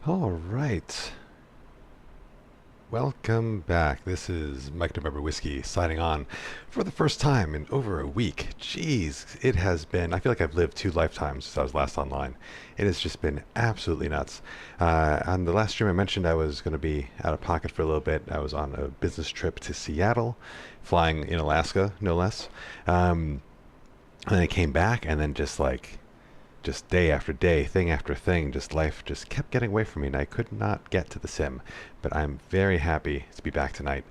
All right. Welcome back. This is Mike November Whiskey signing on for the first time in over a week. Jeez, it has been, I feel like I've lived 2 lifetimes since I was last online. It has just been absolutely nuts. On the last stream I mentioned I was going to be out of pocket for a little bit. I was on a business trip to Seattle, flying in Alaska, no less. And I came back and then just day after day, thing after thing, just life just kept getting away from me, and I could not get to the sim. But I'm very happy to be back tonight,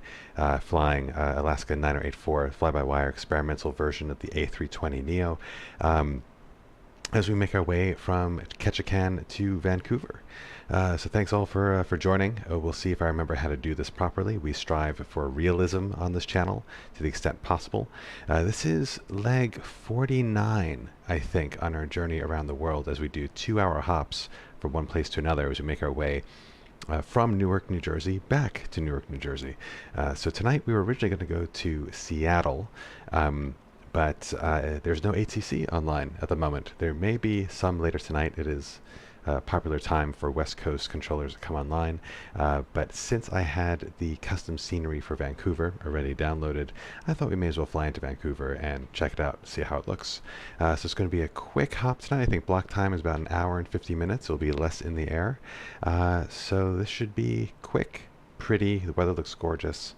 flying Alaska 9084 fly-by-wire experimental version of the A320neo, as we make our way from Ketchikan to Vancouver. So thanks all for joining. We'll see if I remember how to do this properly. We strive for realism on this channel to the extent possible. This is leg 49, I think, on our journey around the world as we do 2-hour hops from one place to another as we make our way from Newark, New Jersey, back to Newark, New Jersey. So tonight we were originally going to go to Seattle, but there's no ATC online at the moment. There may be some later tonight. It is popular time for West Coast controllers to come online, but since I had the custom scenery for Vancouver already downloaded, I thought we may as well fly into Vancouver and check it out, see how it looks. So it's going to be a quick hop tonight. I think block time is about 1 hour and 50 minutes. It'll be less in the air. So this should be quick, pretty. The weather looks gorgeous.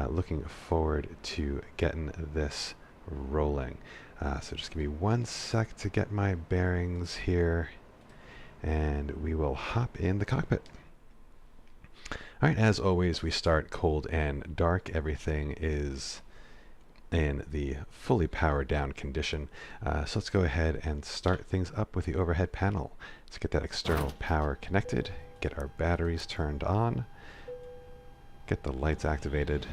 Looking forward to getting this rolling. So just give me 1 sec to get my bearings here, and we will hop in the cockpit. Alright, as always, we start cold and dark. Everything is in the fully powered down condition. So let's go ahead and start things up with the overhead panel. Let's get that external power connected, get our batteries turned on, get the lights activated.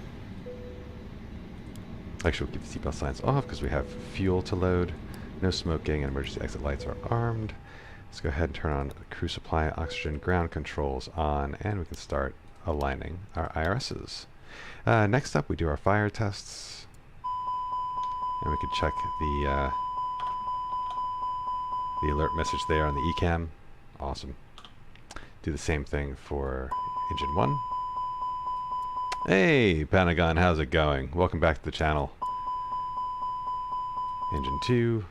Actually, we'll keep the seatbelt signs off because we have fuel to load. No smoking, and emergency exit lights are armed. Let's go ahead and turn on crew supply, oxygen, ground controls on, and we can start aligning our IRSs. Next up, we do our fire tests, and we can check the alert message there on the ECAM. Awesome. Do the same thing for engine 1. Hey, Pentagon, how's it going? Welcome back to the channel. Engine 2.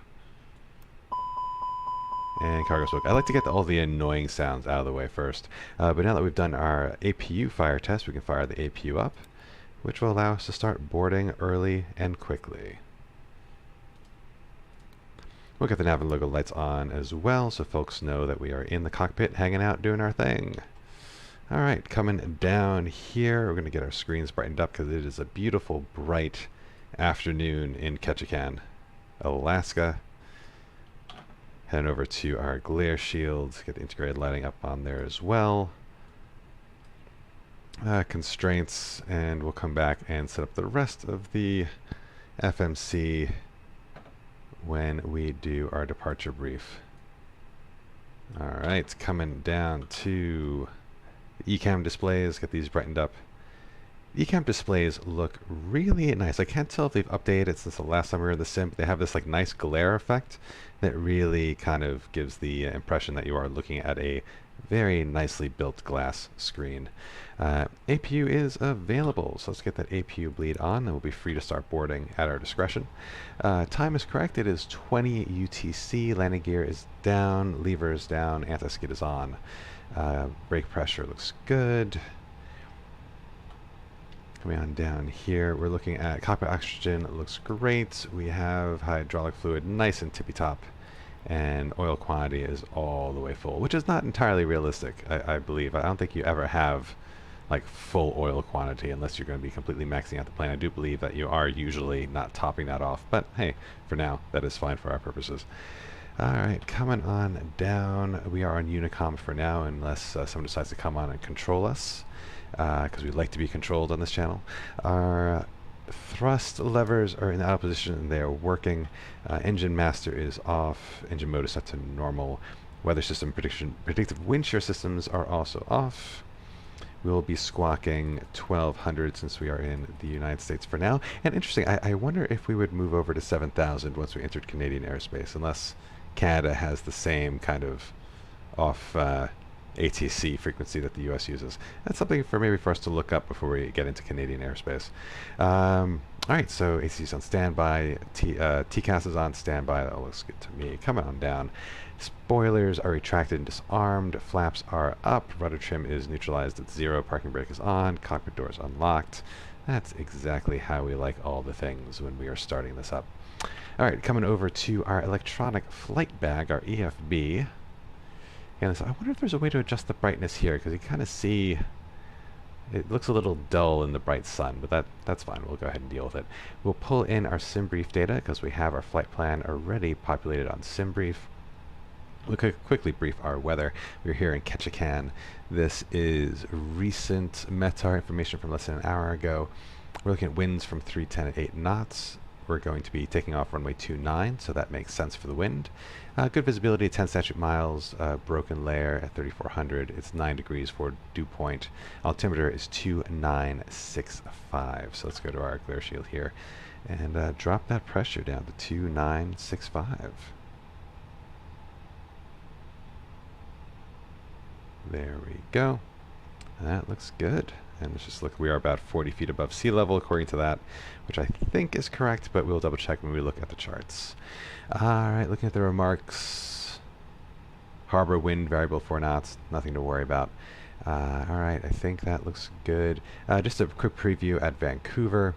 And cargo smoke. I like to get all the annoying sounds out of the way first. But now that we've done our APU fire test, we can fire the APU up, which will allow us to start boarding early and quickly. We'll get the nav and logo lights on as well, so folks know that we are in the cockpit hanging out doing our thing. Alright, coming down here, we're going to get our screens brightened up because it is a beautiful, bright afternoon in Ketchikan, Alaska. Heading over to our glare shields, get the integrated lighting up on there as well. Constraints, and we'll come back and set up the rest of the FMC when we do our departure brief. Alright, coming down to the ECAM displays, get these brightened up. ECAM displays look really nice. I can't tell if they've updated it since the last time we were in the sim, but they have this like nice glare effect that really kind of gives the impression that you are looking at a very nicely built glass screen. APU is available, so let's get that APU bleed on, and we'll be free to start boarding at our discretion. Time is correct. It is 20 UTC. Landing gear is down, lever is down, anti-skid is on. Brake pressure looks good. Coming on down here, we're looking at cockpit oxygen. It looks great. We have hydraulic fluid nice and tippy-top, and oil quantity is all the way full, which is not entirely realistic, I believe. I don't think you ever have like full oil quantity unless you're going to be completely maxing out the plane. I do believe that you are usually not topping that off, but hey, for now, that is fine for our purposes. Alright, coming on down. We are on Unicom for now, unless someone decides to come on and control us, because we like to be controlled on this channel. Our thrust levers are in the out position and they are working. Engine master is off. Engine mode is set to normal. Weather system predictive wind shear systems are also off. We will be squawking 1200 since we are in the United States for now. And interesting, I wonder if we would move over to 7000 once we entered Canadian airspace, unless Canada has the same kind of off ATC frequency that the U.S. uses. That's something for maybe for us to look up before we get into Canadian airspace. All right, so ATC is on standby. TCAS is on standby. That looks good to me. Come on down. Spoilers are retracted and disarmed. Flaps are up. Rudder trim is neutralized at 0. Parking brake is on. Cockpit doors unlocked. That's exactly how we like all the things when we are starting this up. All right, coming over to our electronic flight bag, our EFB. And so I wonder if there's a way to adjust the brightness here, because you kind of see it looks a little dull in the bright sun, but that's fine. We'll go ahead and deal with it. We'll pull in our SimBrief data because we have our flight plan already populated on SimBrief. We'll quickly brief our weather. We're here in Ketchikan. This is recent METAR information from less than an hour ago. We're looking at winds from 310 at 8 knots. We're going to be taking off runway 29, so that makes sense for the wind. Good visibility at 10 statute miles, broken layer at 3400. It's 9 degrees for dew point. Altimeter is 2965. So let's go to our glare shield here and drop that pressure down to 2965. There we go. That looks good. And let's just look, we are about 40 feet above sea level according to that, which I think is correct, but we'll double check when we look at the charts. Alright, looking at the remarks. Harbor wind variable 4 knots, nothing to worry about. Alright, I think that looks good. Just a quick preview at Vancouver.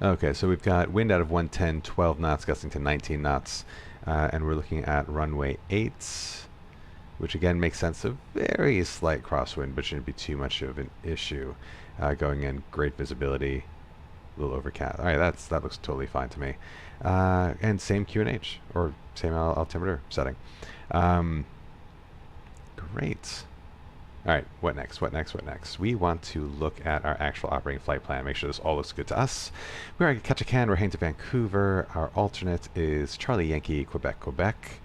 Okay, so we've got wind out of 110, 12 knots, gusting to 19 knots. And we're looking at runway 8, which again makes sense. A very slight crosswind, but shouldn't be too much of an issue. Going in, great visibility, a little overcast. All right, that looks totally fine to me. And same QNH, or same altimeter setting. Great. All right, what next? What next? What next? We want to look at our actual operating flight plan, make sure this all looks good to us. We're at Ketchikan, we're heading to Vancouver. Our alternate is Charlie Yankee, Quebec, Quebec.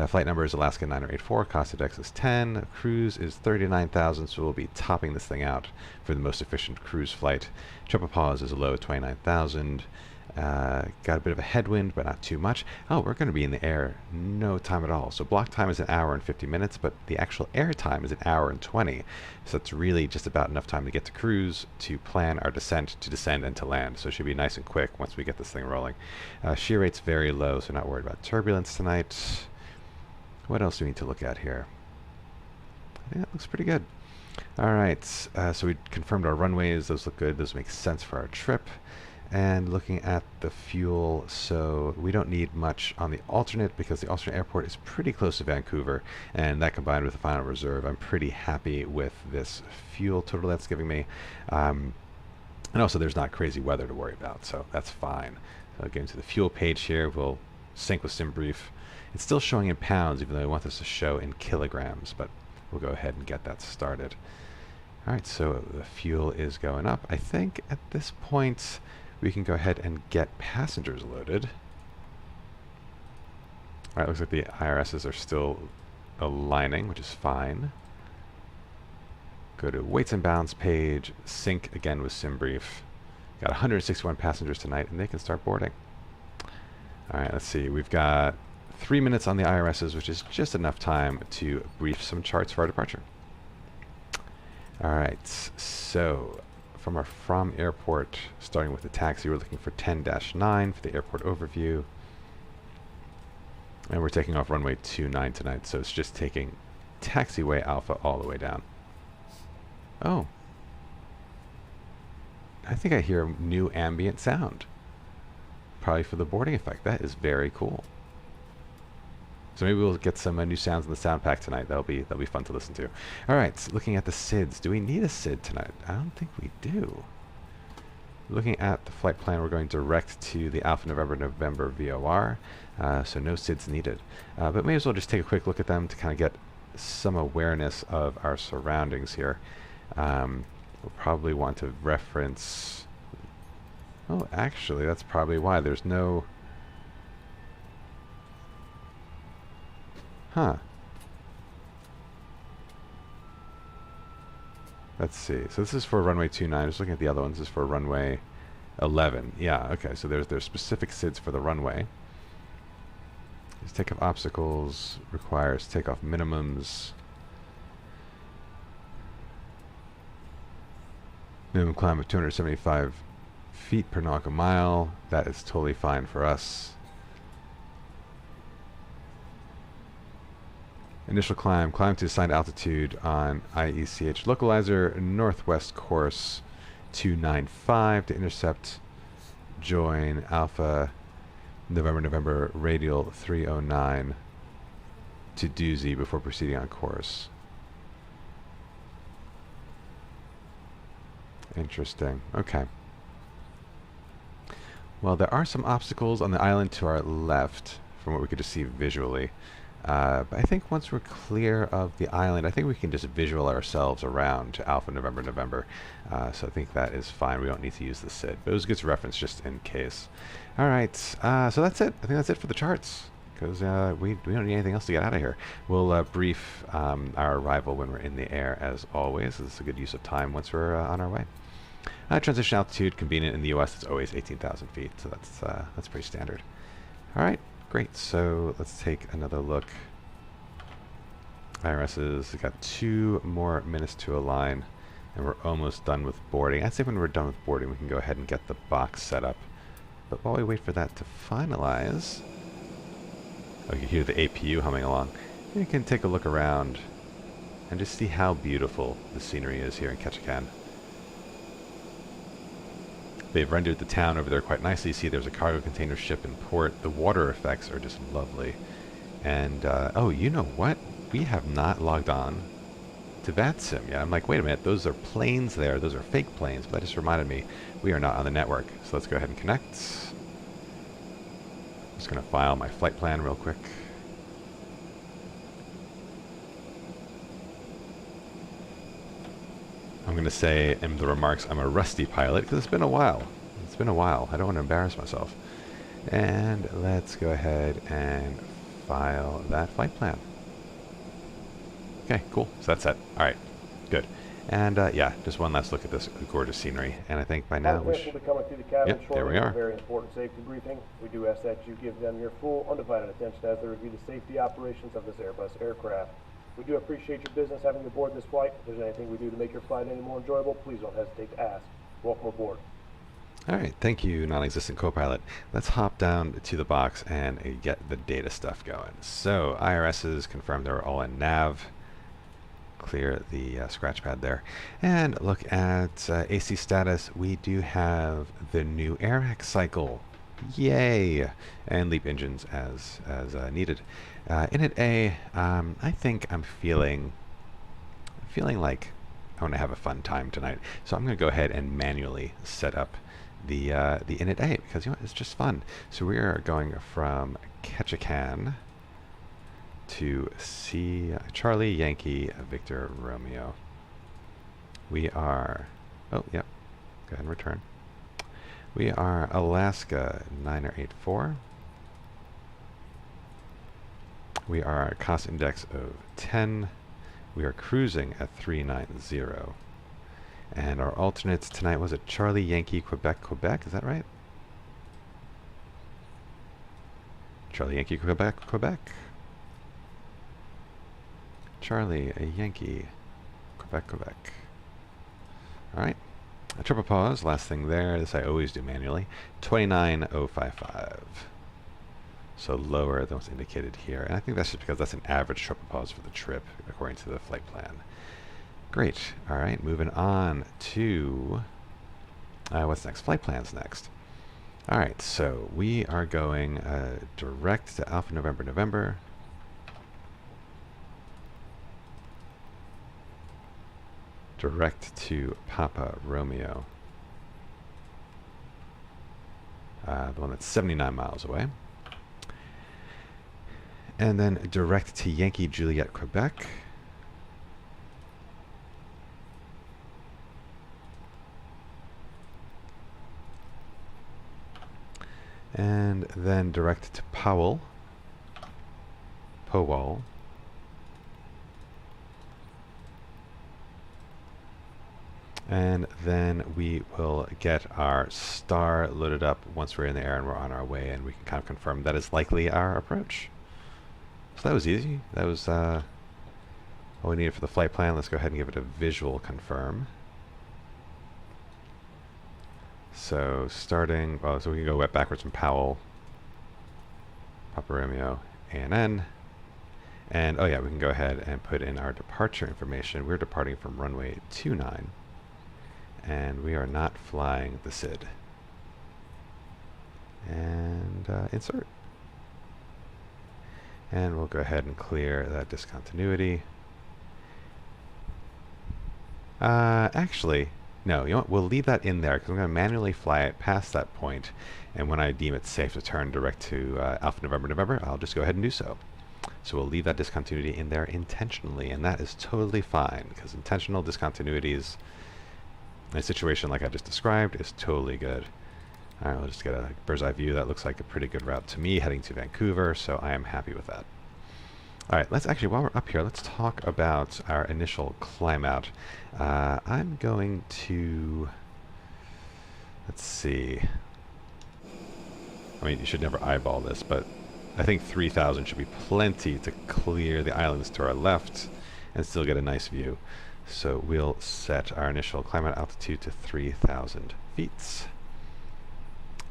Flight number is Alaska 9084, cost of Dex is 10, cruise is 39,000, so we'll be topping this thing out for the most efficient cruise flight. Triple pause is a low 29,000. Got a bit of a headwind, but not too much. Oh, we're going to be in the air no time at all. So block time is 1 hour and 50 minutes, but the actual air time is 1 hour and 20. So it's really just about enough time to get to cruise, to plan our descent, to descend, and to land. So it should be nice and quick once we get this thing rolling. Shear rate's very low, so not worried about turbulence tonight. What else do we need to look at here? I think that looks pretty good. All right, so we confirmed our runways. Those look good. Those make sense for our trip. And looking at the fuel, so we don't need much on the alternate because the alternate airport is pretty close to Vancouver, and that combined with the final reserve, I'm pretty happy with this fuel total that's giving me. And also there's not crazy weather to worry about, so that's fine. So getting to the fuel page here, we'll sync with SimBrief. It's still showing in pounds, even though I want this to show in kilograms, but we'll go ahead and get that started. All right, so the fuel is going up. I think at this point, we can go ahead and get passengers loaded. Alright, looks like the IRSs are still aligning, which is fine. Go to weights and bounds page, sync again with SimBrief. Got 161 passengers tonight, and they can start boarding. Alright, let's see. We've got 3 minutes on the IRSs, which is just enough time to brief some charts for our departure. Alright, so from our from airport, starting with the taxi, we're looking for 10-9 for the airport overview. And we're taking off runway 29 tonight, so it's just taking taxiway alpha all the way down. Oh. I think I hear new ambient sound. Probably for the boarding effect. That is very cool. So maybe we'll get some new sounds in the sound pack tonight. That'll be fun to listen to. All right, so looking at the SIDs. Do we need a SID tonight? I don't think we do. Looking at the flight plan, we're going direct to the Alpha November VOR, so no SIDs needed. But may as well just take a quick look at them to kind of get some awareness of our surroundings here. We'll probably want to reference... Oh, actually, that's probably why. There's no... Huh. Let's see. So this is for runway 29. Just looking at the other ones. This is for runway 11. Yeah, okay. So there's specific SIDs for the runway. These takeoff obstacles requires takeoff minimums. Minimum climb of 275 feet per nautical mile. That is totally fine for us. Initial climb to assigned altitude on IECH localizer, northwest course 295 to intercept, join Alpha November radial 309 to doozy before proceeding on course. Interesting. Okay. Well, there are some obstacles on the island to our left from what we could just see visually. But I think once we're clear of the island, I think we can just visual ourselves around to Alpha November. So I think that is fine. We don't need to use the SID. But it was a good reference just in case. All right. So that's it. I think that's it for the charts. Because we don't need anything else to get out of here. We'll brief our arrival when we're in the air, as always. This is a good use of time once we're on our way. Transition altitude, convenient in the U.S. It's always 18,000 feet, so that's pretty standard. All right, great. So let's take another look. IRS's got 2 more minutes to align, and we're almost done with boarding. I'd say when we're done with boarding, we can go ahead and get the box set up. But while we wait for that to finalize, oh, you hear the APU humming along. You can take a look around and just see how beautiful the scenery is here in Ketchikan. They've rendered the town over there quite nicely. You see there's a cargo container ship in port. The water effects are just lovely. And, oh, you know what? We have not logged on to VATSIM yet. I'm like, wait a minute, those are planes there. Those are fake planes. But that just reminded me, we are not on the network. So let's go ahead and connect. I'm just going to file my flight plan real quick. I'm going to say in the remarks, I'm a rusty pilot, because it's been a while. It's been a while. I don't want to embarrass myself. And let's go ahead and file that flight plan. Okay, cool. So that's it. All right, good. And yeah, just one last look at this gorgeous scenery. And I think by now we should... Yep, there we are. Very important safety briefing. We do ask that you give them your full, undivided attention as they review the safety operations of this Airbus aircraft. We do appreciate your business having you aboard this flight. If there's anything we do to make your flight any more enjoyable, please don't hesitate to ask. Welcome aboard. All right, thank you, non-existent co-pilot. Let's hop down to the box and get the data stuff going. So, IRS's confirmed they're all in nav. Clear the scratch pad there. And look at AC status. We do have the new airhex cycle. Yay! And leap engines as needed. Init A, I think I'm feeling like I want to have a fun time tonight. So I'm going to go ahead and manually set up the Init A, because you know what, it's just fun. So we are going from Ketchikan to Charlie Yankee Victor Romeo. We are, oh yep, go ahead and return. We are Alaska 9084. We are a cost index of 10. We are cruising at 390. And our alternates tonight was a Charlie Yankee Quebec, is that right? Charlie Yankee Quebec. Charlie a Yankee Quebec. Alright. A triple pause, last thing there. This I always do manually. 29055. So lower than what's indicated here. And I think that's just because that's an average triple pause for the trip, according to the flight plan. Great. All right, moving on to what's next? Flight plans next. All right, so we are going direct to Alpha November. Direct to Papa Romeo. The one that's 79 miles away. And then direct to Yankee Juliet, Quebec. And then direct to Powell. And then we will get our star loaded up once we're in the air and we're on our way, and we can kind of confirm that is likely our approach. So that was easy. That was all we needed for the flight plan. Let's go ahead and give it a visual confirm. So starting, well, so we can go backwards from Powell, Papa Romeo, ANN. And oh yeah, we can go ahead and put in our departure information. We're departing from runway 29, and we are not flying the SID. And insert. And we'll go ahead and clear that discontinuity. Actually, no, you know what? We'll leave that in there because I'm going to manually fly it past that point, and when I deem it safe to turn direct to Alpha November November, I'll just go ahead and do so. So we'll leave that discontinuity in there intentionally, and that is totally fine, because intentional discontinuities in a situation like I just described is totally good. Alright, we'll just get a bird's eye view. That looks like a pretty good route to me heading to Vancouver, so I am happy with that. Alright, let's actually, while we're up here, let's talk about our initial climb out. I'm going to, let's see. I mean, you should never eyeball this, but I think 3,000 should be plenty to clear the islands to our left and still get a nice view. So we'll set our initial climb out altitude to 3,000 feet.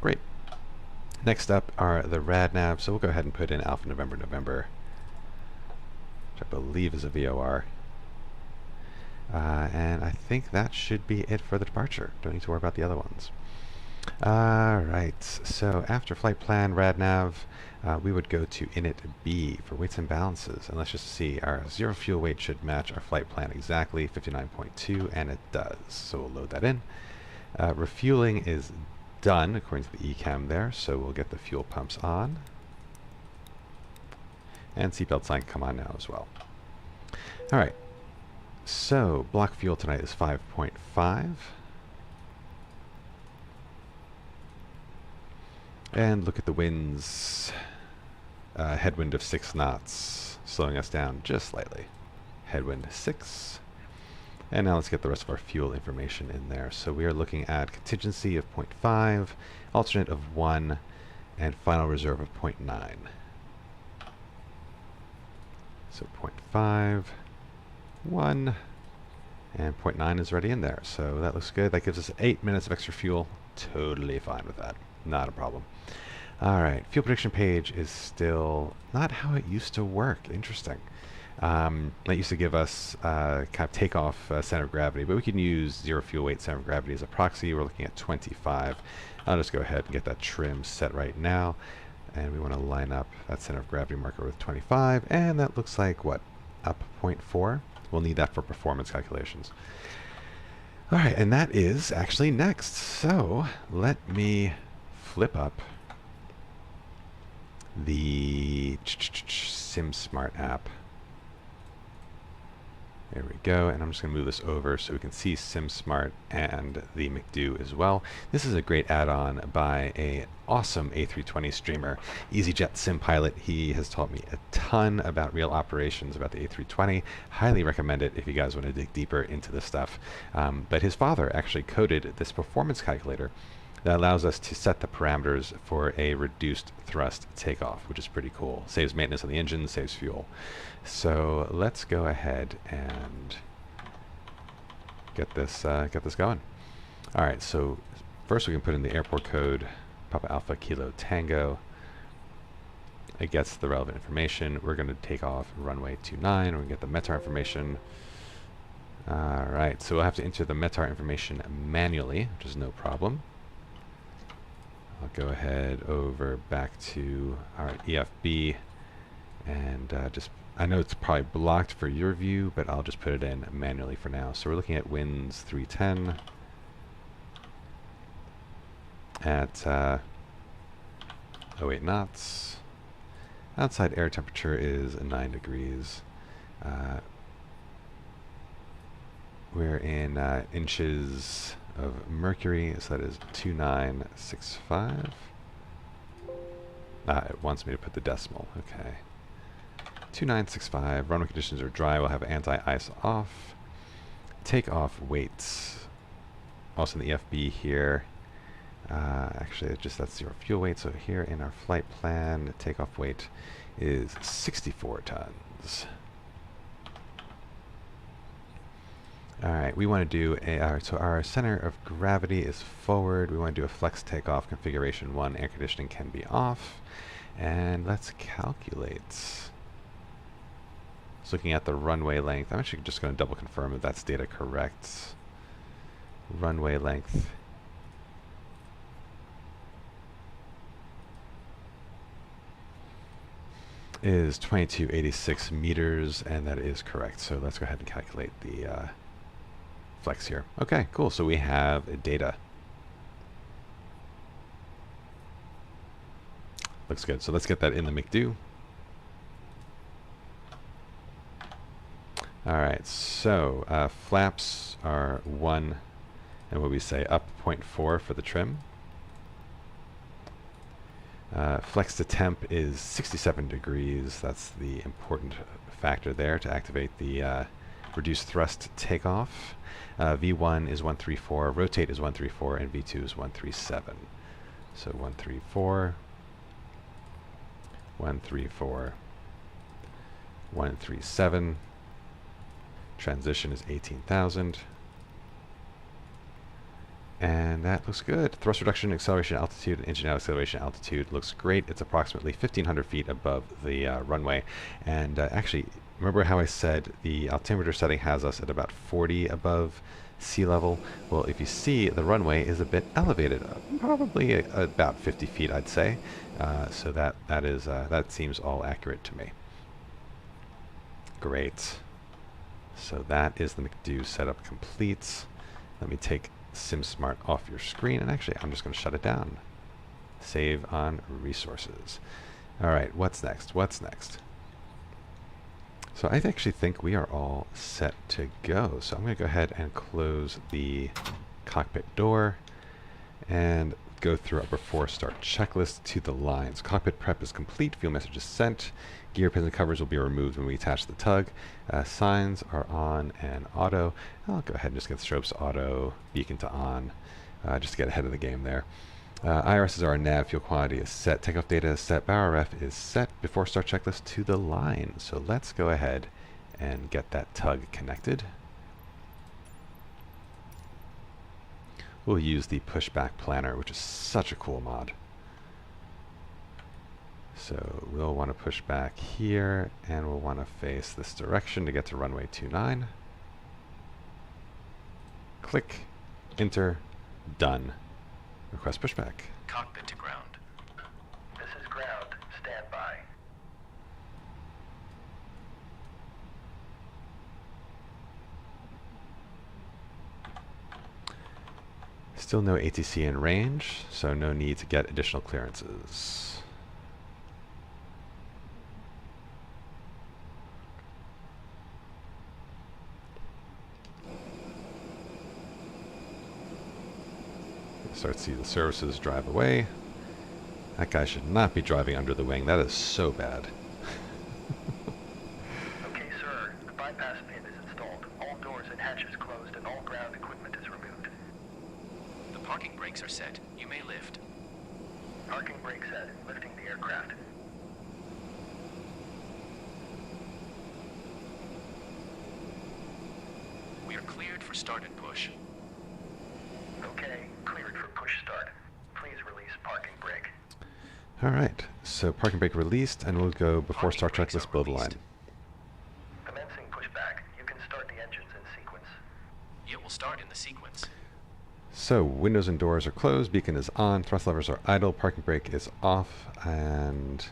Great. Next up are the rad nav, so we'll go ahead and put in Alpha November November, which I believe is a VOR. And I think that should be it for the departure. Don't need to worry about the other ones. Alright, so after flight plan, rad nav, we would go to init B for weights and balances. And let's just see, our zero fuel weight should match our flight plan exactly, 59.2, and it does. So we'll load that in. Refueling is done according to the ECAM there, so we'll get the fuel pumps on. And seatbelt sign can come on now as well. Alright, so block fuel tonight is 5.5. And look at the winds. Headwind of 6 knots, slowing us down just slightly. Headwind 6. And now let's get the rest of our fuel information in there. So we are looking at contingency of 0.5, alternate of 1, and final reserve of 0.9. So 0.5, 1, and 0.9 is already in there. So that looks good. That gives us 8 minutes of extra fuel. Totally fine with that. Not a problem. Alright, fuel prediction page is still not how it used to work. Interesting. That used to give us kind of takeoff center of gravity, but we can use zero fuel weight center of gravity as a proxy. We're looking at 25. I'll just go ahead and get that trim set right now. And we want to line up that center of gravity marker with 25. And that looks like, what, up 0.4? We'll need that for performance calculations. Alright, and that is actually next. So let me flip up the SimSmart app. There we go, and I'm just going to move this over so we can see SimSmart and the McDo as well. This is a great add-on by an awesome A320 streamer, EasyJet Sim Pilot. He has taught me a ton about real operations about the A320. Highly recommend it if you guys want to dig deeper into this stuff. But his father actually coded this performance calculator that allows us to set the parameters for a reduced thrust takeoff, which is pretty cool. Saves maintenance on the engine, saves fuel. So let's go ahead and get this going. All right, so first we can put in the airport code, Papa Alpha Kilo Tango. It gets the relevant information. We're going to take off runway 29. We can get the METAR information. All right, so we'll have to enter the METAR information manually, which is no problem. I'll go ahead over back to our EFB and I know it's probably blocked for your view, but I'll just put it in manually for now. So we're looking at winds 310 at 08 knots. Outside air temperature is 9 degrees. We're in inches of mercury, so that is 2965. It wants me to put the decimal. Okay. 2965. Runway conditions are dry. We'll have anti-ice off. Takeoff weights. Also in the FB here. Actually, that's zero fuel weight. So here in our flight plan, takeoff weight is 64 tons. All right, we want to do so our center of gravity is forward. We want to do a flex takeoff configuration 1. Air conditioning can be off. And let's calculate. Just looking at the runway length. I'm actually just going to double confirm if that's data correct. Runway length is 2286 meters, and that is correct. So let's go ahead and calculate the flex here. Okay, cool. So we have data. Looks good. So let's get that in the McDo. All right. So flaps are 1, and what we say up 0.4 for the trim. Flex to temp is 67 degrees. That's the important factor there to activate the reduced thrust takeoff. V1 is 134, rotate is 134, and V2 is 137. So 134, 134, 137. Transition is 18,000. And that looks good. Thrust reduction, acceleration altitude, and engine out acceleration altitude looks great. It's approximately 1,500 feet above the runway. And actually, remember how I said the altimeter setting has us at about 40 above sea level? Well, if you see, the runway is a bit elevated, probably about 50 feet, I'd say. So that seems all accurate to me. Great. So that is the McDo setup complete. Let me take SimSmart off your screen, and actually I'm just going to shut it down. Save on resources. All right, what's next? What's next? So I actually think we are all set to go. So I'm going to go ahead and close the cockpit door and go through our before start checklist to the lines. Cockpit prep is complete. Fuel message is sent. Gear pins and covers will be removed when we attach the tug. Signs are on and auto. I'll go ahead and just get strobes auto, beacon to on, just to get ahead of the game there. IRSs are our nav, fuel quantity is set, takeoff data is set, bow RF is set, before start checklist to the line. So let's go ahead and get that tug connected. We'll use the pushback planner, which is such a cool mod. So we'll want to push back here, and we'll want to face this direction to get to runway 29. Click, enter, done. Request pushback. Cockpit to ground. This is ground. Stand by. Still no ATC in range, so no need to get additional clearances. Start to see the services drive away. That guy should not be driving under the wing. That is so bad. Okay, sir. The bypass pin is installed. All doors and hatches closed, and all ground equipment is removed. The parking brakes are set. You may lift. Parking brake set. Lifting the aircraft. We are cleared for start and push. Okay, cleared for push start. Please release parking brake. All right, so parking brake released, and we'll go before start checklist below the line. Commencing pushback. You can start the engines in sequence. It will start in the sequence. So windows and doors are closed, beacon is on, thrust levers are idle, parking brake is off, and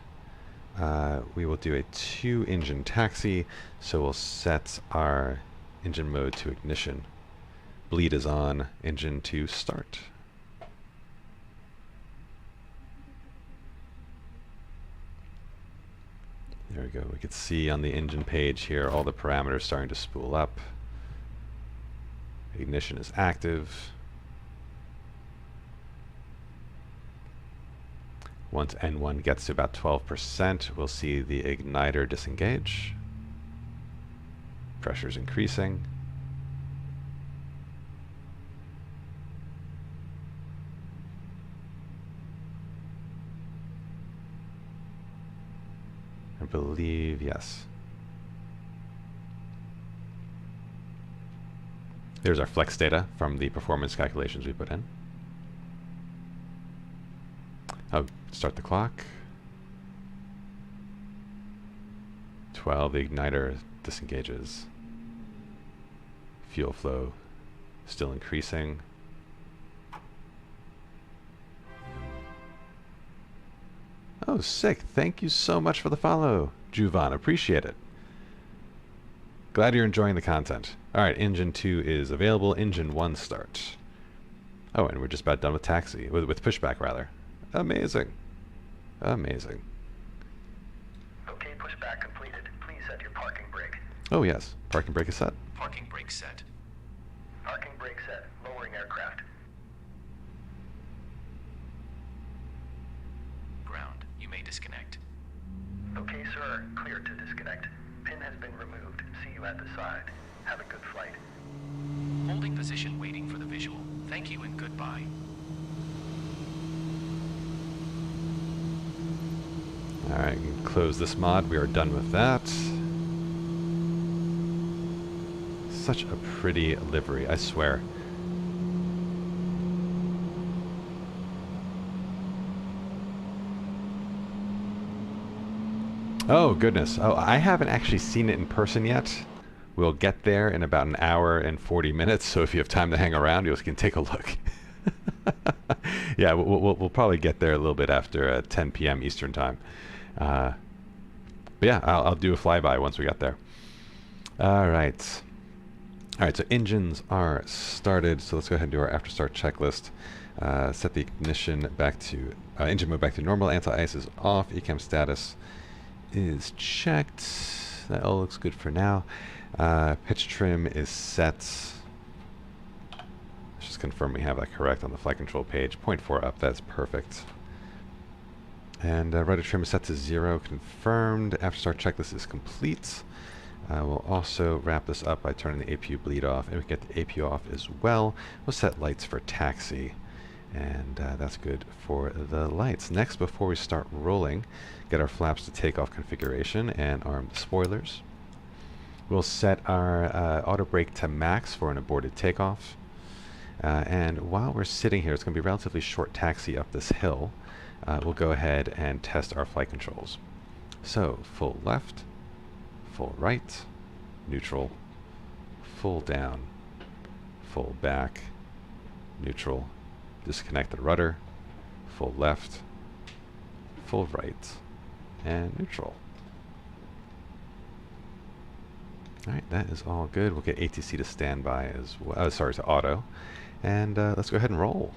we will do a 2-engine taxi. So we'll set our engine mode to ignition. Bleed is on, engine to start. There we go. We can see on the engine page here all the parameters starting to spool up. Ignition is active. Once N1 gets to about 12%, we'll see the igniter disengage. Pressure's increasing. believe, yes. There's our flex data from the performance calculations we put in. Oh, start the clock. 12, the igniter disengages. Fuel flow still increasing. Oh, sick. Thank you so much for the follow, Juvan. Appreciate it. Glad you're enjoying the content. All right, engine 2 is available. Engine 1 start. Oh, and we're just about done with taxi, with pushback rather. Amazing. Amazing. Okay, pushback completed. Please set your parking brake. Oh yes, parking brake is set. Parking brake set. Parking brake set. Lowering aircraft. Ground. You may disconnect. Okay, sir. Clear to disconnect. Pin has been removed. See you at the side. Have a good flight. Holding position waiting for the visual. Thank you and goodbye. Alright, you can close this mod. We are done with that. Such a pretty livery, I swear. Oh, goodness. Oh, I haven't actually seen it in person yet. We'll get there in about an hour and 40 minutes, so if you have time to hang around, you can take a look. Yeah, we'll probably get there a little bit after 10 p.m. Eastern time. But yeah, I'll do a flyby once we get there. All right. All right, so engines are started, so let's go ahead and do our after start checklist. Set the ignition back to, engine mode back to normal, anti-ice is off, ECAM status is checked. That all looks good for now. Pitch trim is set. Let's just confirm we have that correct on the flight control page. 0.4 up, that's perfect. And rudder trim is set to 0, confirmed. After start checklist is complete. We'll also wrap this up by turning the APU bleed off, and we get the APU off as well. We'll set lights for taxi, and that's good for the lights. Next, before we start rolling, get our flaps to takeoff configuration and arm the spoilers. We'll set our auto brake to max for an aborted takeoff. And while we're sitting here, it's going to be a relatively short taxi up this hill. We'll go ahead and test our flight controls. So, full left, full right, neutral, full down, full back, neutral, disconnect the rudder, full left, full right, and neutral. Alright, that is all good. We'll get ATC to standby as well. Sorry, to auto. And let's go ahead and roll.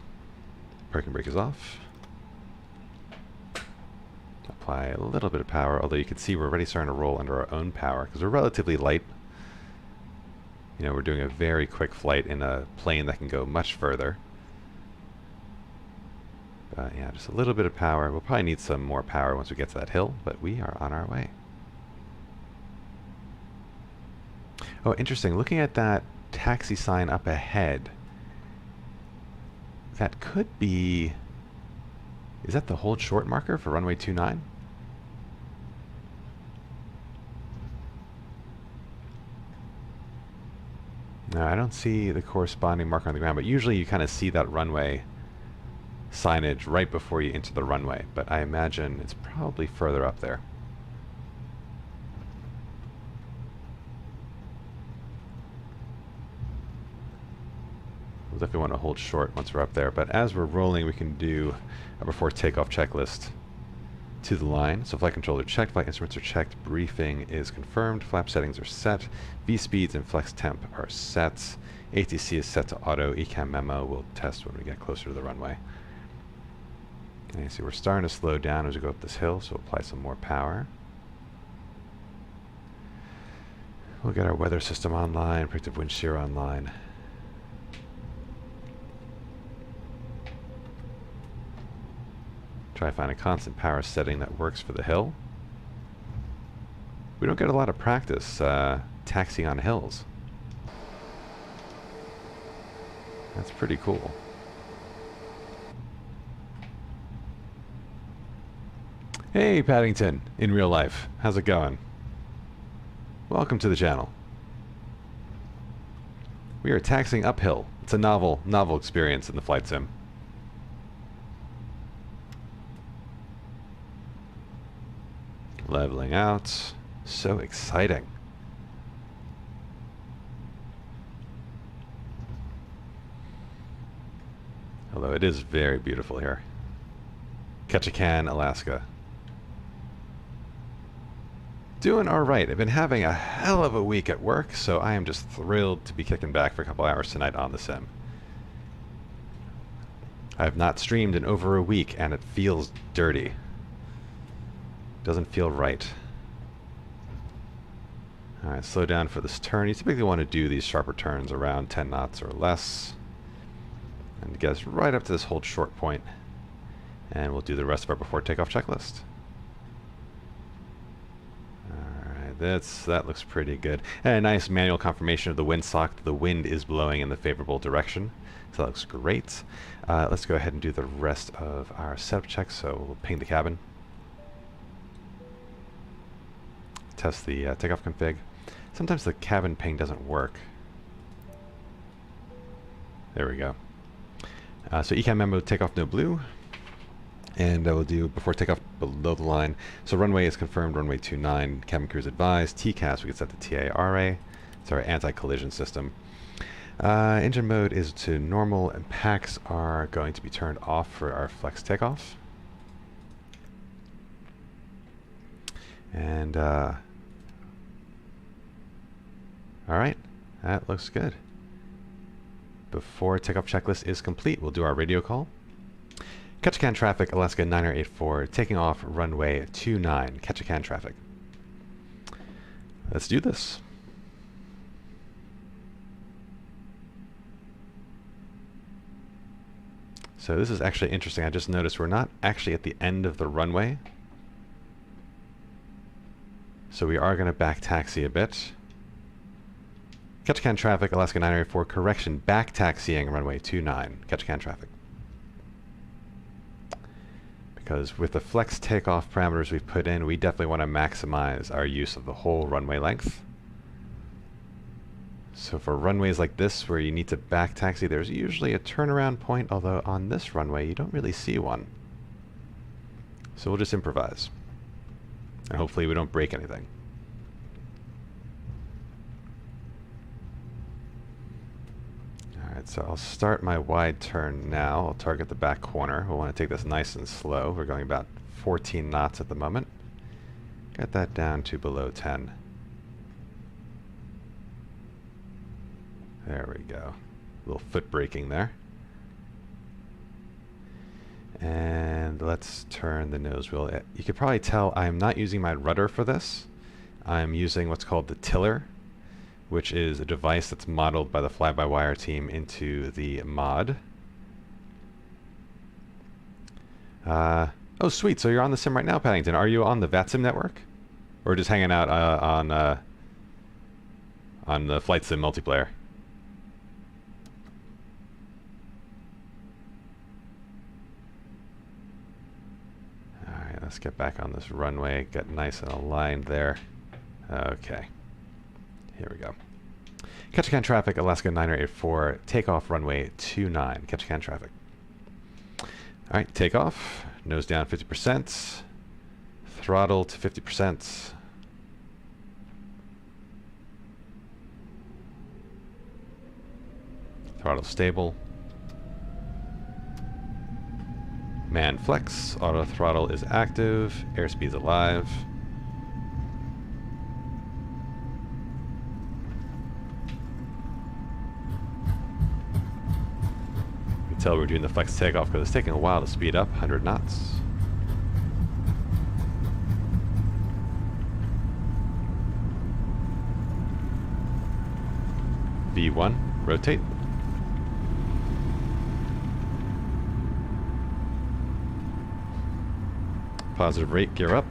Parking brake is off. Apply a little bit of power, although you can see we're already starting to roll under our own power because we're relatively light. You know, we're doing a very quick flight in a plane that can go much further. But yeah, just a little bit of power. We'll probably need some more power once we get to that hill, but we are on our way. Oh, interesting. Looking at that taxi sign up ahead, that could be... Is that the hold short marker for runway 29? No, I don't see the corresponding marker on the ground, but usually you kind of see that runway signage right before you enter the runway, but I imagine it's probably further up there. We'll definitely want to hold short once we're up there, but as we're rolling, we can do a before takeoff checklist to the line. So flight controls are checked, flight instruments are checked, briefing is confirmed, flap settings are set, V-speeds and flex temp are set, ATC is set to auto, ECAM memo we'll test when we get closer to the runway. And you see we're starting to slow down as we go up this hill, so apply some more power. We'll get our weather system online, predictive wind shear online. Try to find a constant power setting that works for the hill. We don't get a lot of practice taxiing on hills. That's pretty cool. Hey, Paddington, in real life. How's it going? Welcome to the channel. We are taxiing uphill. It's a novel experience in the flight sim. Leveling out. So exciting. Although it is very beautiful here. Ketchikan, Alaska. Doing alright. I've been having a hell of a week at work, so I am just thrilled to be kicking back for a couple hours tonight on the sim. I have not streamed in over a week, and it feels dirty. Doesn't feel right. Alright, slow down for this turn. You typically want to do these sharper turns around 10 knots or less. And get us right up to this hold short point. And we'll do the rest of our before takeoff checklist. That looks pretty good. And a nice manual confirmation of the windsock that the wind is blowing in the favorable direction. So that looks great. Let's go ahead and do the rest of our setup checks. So we'll ping the cabin. Test the takeoff config. Sometimes the cabin ping doesn't work. There we go. So ECAM memo, takeoff no blue. And we'll do before takeoff below the line. So runway is confirmed, runway 29. Cabin crew is advised. TCAS, we can set to TARA. It's our anti-collision system. Engine mode is to normal, and PAKs are going to be turned off for our flex takeoff. And, alright, that looks good. Before takeoff checklist is complete, we'll do our radio call. Ketchikan traffic, Alaska 9084, taking off runway 29, Ketchikan traffic. Let's do this. So this is actually interesting. I just noticed we're not actually at the end of the runway. So we are going to back taxi a bit. Ketchikan traffic, Alaska 984, correction, back taxiing runway 29, Ketchikan traffic. Because with the flex takeoff parameters we've put in, we definitely want to maximize our use of the whole runway length. So for runways like this, where you need to back taxi, there's usually a turnaround point, although on this runway you don't really see one. So we'll just improvise. And hopefully we don't break anything. Alright, so I'll start my wide turn now. I'll target the back corner. We'll want to take this nice and slow. We're going about 14 knots at the moment. Get that down to below 10. There we go. A little foot braking there. And let's turn the nose wheel. You could probably tell I'm not using my rudder for this. I'm using what's called the tiller, which is a device that's modeled by the fly-by-wire team into the mod. Oh, sweet. So you're on the sim right now, Paddington. Are you on the VATSIM network? Or just hanging out on the flight sim multiplayer? Alright, let's get back on this runway. Get nice and aligned there. Okay. Here we go. Ketchikan traffic, Alaska 984, takeoff runway 29, Ketchikan traffic. Alright, takeoff, nose down 50%, throttle to 50%. Throttle stable. Man flex, auto throttle is active, airspeed's alive. Tell we're doing the flex takeoff because it's taking a while to speed up, 100 knots. V1, rotate. Positive rate, gear up.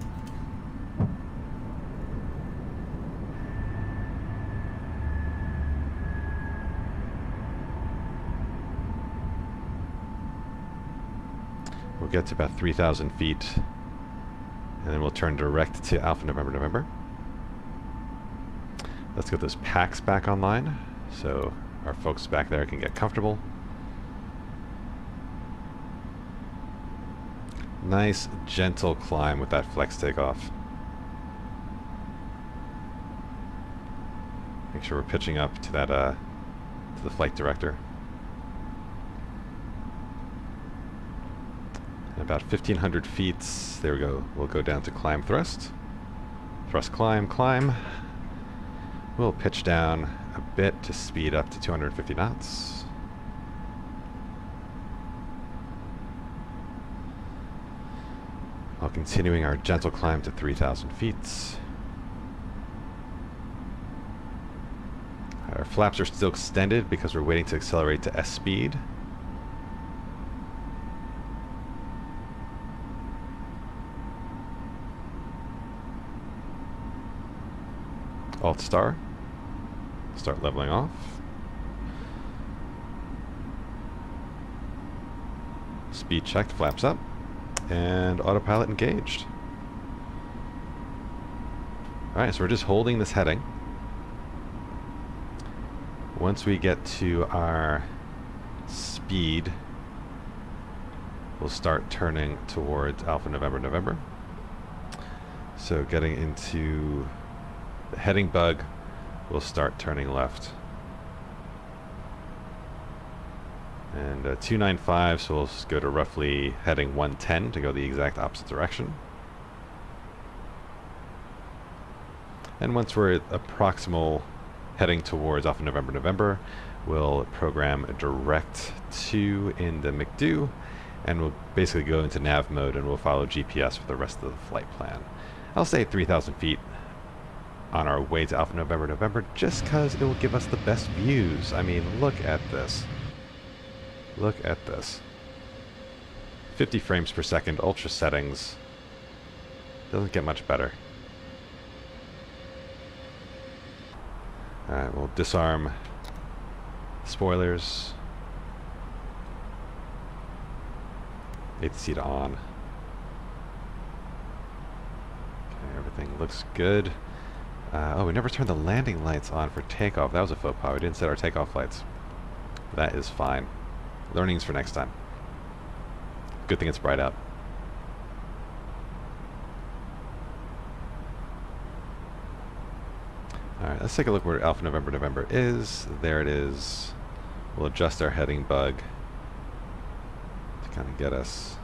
We'll get to about 3,000 feet. And then we'll turn direct to Alpha November November. Let's get those packs back online so our folks back there can get comfortable. Nice, gentle climb with that flex takeoff. Make sure we're pitching up to that, to the flight director. And about 1,500 feet, there we go. We'll go down to climb thrust. Thrust climb, climb. We'll pitch down a bit to speed up to 250 knots. While continuing our gentle climb to 3,000 feet. Our flaps are still extended because we're waiting to accelerate to S speed. Alt star. Start leveling off. Speed checked, flaps up. And autopilot engaged. Alright, so we're just holding this heading. Once we get to our speed, we'll start turning towards Alpha November November. So getting into the heading bug, we'll start turning left. And 295, so we'll go to roughly heading 110 to go the exact opposite direction. And once we're at approximal heading towards Alpha November November, we'll program a direct 2 in the McDo, and we'll basically go into nav mode and we'll follow GPS for the rest of the flight plan. I'll say 3,000 feet on our way to Alpha November November just because it will give us the best views. I mean, look at this. Look at this. 50 frames per second, ultra settings. Doesn't get much better. Alright, we'll disarm spoilers. ATC to on. Okay, everything looks good. Oh, we never turned the landing lights on for takeoff. That was a faux pas. We didn't set our takeoff lights. That is fine. Learnings for next time. Good thing it's bright out. Alright, let's take a look where Alpha November November is. There it is. We'll adjust our heading bug to kind of get us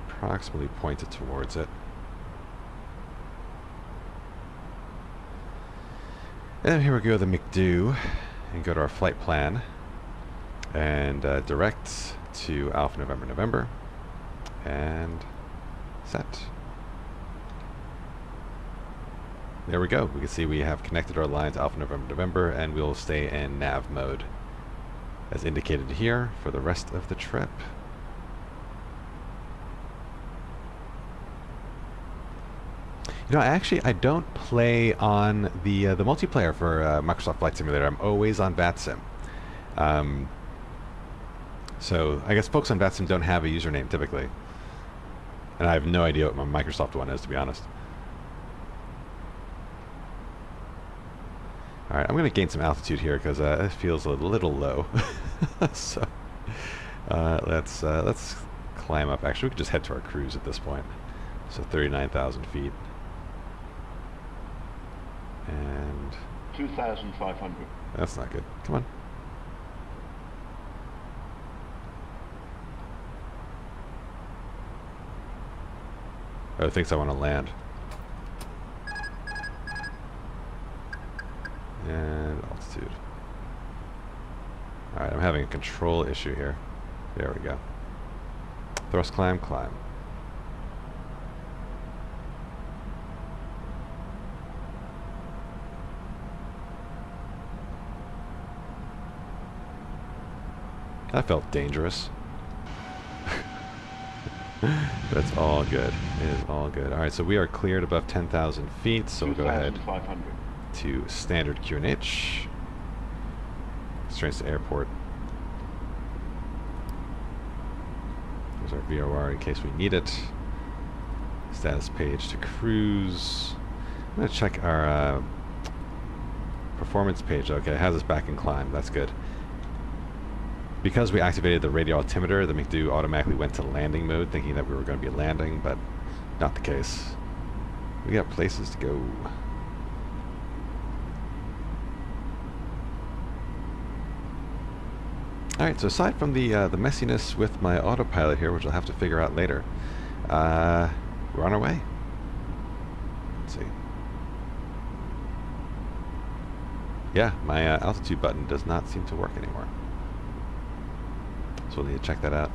approximately pointed towards it. And then here we go, the McDo, and go to our flight plan and direct to Alpha November November and set. There we go. We can see we have connected our lines Alpha November November, and we'll stay in nav mode as indicated here for the rest of the trip. You know, I don't play on the multiplayer for Microsoft Flight Simulator. I'm always on VATSIM. So I guess folks on VATSIM don't have a username typically, and I have no idea what my Microsoft one is, to be honest. All right, I'm going to gain some altitude here because it feels a little low. So let's climb up. Actually, we could just head to our cruise at this point. So 39,000 feet. And 2,500. That's not good. Come on. Oh, it thinks I want to land. And altitude. Alright, I'm having a control issue here. There we go. Thrust climb, climb. That felt dangerous. That's all good. It is all good. Alright, so we are cleared above 10,000 feet, so we'll go ahead to standard QNH. Straight to airport. There's our VOR in case we need it. Status page to cruise. I'm going to check our performance page. Okay, it has us back in climb. That's good. Because we activated the radio altimeter, the McDo automatically went to landing mode, thinking that we were going to be landing, but not the case. We got places to go. Alright, so aside from the messiness with my autopilot here, which I'll have to figure out later, we're on our way. Let's see. Yeah, my altitude button does not seem to work anymore. So we'll need to check that out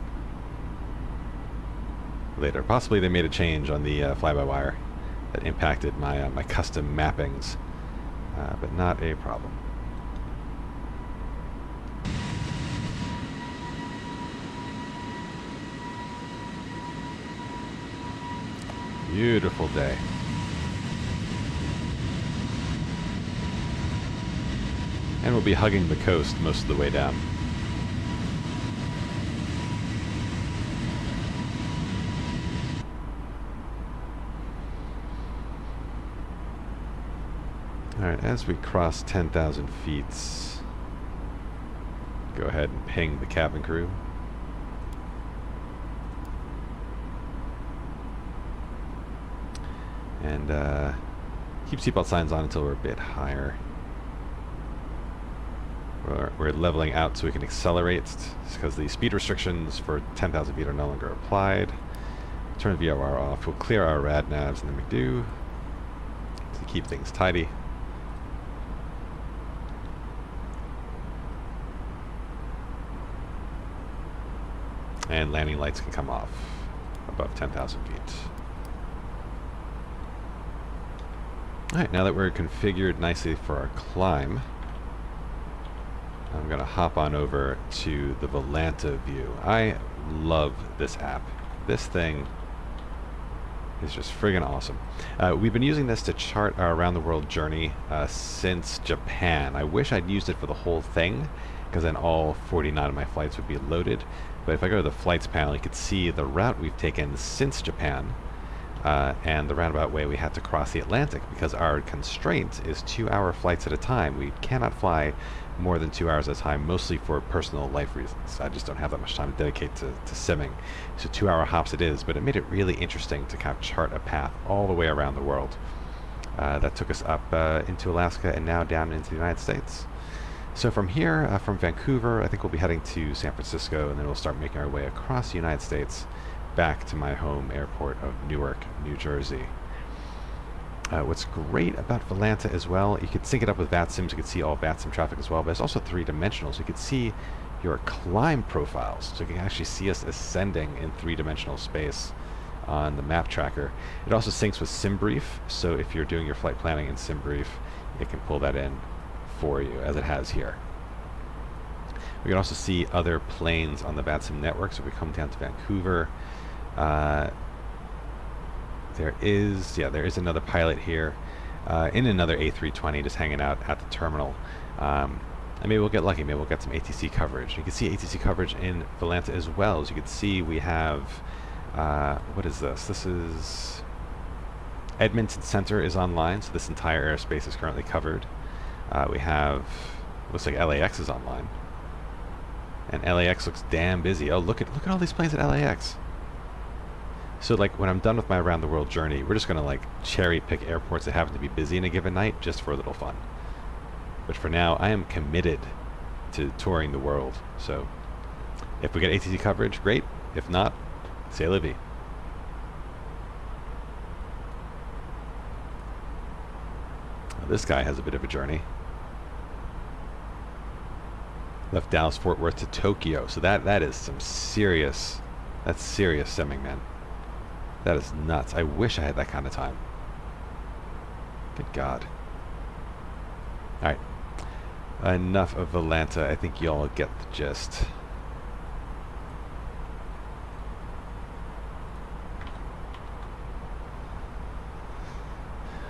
later. Possibly they made a change on the fly-by-wire that impacted my my custom mappings, but not a problem. Beautiful day. And we'll be hugging the coast most of the way down. Alright, as we cross 10,000 feet, go ahead and ping the cabin crew. And keep seatbelt signs on until we're a bit higher. We're leveling out so we can accelerate, because the speed restrictions for 10,000 feet are no longer applied. Turn the VOR off. We'll clear our rad navs in the McDo to keep things tidy. And landing lights can come off above 10,000 feet. Alright, now that we're configured nicely for our climb, I'm going to hop on over to the Volanta view. I love this app. This thing is just friggin' awesome. We've been using this to chart our around the world journey since Japan. I wish I'd used it for the whole thing, because then all 49 of my flights would be loaded. But if I go to the flights panel, you can see the route we've taken since Japan, and the roundabout way we had to cross the Atlantic, because our constraint is 2-hour flights at a time. We cannot fly more than 2 hours at a time, mostly for personal life reasons. I just don't have that much time to dedicate to simming. So 2-hour hops it is, but it made it really interesting to kind of chart a path all the way around the world. That took us up into Alaska and now down into the United States. So from here, from Vancouver, I think we'll be heading to San Francisco, and then we'll start making our way across the United States back to my home airport of Newark, New Jersey. What's great about Volanta as well, you can sync it up with VATSIM, so you can see all VATSIM traffic as well, but it's also three-dimensional, so you can see your climb profiles, so you can actually see us ascending in three-dimensional space on the map tracker. It also syncs with SimBrief, so if you're doing your flight planning in SimBrief, it can pull that in for you, as it has here. We can also see other planes on the VATSIM network, so if we come down to Vancouver, there is another pilot here in another A320 just hanging out at the terminal. And maybe we'll get lucky, maybe we'll get some ATC coverage. You can see ATC coverage in Volanta as well. As you can see, we have, what is this? This is Edmonton Center is online, so this entire airspace is currently covered. We have, looks like LAX is online. And LAX looks damn busy. Oh, look at all these planes at LAX. So like when I'm done with my around the world journey, we're just gonna like cherry pick airports that happen to be busy in a given night just for a little fun. But for now, I am committed to touring the world. So if we get ATC coverage, great. If not, c'est la vie. Well, this guy has a bit of a journey. Left Dallas Fort Worth to Tokyo. So that is some serious, that's serious simming, man. That is nuts. I wish I had that kind of time. Good God. Alright. Enough of Volanta. I think y'all get the gist.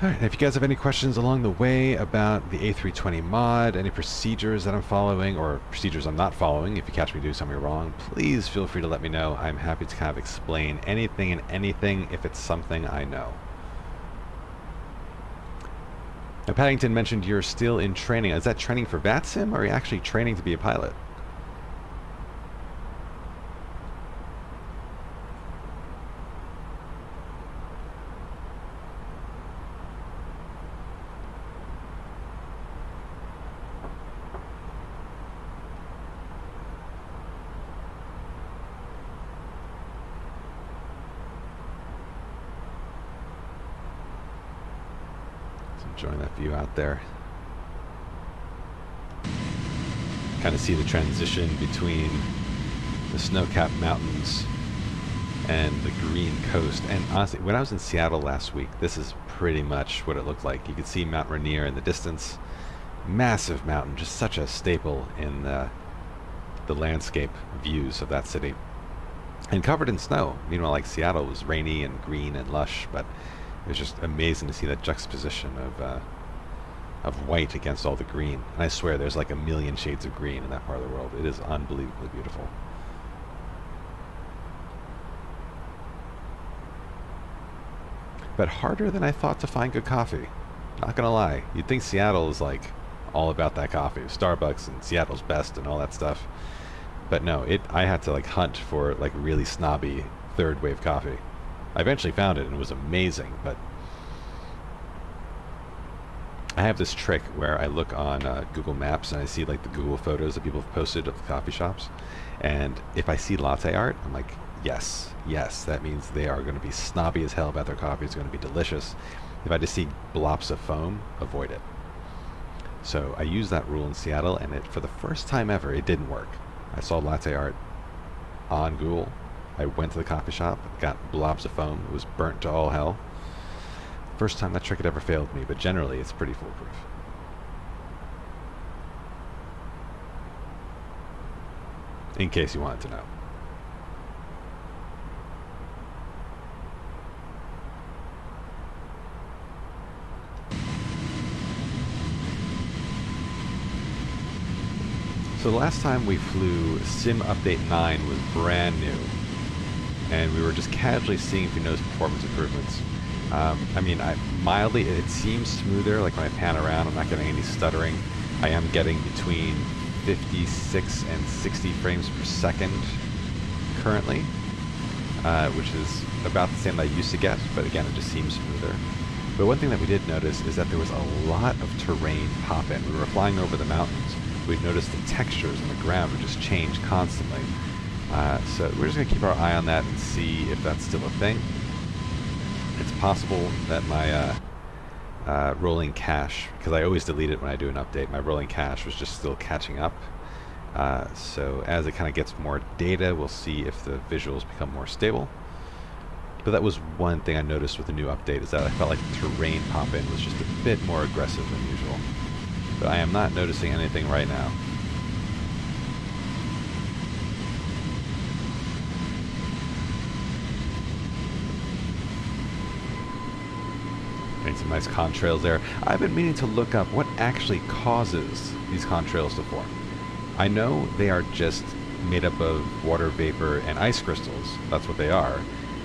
Alright, if you guys have any questions along the way about the A320 mod, any procedures that I'm following, or procedures I'm not following, if you catch me doing something wrong, please feel free to let me know. I'm happy to kind of explain anything and anything if it's something I know. Now, Paddington mentioned you're still in training. Is that training for VATSIM, or are you actually training to be a pilot? Enjoying that view out there. Kind of see the transition between the snow-capped mountains and the green coast. And honestly, when I was in Seattle last week, this is pretty much what it looked like. You could see Mount Rainier in the distance. Massive mountain, just such a staple in the landscape views of that city. And covered in snow. Meanwhile, like Seattle was rainy and green and lush, but it was just amazing to see that juxtaposition of white against all the green. And I swear there's like a million shades of green in that part of the world. It is unbelievably beautiful. But harder than I thought to find good coffee. Not gonna lie. You'd think Seattle is like all about that coffee. Starbucks and Seattle's best and all that stuff. But no, I had to like hunt for like really snobby third wave coffee. I eventually found it and it was amazing, but I have this trick where I look on Google Maps and I see like the Google photos that people have posted of the coffee shops, and if I see latte art, I'm like, yes, yes, that means they are going to be snobby as hell about their coffee. It's going to be delicious. If I just see blops of foam, avoid it. So I used that rule in Seattle, and for the first time ever, it didn't work. I saw latte art on Google. I went to the coffee shop, got blobs of foam. It was burnt to all hell. First time that trick had ever failed me, but generally it's pretty foolproof. In case you wanted to know. So the last time we flew, Sim Update 9 was brand new, and we were just casually seeing if we noticed performance improvements. I mean, mildly, it seems smoother, like when I pan around, I'm not getting any stuttering. I am getting between 56 and 60 frames per second currently, which is about the same that I used to get, but again, it just seems smoother. But one thing that we did notice is that there was a lot of terrain pop-in. We were flying over the mountains. We've noticed the textures on the ground would just change constantly. So we're just going to keep our eye on that and see if that's still a thing. It's possible that my rolling cache, because I always delete it when I do an update, my rolling cache was just still catching up. So as it kind of gets more data, we'll see if the visuals become more stable. But that was one thing I noticed with the new update, is that I felt like the terrain pop-in was just a bit more aggressive than usual. But I am not noticing anything right now. Made some nice contrails there. I've been meaning to look up what actually causes these contrails to form. I know they are just made up of water vapor and ice crystals. That's what they are.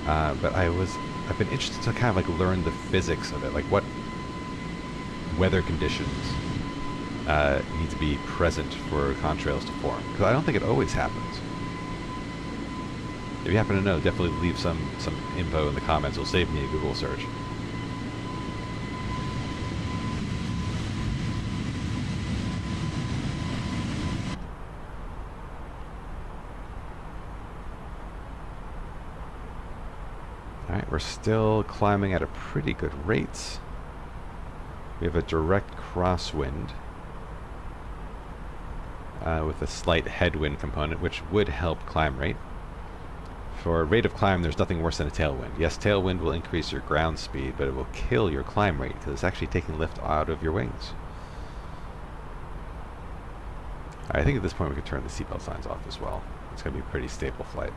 But I've been interested to kind of like learn the physics of it, like what weather conditions need to be present for contrails to form, because I don't think it always happens. If you happen to know, definitely leave some info in the comments. It'll save me a Google search. Alright, we're still climbing at a pretty good rate. We have a direct crosswind with a slight headwind component, which would help climb rate. For rate of climb, there's nothing worse than a tailwind. Yes, tailwind will increase your ground speed, but it will kill your climb rate because it's actually taking lift out of your wings. I think at this point we could turn the seatbelt signs off as well. It's going to be a pretty stable flight.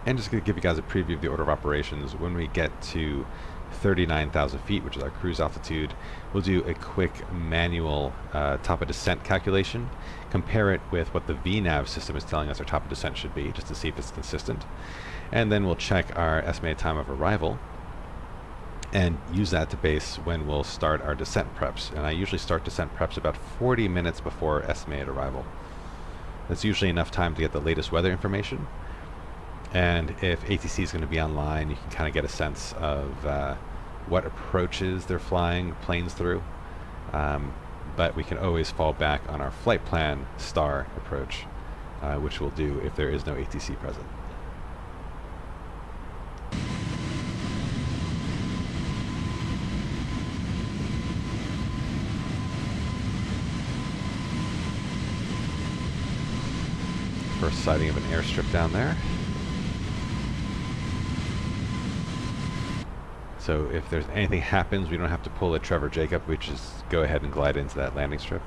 And just to give you guys a preview of the order of operations, when we get to 39,000 feet, which is our cruise altitude, we'll do a quick manual top of descent calculation, compare it with what the VNAV system is telling us our top of descent should be, just to see if it's consistent. And then we'll check our estimated time of arrival and use that to base when we'll start our descent preps. And I usually start descent preps about 40 minutes before estimated arrival. That's usually enough time to get the latest weather information. And if ATC is going to be online, you can kind of get a sense of what approaches they're flying planes through. But we can always fall back on our flight plan star approach, which we'll do if there is no ATC present. First sighting of an airstrip down there. So if there's anything happens, we don't have to pull a Trevor Jacob, we just go ahead and glide into that landing strip.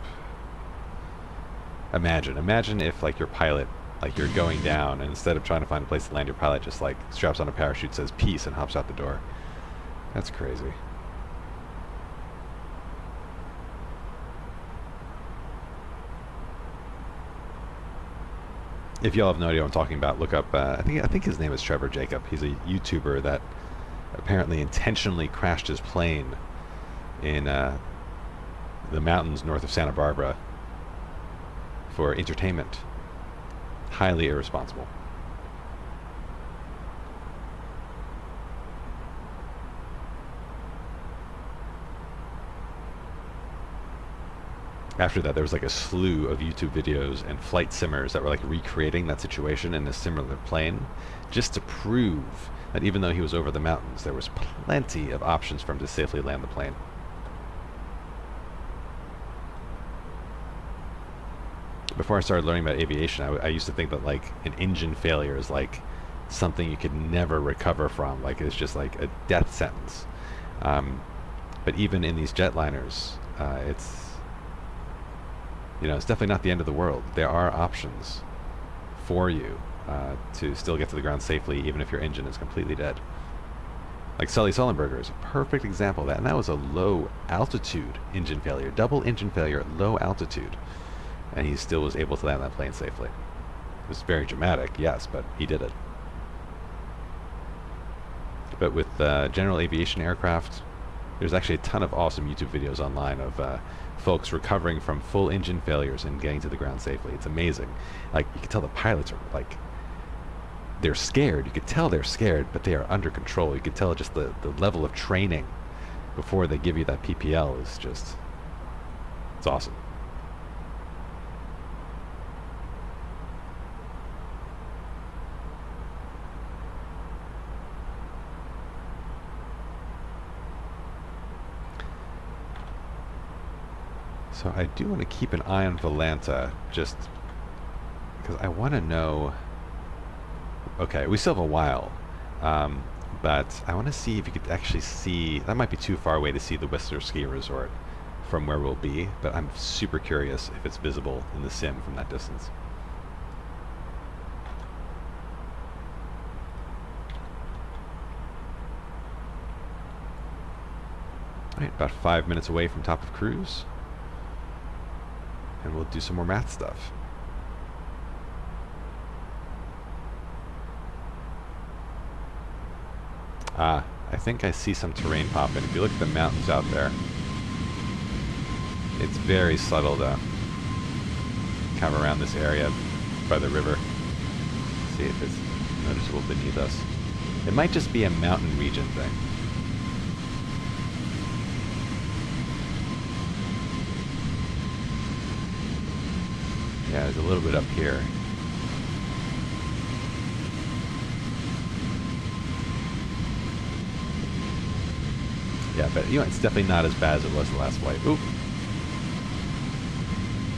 Imagine if like your pilot, like you're going down, and instead of trying to find a place to land, your pilot just like straps on a parachute, says peace, and hops out the door. That's crazy. If y'all have no idea what I'm talking about, look up, I think his name is Trevor Jacob. He's a YouTuber that apparently intentionally crashed his plane in the mountains north of Santa Barbara for entertainment. Highly irresponsible. After that, there was like a slew of YouTube videos and flight simmers that were like recreating that situation in a similar plane, just to prove that even though he was over the mountains, there was plenty of options for him to safely land the plane. Before I started learning about aviation, I used to think that like an engine failure is like something you could never recover from, like it's just like a death sentence. But even in these jetliners, it's definitely not the end of the world. There are options for you to still get to the ground safely, even if your engine is completely dead. Like Sully Sullenberger is a perfect example of that, and that was a low altitude engine failure, double engine failure at low altitude, and he still was able to land that plane safely. It was very dramatic, yes, but he did it. But with general aviation aircraft, there's actually a ton of awesome YouTube videos online of folks recovering from full engine failures and getting to the ground safely. It's amazing. Like, you can tell the pilots are like, they're scared. You could tell they're scared, but they are under control. You could tell just the level of training before they give you that PPL is just, it's awesome. So I do want to keep an eye on Volanta, just because I want to know. Okay, we still have a while, but I want to see if you could actually see. That might be too far away to see the Whistler Ski Resort from where we'll be, but I'm super curious if it's visible in the sim from that distance. All right, about 5 minutes away from top of cruise. And we'll do some more math stuff. I think I see some terrain popping. If you look at the mountains out there, it's very subtle though. Kind of around this area by the river. See if it's noticeable beneath us. It might just be a mountain region thing. Yeah, there's a little bit up here. Yeah, but it's definitely not as bad as it was the last flight. Oop.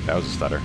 That was a stutter.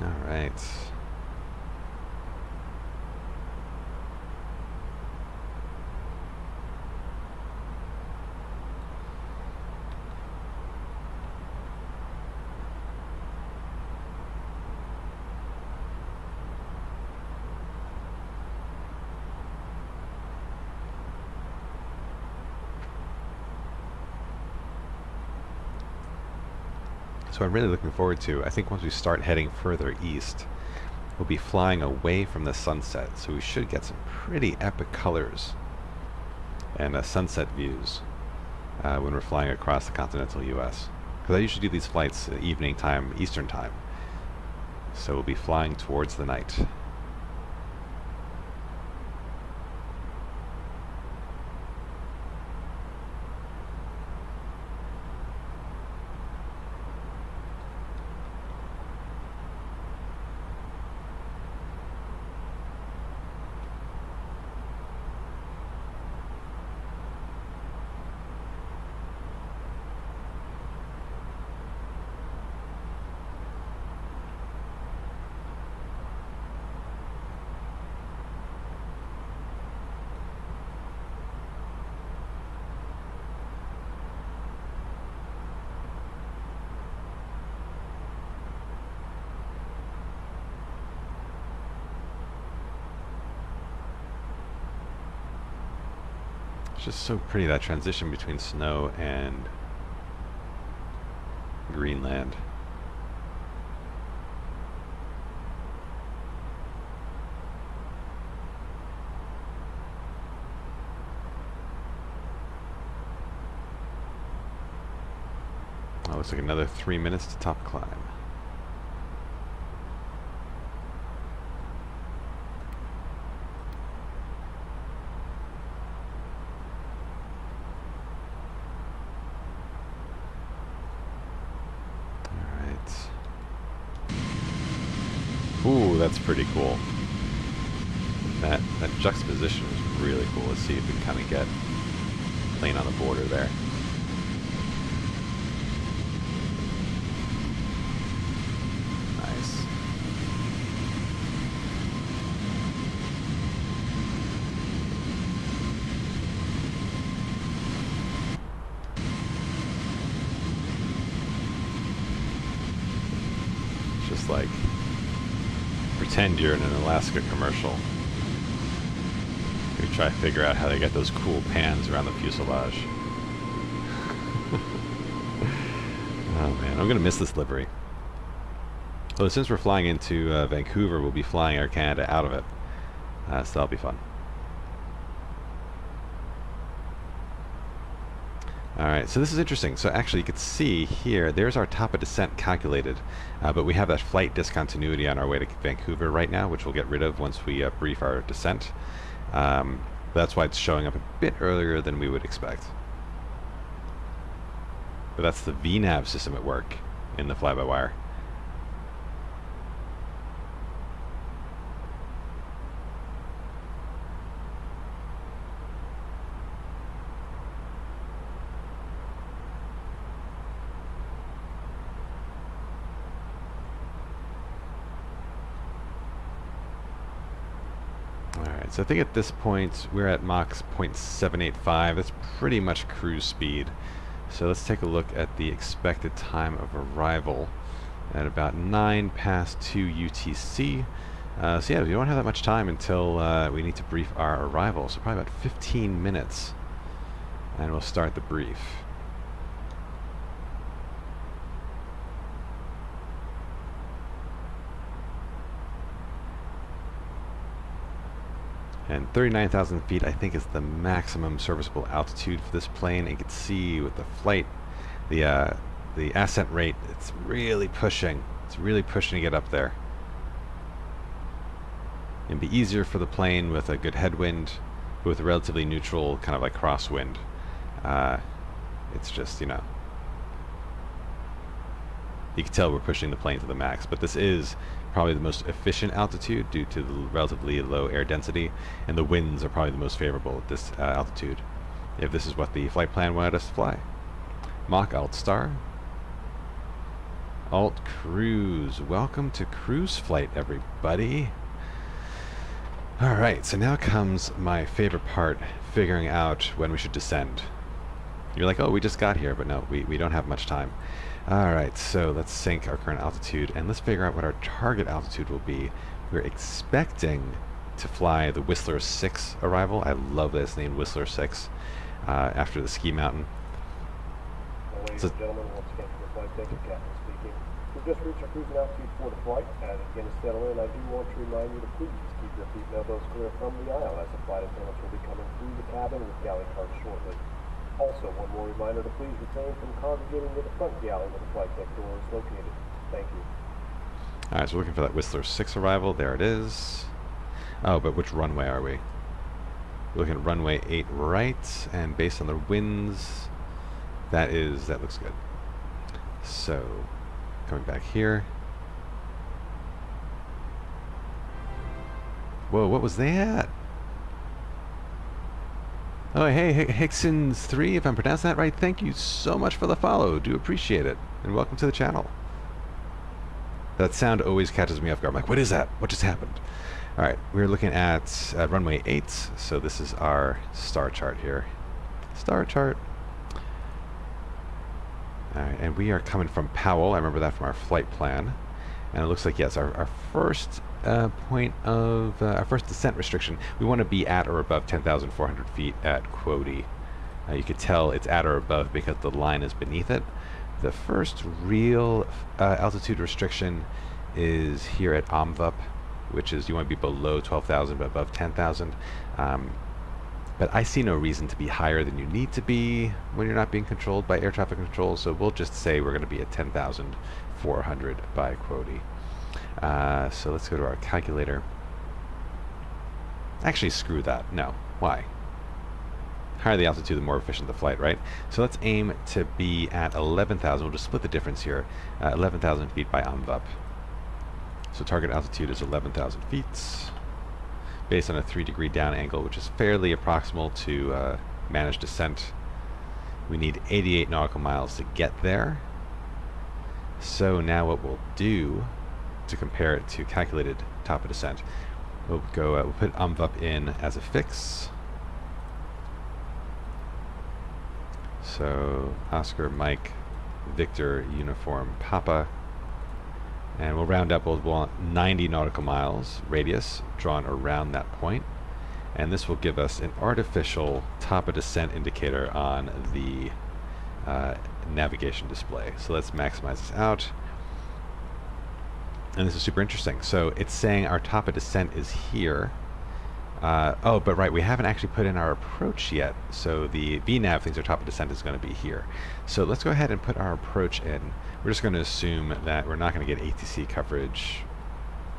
All right. So I'm really looking forward to, I think once we start heading further east, we'll be flying away from the sunset, so we should get some pretty epic colors and sunset views when we're flying across the continental US. Because I usually do these flights at evening time, Eastern time. So we'll be flying towards the night. It's just so pretty, that transition between snow and Greenland. Oh, looks like another 3 minutes to top climb. Ooh, that's pretty cool. That juxtaposition is really cool. Let's see if we can kind of get plane on the border there. Nice. It's just like, pretend you're in an Alaska commercial. We try to figure out how they get those cool pans around the fuselage. Oh man, I'm gonna miss this livery. Well, since we're flying into Vancouver, we'll be flying Air Canada out of it. So that'll be fun. Alright, so this is interesting. So actually you can see here, there's our top of descent calculated, but we have that flight discontinuity on our way to Vancouver right now, which we'll get rid of once we brief our descent. That's why it's showing up a bit earlier than we would expect. But that's the VNAV system at work in the fly-by-wire. So I think at this point we're at Mach 0.785. That's pretty much cruise speed. So let's take a look at the expected time of arrival at about 9 past 2 UTC. So yeah, we don't have that much time until we need to brief our arrival. So probably about 15 minutes and we'll start the brief. And 39,000 feet, I think, is the maximum serviceable altitude for this plane. You can see with the flight, the ascent rate, it's really pushing. It's really pushing to get up there. It'd be easier for the plane with a good headwind, but with a relatively neutral kind of like crosswind. It's just, you know, you can tell we're pushing the plane to the max, but this is probably the most efficient altitude due to the relatively low air density, and the winds are probably the most favorable at this altitude, if this is what the flight plan wanted us to fly. Mach alt star Alt Cruise. Welcome to Cruise Flight, everybody. Alright, so now comes my favorite part, figuring out when we should descend. You're like, oh, we just got here, but no, we don't have much time. Alright, so let's sync our current altitude, and let's figure out what our target altitude will be. We're expecting to fly the Whistler 6 arrival. I love this name, Whistler 6, after the ski mountain. Ladies and gentlemen, once again for the flight deck, Captain speaking. We've just reached our cruising altitude for the flight. As it begins to settle in, I do want to remind you to please keep your feet and elbows clear from the aisle, as the flight attendants will be coming through the cabin with galley carts shortly. Also, one more reminder to please refrain from congregating near the front galley where the flight deck door is located. Thank you. Alright, so we're looking for that Whistler 6 arrival. There it is. Oh, but which runway are we? We're looking at runway 8 right, and based on the winds, that looks good. So, coming back here. Whoa, what was that? Oh, hey, Hicksons3, if I'm pronouncing that right, thank you so much for the follow. Do appreciate it. And welcome to the channel. That sound always catches me off guard. I'm like, what is that? What just happened? Alright, we're looking at runway 8, so this is our star chart here. Star chart. Alright, and we are coming from Powell. I remember that from our flight plan. And it looks like, yes, our first point of, our first descent restriction, we want to be at or above 10,400 feet at Quoddy. You could tell it's at or above because the line is beneath it. The first real altitude restriction is here at Omvup, which is you want to be below 12,000 but above 10,000. But I see no reason to be higher than you need to be when you're not being controlled by air traffic control, so we'll just say we're going to be at 10,400 by Quoddy. So let's go to our calculator. Actually, screw that. No. Why? Higher the altitude, the more efficient the flight, right? So let's aim to be at 11,000. We'll just split the difference here. 11,000 feet by Omvup. So target altitude is 11,000 feet, based on a 3-degree down angle, which is fairly approximal to manage descent. We need 88 nautical miles to get there. So now what we'll do to compare it to calculated top of descent, we'll put Omvup in as a fix. So Oscar, Mike, Victor, Uniform, Papa, and we'll round up. We'll want 90 nautical miles radius drawn around that point, and this will give us an artificial top of descent indicator on the navigation display. So let's maximize this out. And this is super interesting. So it's saying our top of descent is here. Oh, but right, we haven't actually put in our approach yet. So the VNav thinks our top of descent is going to be here. So let's go ahead and put our approach in. We're just going to assume that we're not going to get ATC coverage.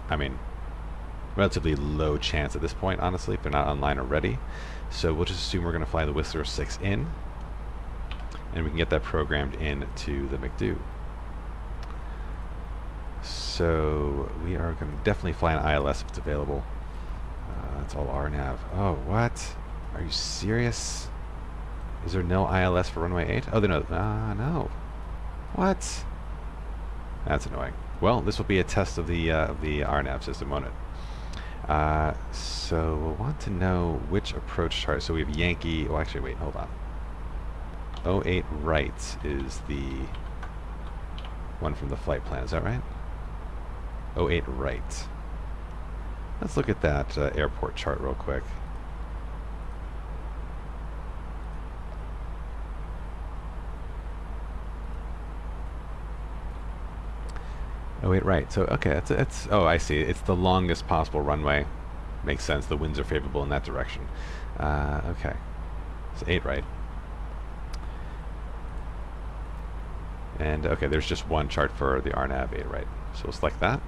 I mean, relatively low chance at this point, honestly, if they're not online already. So we'll just assume we're going to fly the Whistler 6 in, and we can get that programmed into the McDo. So we are going to definitely fly an ILS if it's available. That's all RNAV. Oh, what? Are you serious? Is there no ILS for runway 8? Oh, no. No. What? That's annoying. Well, this will be a test of the RNAV system, won't it? So we'll want to know which approach chart. So we have Yankee. Well, actually, wait, hold on. 08 right is the one from the flight plan. Is that right? 08 right. Let's look at that airport chart real quick. Oh wait, right. So okay, it's oh, I see. It's the longest possible runway. Makes sense. The winds are favorable in that direction. Okay, it's 8 right. And okay, there's just one chart for the RNAV 8 right. So we'll select that.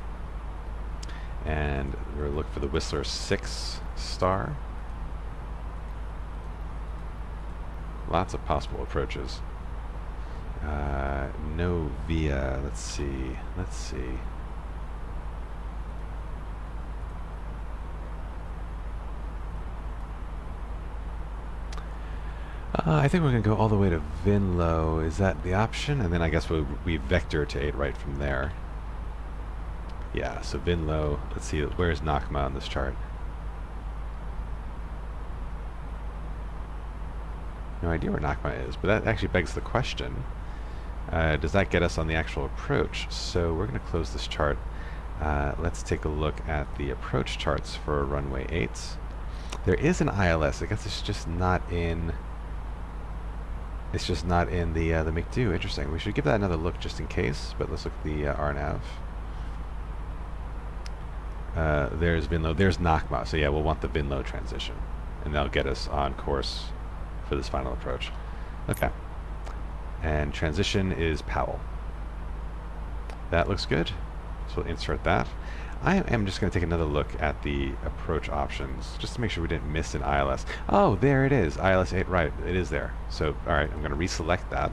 And we'll look for the Whistler 6 star. Lots of possible approaches. No via. Let's see. I think we're going to go all the way to Vinlo. Is that the option? And then I guess we vector to 8 right from there. Yeah, so Vinlo. Let's see, where's Nakma on this chart? No idea where Nakma is, but that actually begs the question. Does that get us on the actual approach? So we're going to close this chart. Let's take a look at the approach charts for runway 8. There is an ILS. I guess it's just not in. It's just not in the McDo. Interesting. We should give that another look just in case. But let's look at the RNAV. There's Vinlo. There's Nakma. So yeah, we'll want the Vinlo transition, and that'll get us on course for this final approach. Okay. And transition is Powell. That looks good. So we'll insert that. I am just going to take another look at the approach options just to make sure we didn't miss an ILS. Oh, there it is. ILS 8 right. It is there. So, alright, I'm going to reselect that.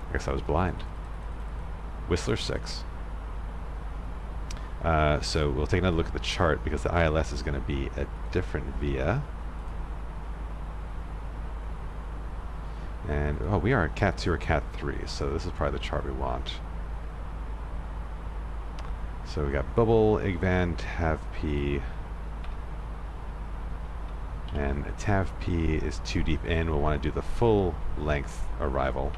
I guess I was blind. Whistler 6. So we'll take another look at the chart because the ILS is going to be a different VIA. And, oh, we are at Cat 2 or Cat 3, so this is probably the chart we want. So we got Bubble, Igvan, Tav P. And Tav P is too deep in. We'll want to do the full length arrival.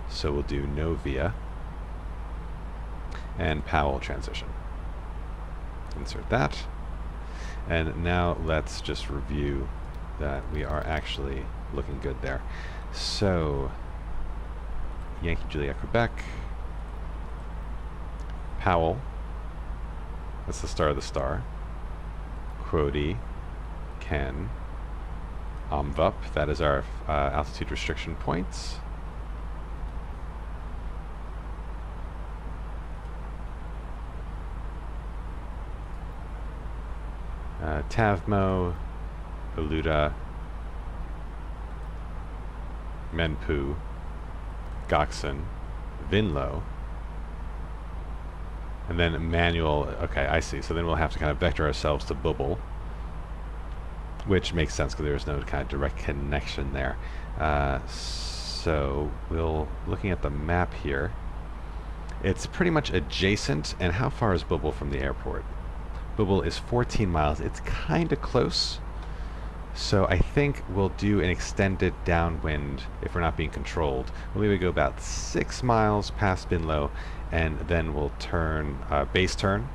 So we'll do no VIA. And Powell transition. Insert that. And now let's just review that we are actually looking good there. So, Yankee Juliet Quebec. Powell. That's the star of the star. Quody, Ken, Omvup, that is our altitude restriction points. Tavmo, Beluda, Menpu, Gokson, Vinlo, and then manual. Okay, I see. So then we'll have to kind of vector ourselves to Bubble, which makes sense because there's no kind of direct connection there. So looking at the map here, it's pretty much adjacent. And how far is Bubble from the airport? Bubble is 14 miles. It's kind of close. So I think we'll do an extended downwind if we're not being controlled. We'll maybe go about 6 miles past Binlow, and then we'll turn, base turn.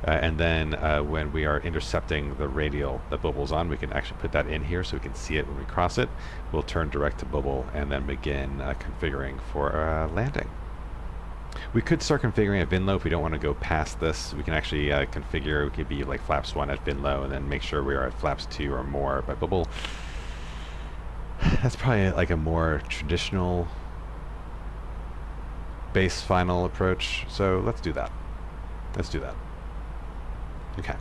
And then when we are intercepting the radial that Bubble's on, we can actually put that in here so we can see it when we cross it. We'll turn direct to Bubble and then begin configuring for landing. We could start configuring at Vinlo if we don't want to go past this. We can actually configure, we could be like flaps 1 at Vinlo and then make sure we are at flaps 2 or more by Bubble. That's probably like a more traditional base final approach. So let's do that. Let's do that. Okay.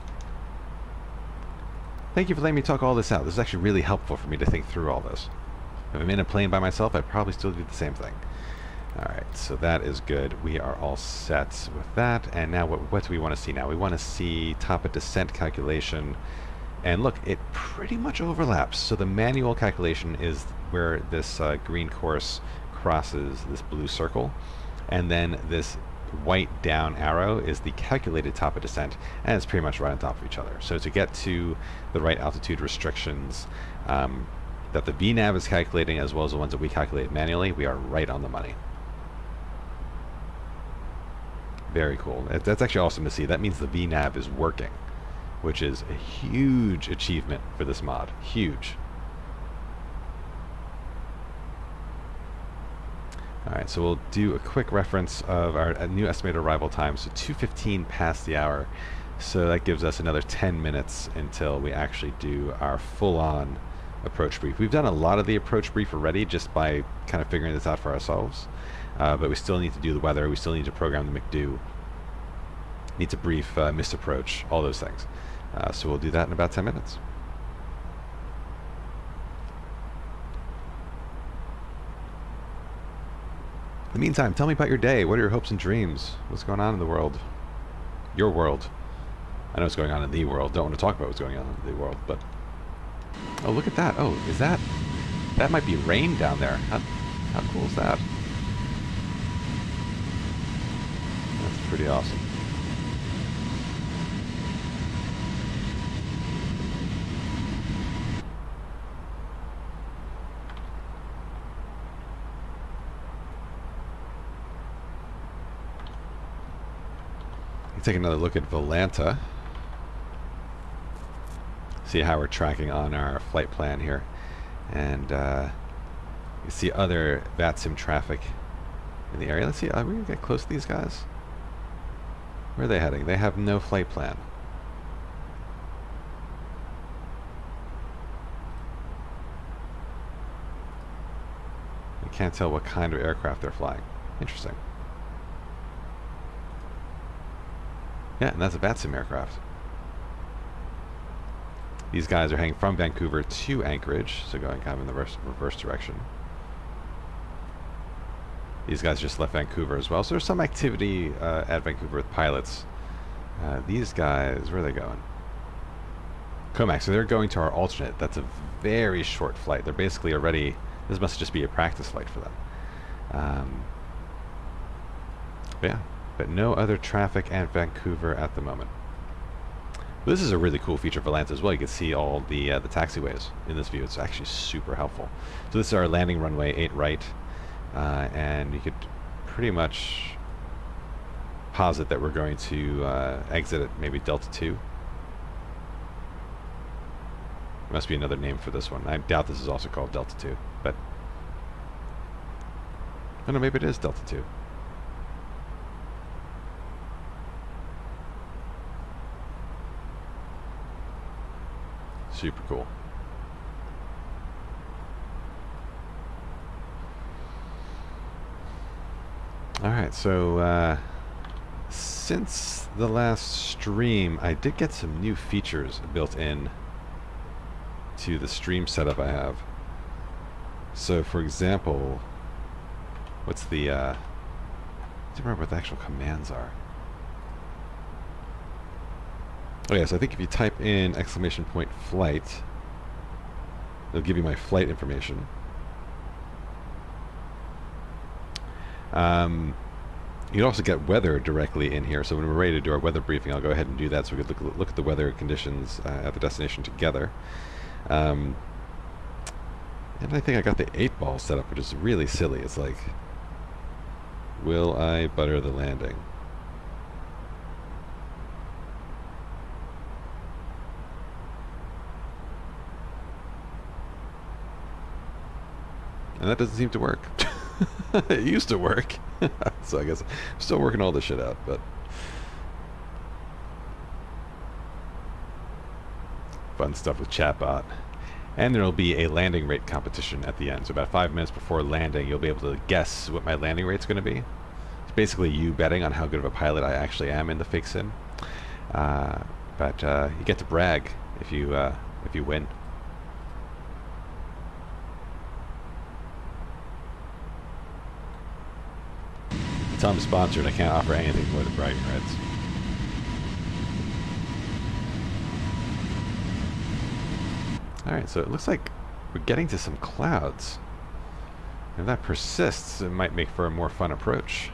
Thank you for letting me talk all this out. This is actually really helpful for me to think through all this. If I'm in a plane by myself, I'd probably still do the same thing. Alright, so that is good. We are all set with that. And now what do we want to see now? We want to see top of descent calculation. And look, it pretty much overlaps. So the manual calculation is where this green course crosses this blue circle. And then this white down arrow is the calculated top of descent, and it's pretty much right on top of each other. So to get to the right altitude restrictions that the VNAV is calculating, as well as the ones that we calculate manually, we are right on the money. Very cool. That's actually awesome to see. That means the VNAV is working, which is a huge achievement for this mod. Huge. Alright, so we'll do a quick reference of our new estimated arrival time. So 2:15 past the hour. So that gives us another 10 minutes until we actually do our full-on approach brief. We've done a lot of the approach brief already just by kind of figuring this out for ourselves. But we still need to do the weather. We still need to program the McDo. Need to brief missed approach, all those things. So we'll do that in about 10 minutes. In the meantime, tell me about your day. What are your hopes and dreams? What's going on in the world? Your world. I know what's going on in the world. Don't want to talk about what's going on in the world, but... Oh, look at that. Oh, is that... That might be rain down there. How cool is that? That's pretty awesome. Take another look at Volanta. See how we're tracking on our flight plan here. And you see other VATSIM traffic in the area. Let's see, are we going to get close to these guys? Where are they heading? They have no flight plan. You can't tell what kind of aircraft they're flying. Interesting. Yeah, and that's a VATSIM aircraft. These guys are heading from Vancouver to Anchorage, so going kind of in the reverse direction. These guys just left Vancouver as well, so there's some activity at Vancouver with pilots. These guys, where are they going? Comac, so they're going to our alternate. That's a very short flight. They're basically already, this must just be a practice flight for them. But yeah. But no other traffic at Vancouver at the moment. This is a really cool feature for Volanta as well. You can see all the taxiways in this view. It's actually super helpful. So this is our landing runway 8 right, and you could pretty much posit that we're going to exit at maybe Delta 2. There must be another name for this one. I doubt this is also called Delta 2, but I don't know, maybe it is Delta 2. Super cool. Alright, so since the last stream, I did get some new features built in to the stream setup I have. So for example, what's the I don't remember what the actual commands are. Oh yes, I think if you type in !flight, it'll give you my flight information. You can also get weather directly in here. So when we're ready to do our weather briefing, I'll go ahead and do that so we can look at the weather conditions at the destination together. And I think I got the 8-ball set up, which is really silly. It's like, will I butter the landing? And that doesn't seem to work. It used to work. So I guess I'm still working all this shit out, but fun stuff with chatbot. And there'll be a landing rate competition at the end. So about 5 minutes before landing, you'll be able to guess what my landing rate's going to be. It's basically you betting on how good of a pilot I actually am in the fake sim. But you get to brag if you win. Tell I'm sponsored. I can't offer anything more than bragging rights. Alright, so it looks like we're getting to some clouds. If that persists, it might make for a more fun approach.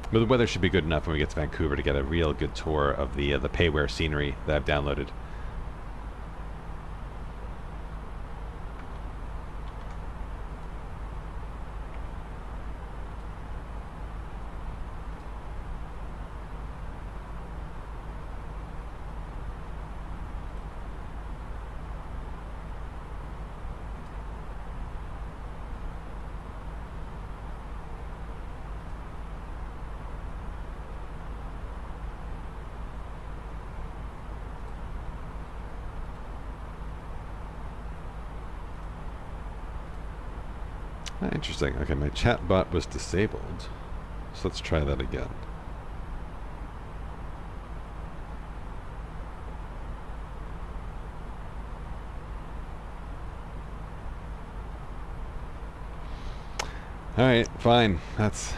But the weather should be good enough when we get to Vancouver to get a real good tour of the payware scenery that I've downloaded. Interesting. Okay, my chat bot was disabled. So let's try that again. Alright, fine. That's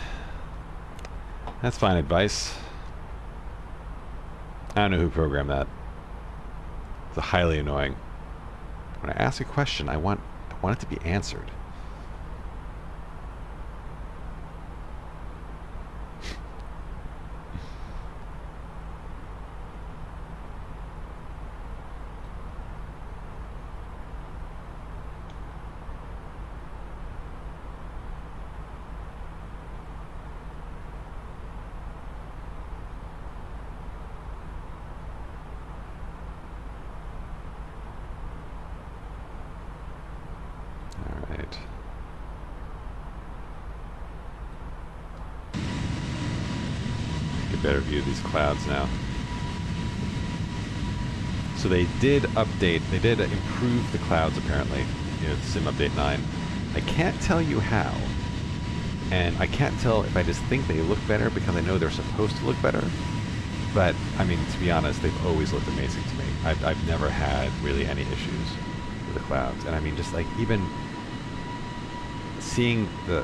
fine advice. I don't know who programmed that. It's highly annoying. When I ask a question, I want it to be answered. Better view of these clouds now. So they did update, they did improve the clouds apparently, you know, Sim Update 9. I can't tell you how, and I can't tell if I just think they look better because I know they're supposed to look better, but I mean, to be honest, they've always looked amazing to me. I've never had really any issues with the clouds, and I mean, just like even seeing the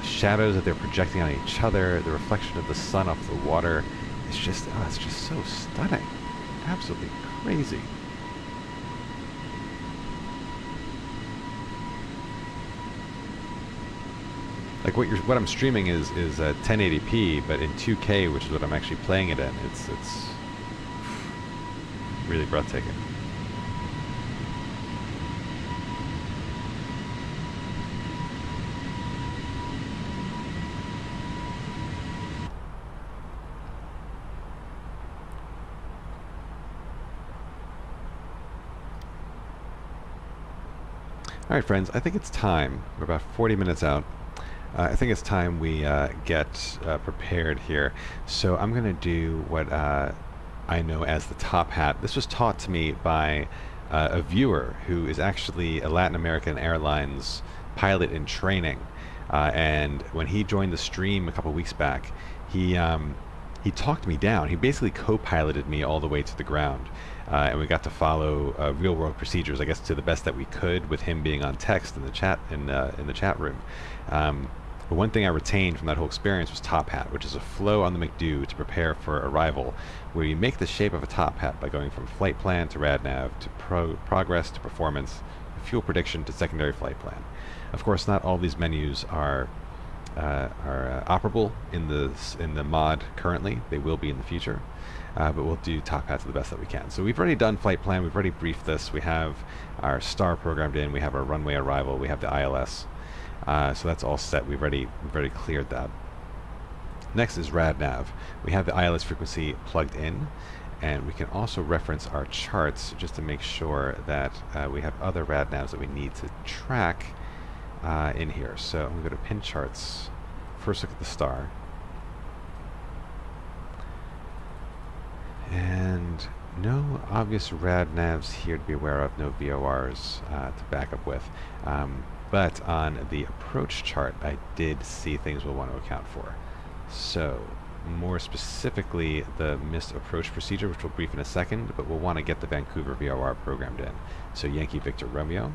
shadows that they're projecting on each other, the reflection of the sun off the water, it's just so stunning. Absolutely crazy. Like what I'm streaming is 1080p, but in 2K, which is what I'm actually playing it in. It's really breathtaking. All right, friends, I think it's time. We're about 40 minutes out. I think it's time we get prepared here. So I'm going to do what I know as the top hat. This was taught to me by a viewer who is actually a Latin American Airlines pilot in training. And when he joined the stream a couple weeks back, he talked me down. He basically co-piloted me all the way to the ground. And we got to follow real-world procedures, I guess, to the best that we could, with him being on text in the chat in the chat room. But one thing I retained from that whole experience was top hat, which is a flow on the McDo to prepare for arrival, where you make the shape of a top hat by going from flight plan to radnav to progress to performance, fuel prediction to secondary flight plan. Of course, not all these menus are operable in the mod currently. They will be in the future. But we'll do top hat to the best that we can. So we've already done flight plan, we've already briefed this, we have our star programmed in, we have our runway arrival, we have the ILS. So that's all set, we've already cleared that. Next is radnav. We have the ILS frequency plugged in, and we can also reference our charts just to make sure that we have other radnavs that we need to track in here. So I'm going to go to pin charts, first look at the star. And no obvious rad navs here to be aware of, no VORs to back up with. But on the approach chart, I did see things we'll want to account for. So, more specifically, the missed approach procedure, which we'll brief in a second, but we'll want to get the Vancouver VOR programmed in. So, Yankee Victor Romeo.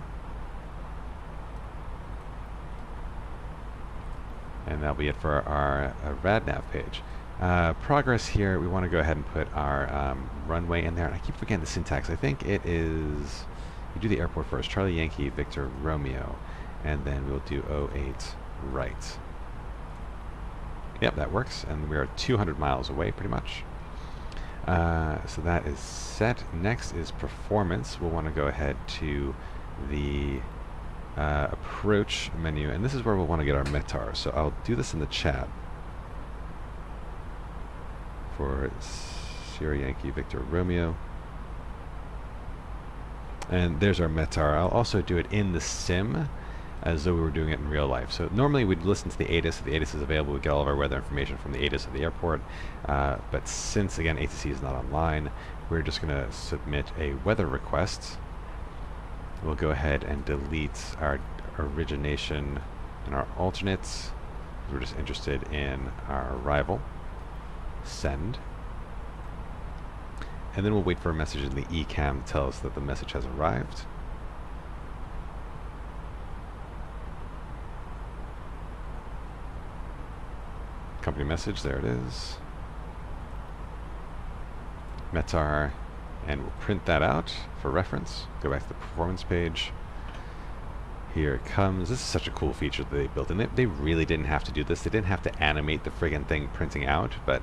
And that'll be it for our RadNav page. Progress here, we want to go ahead and put our runway in there. And I keep forgetting the syntax. I think it is, you do the airport first, Charlie Yankee Victor Romeo, and then we'll do 08 right. Yep, that works, and we are 200 miles away pretty much. So that is set. Next is performance. We'll want to go ahead to the approach menu, and this is where we'll want to get our METAR. So I'll do this in the chat for Sierra Yankee Victor Romeo. And there's our METAR. I'll also do it in the sim as though we were doing it in real life. So normally we'd listen to the ATIS. If the ATIS is available, we get all of our weather information from the ATIS at the airport. But since, again, ATC is not online, we're just going to submit a weather request. We'll go ahead and delete our origination and our alternates. We're just interested in our arrival. Send. And then we'll wait for a message in the ECAM to tell us that the message has arrived. Company message, there it is. METAR, And we'll print that out for reference. Go back to the performance page. Here it comes. This is such a cool feature that they built, and they really didn't have to do this. They didn't have to animate the friggin' thing printing out, but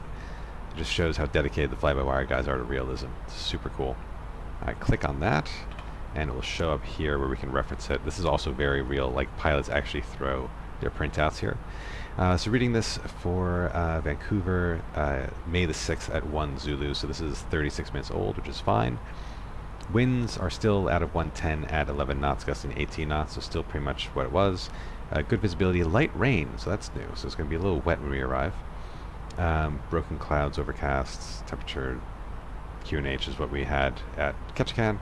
it just shows how dedicated the fly-by-wire guys are to realism. It's super cool. I click on that, and it will show up here where we can reference it. This is also very real, like pilots actually throw their printouts here. So reading this for Vancouver, May the 6th at 1 Zulu, so this is 36 minutes old, which is fine. Winds are still out of 110 at 11 knots, gusting 18 knots, so still pretty much what it was. Good visibility, light rain, so that's new, so it's going to be a little wet when we arrive. Broken clouds, overcasts, temperature, QNH is what we had at Ketchikan.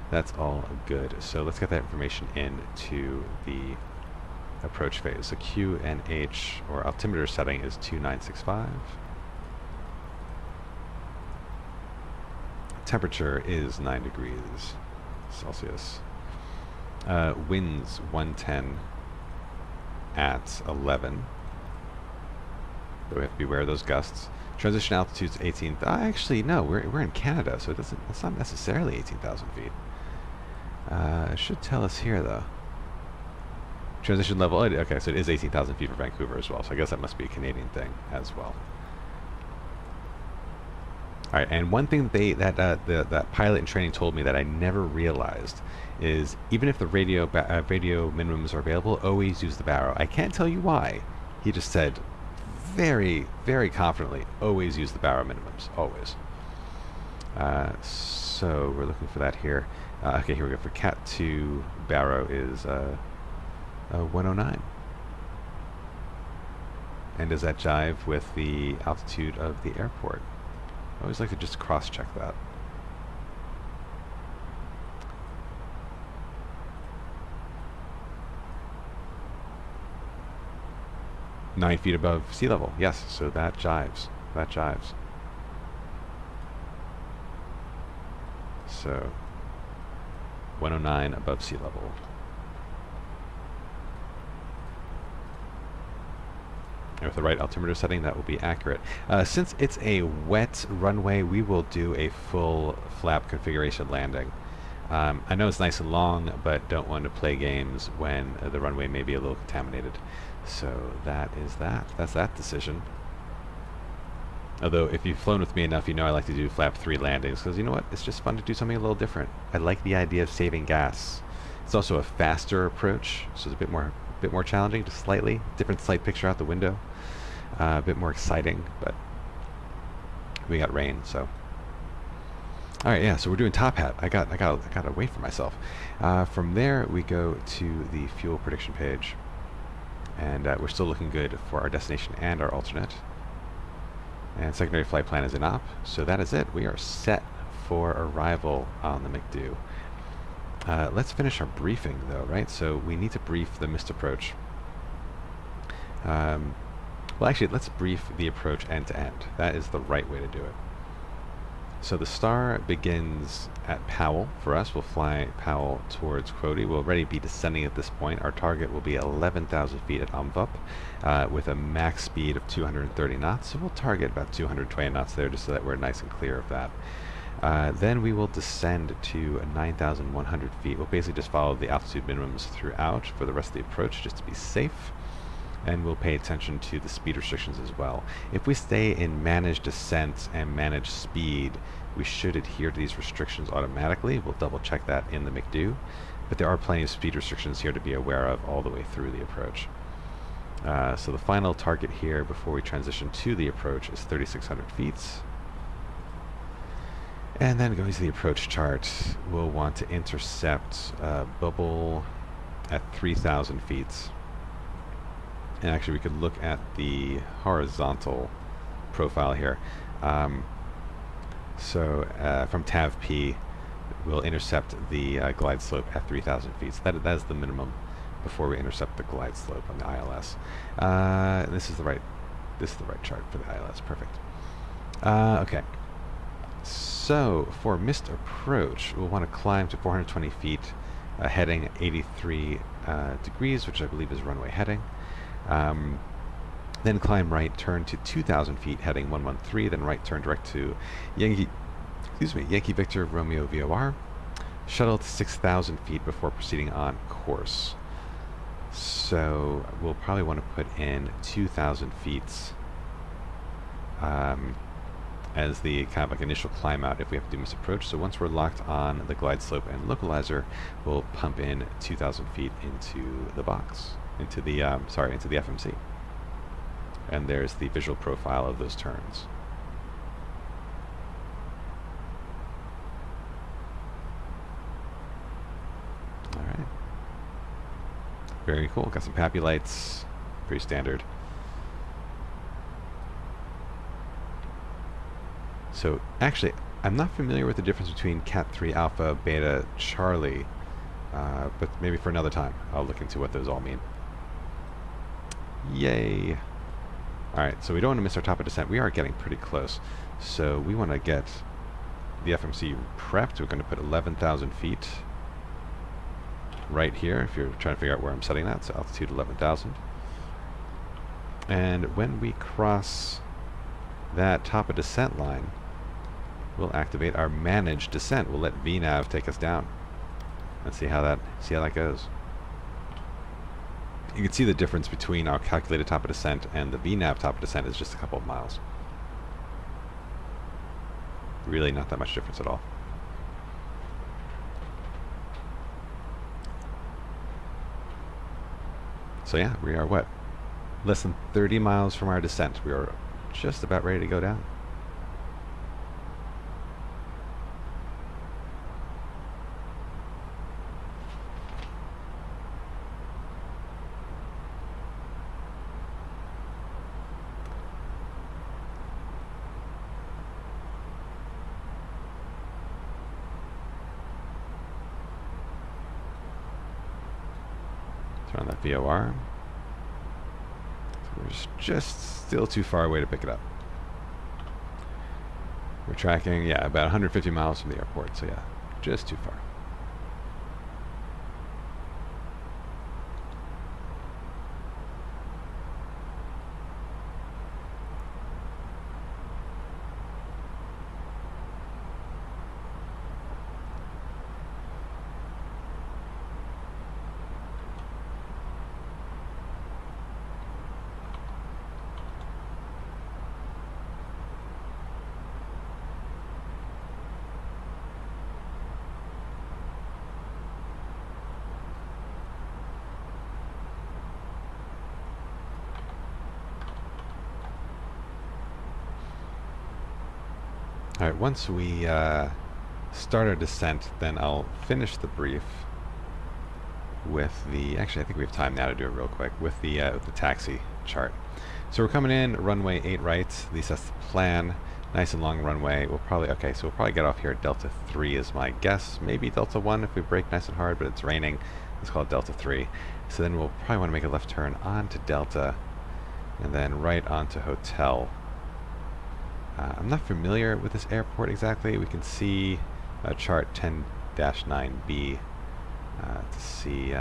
That's all good. So let's get that information into the approach phase. So QNH, or altimeter setting, is 2965. Temperature is 9 degrees Celsius. Winds 110 at 11. But we have to be aware of those gusts. Transition altitude's 18. Actually, no, we're in Canada, so it's not necessarily 18,000 feet. It should tell us here though. Transition level. Oh, okay, so it is 18,000 feet for Vancouver as well. So I guess that must be a Canadian thing as well. All right, and one thing that pilot in training told me that I never realized is even if the radio minimums are available, always use the barrow. I can't tell you why. He just said very, very confidently, always use the barrow minimums, always. So we're looking for that here. Okay, here we go. For Cat 2, barrow is 109. And does that jive with the altitude of the airport? I always like to just cross-check that. Nine feet above sea level. Yes, so that jives. That jives. So 109 above sea level. And with the right altimeter setting, that will be accurate. Since it's a wet runway, we will do a full flap configuration landing. I know it's nice and long, but don't want to play games when the runway may be a little contaminated. So that is that. That's that decision. Although, if you've flown with me enough, you know I like to do flap 3 landings, because you know what? It's just fun to do something a little different. I like the idea of saving gas. It's also a faster approach, so it's a bit more challenging, just slightly different sight picture out the window. A bit more exciting, but we got rain, so. All right, yeah. So we're doing top hat. I gotta wait for myself. From there, we go to the fuel prediction page, and we're still looking good for our destination and our alternate. And secondary flight plan is in op, so that is it. We are set for arrival on the McDo. Let's finish our briefing, though, right? So we need to brief the missed approach. Well, actually, let's brief the approach end to end. That is the right way to do it. So the star begins at Powell. For us, we'll fly Powell towards Quoddy. We'll already be descending at this point. Our target will be 11,000 feet at UMVUP with a max speed of 230 knots. So we'll target about 220 knots there just so that we're nice and clear of that. Then we will descend to 9,100 feet. We'll basically just follow the altitude minimums throughout for the rest of the approach just to be safe. And we'll pay attention to the speed restrictions as well. If we stay in managed descent and managed speed, we should adhere to these restrictions automatically. We'll double check that in the McDo, but there are plenty of speed restrictions here to be aware of all the way through the approach. So the final target here before we transition to the approach is 3,600 feet. And then going to the approach chart, we'll want to intercept bubble at 3,000 feet. And actually, we could look at the horizontal profile here. From TAV P, we'll intercept the glide slope at 3,000 feet. So that is the minimum before we intercept the glide slope on the ILS. This is the right chart for the ILS. Perfect. Okay. So for missed approach, we'll want to climb to 420 feet, heading 83 degrees, which I believe is runway heading. Then climb right, turn to 2,000 feet, heading 113, then right turn direct to Yankee excuse me, Yankee Victor Romeo VOR. Shuttle to 6,000 feet before proceeding on course. So we'll probably want to put in 2,000 feet as the kind of like initial climb out if we have to do miss approach. So once we're locked on the glide slope and localizer, we'll pump in 2,000 feet into the box, into the into the FMC. And there's the visual profile of those turns. All right. Very cool. Got some PAPI lights. Pretty standard. So actually, I'm not familiar with the difference between Cat 3 Alpha, Beta, Charlie, but maybe for another time I'll look into what those all mean. Yay! Alright, so we don't want to miss our top of descent. We are getting pretty close. So we want to get the FMC prepped. We're going to put 11,000 feet right here if you're trying to figure out where I'm setting that. So altitude 11,000. And when we cross that top of descent line, we'll activate our managed descent. We'll let VNav take us down and see how that goes. You can see the difference between our calculated top of descent and the VNav top of descent is just a couple of miles. Really not that much difference at all. So yeah, we are what? Less than 30 miles from our descent. We are just about ready to go down. Turn on that VOR. So we're just still too far away to pick it up. We're tracking, yeah, about 150 miles from the airport, so yeah, just too far. Alright, once we start our descent, then I'll finish the brief with the, actually I think we have time now to do it real quick, with the taxi chart. So we're coming in, runway 8 right, at least that's the plan. Nice and long runway. We'll probably get off here at Delta 3 is my guess. Maybe Delta 1 if we brake nice and hard, but it's raining. Let's call it Delta 3. So then we'll probably want to make a left turn onto Delta, and then right onto Hotel. I'm not familiar with this airport exactly. We can see chart 10-9B to see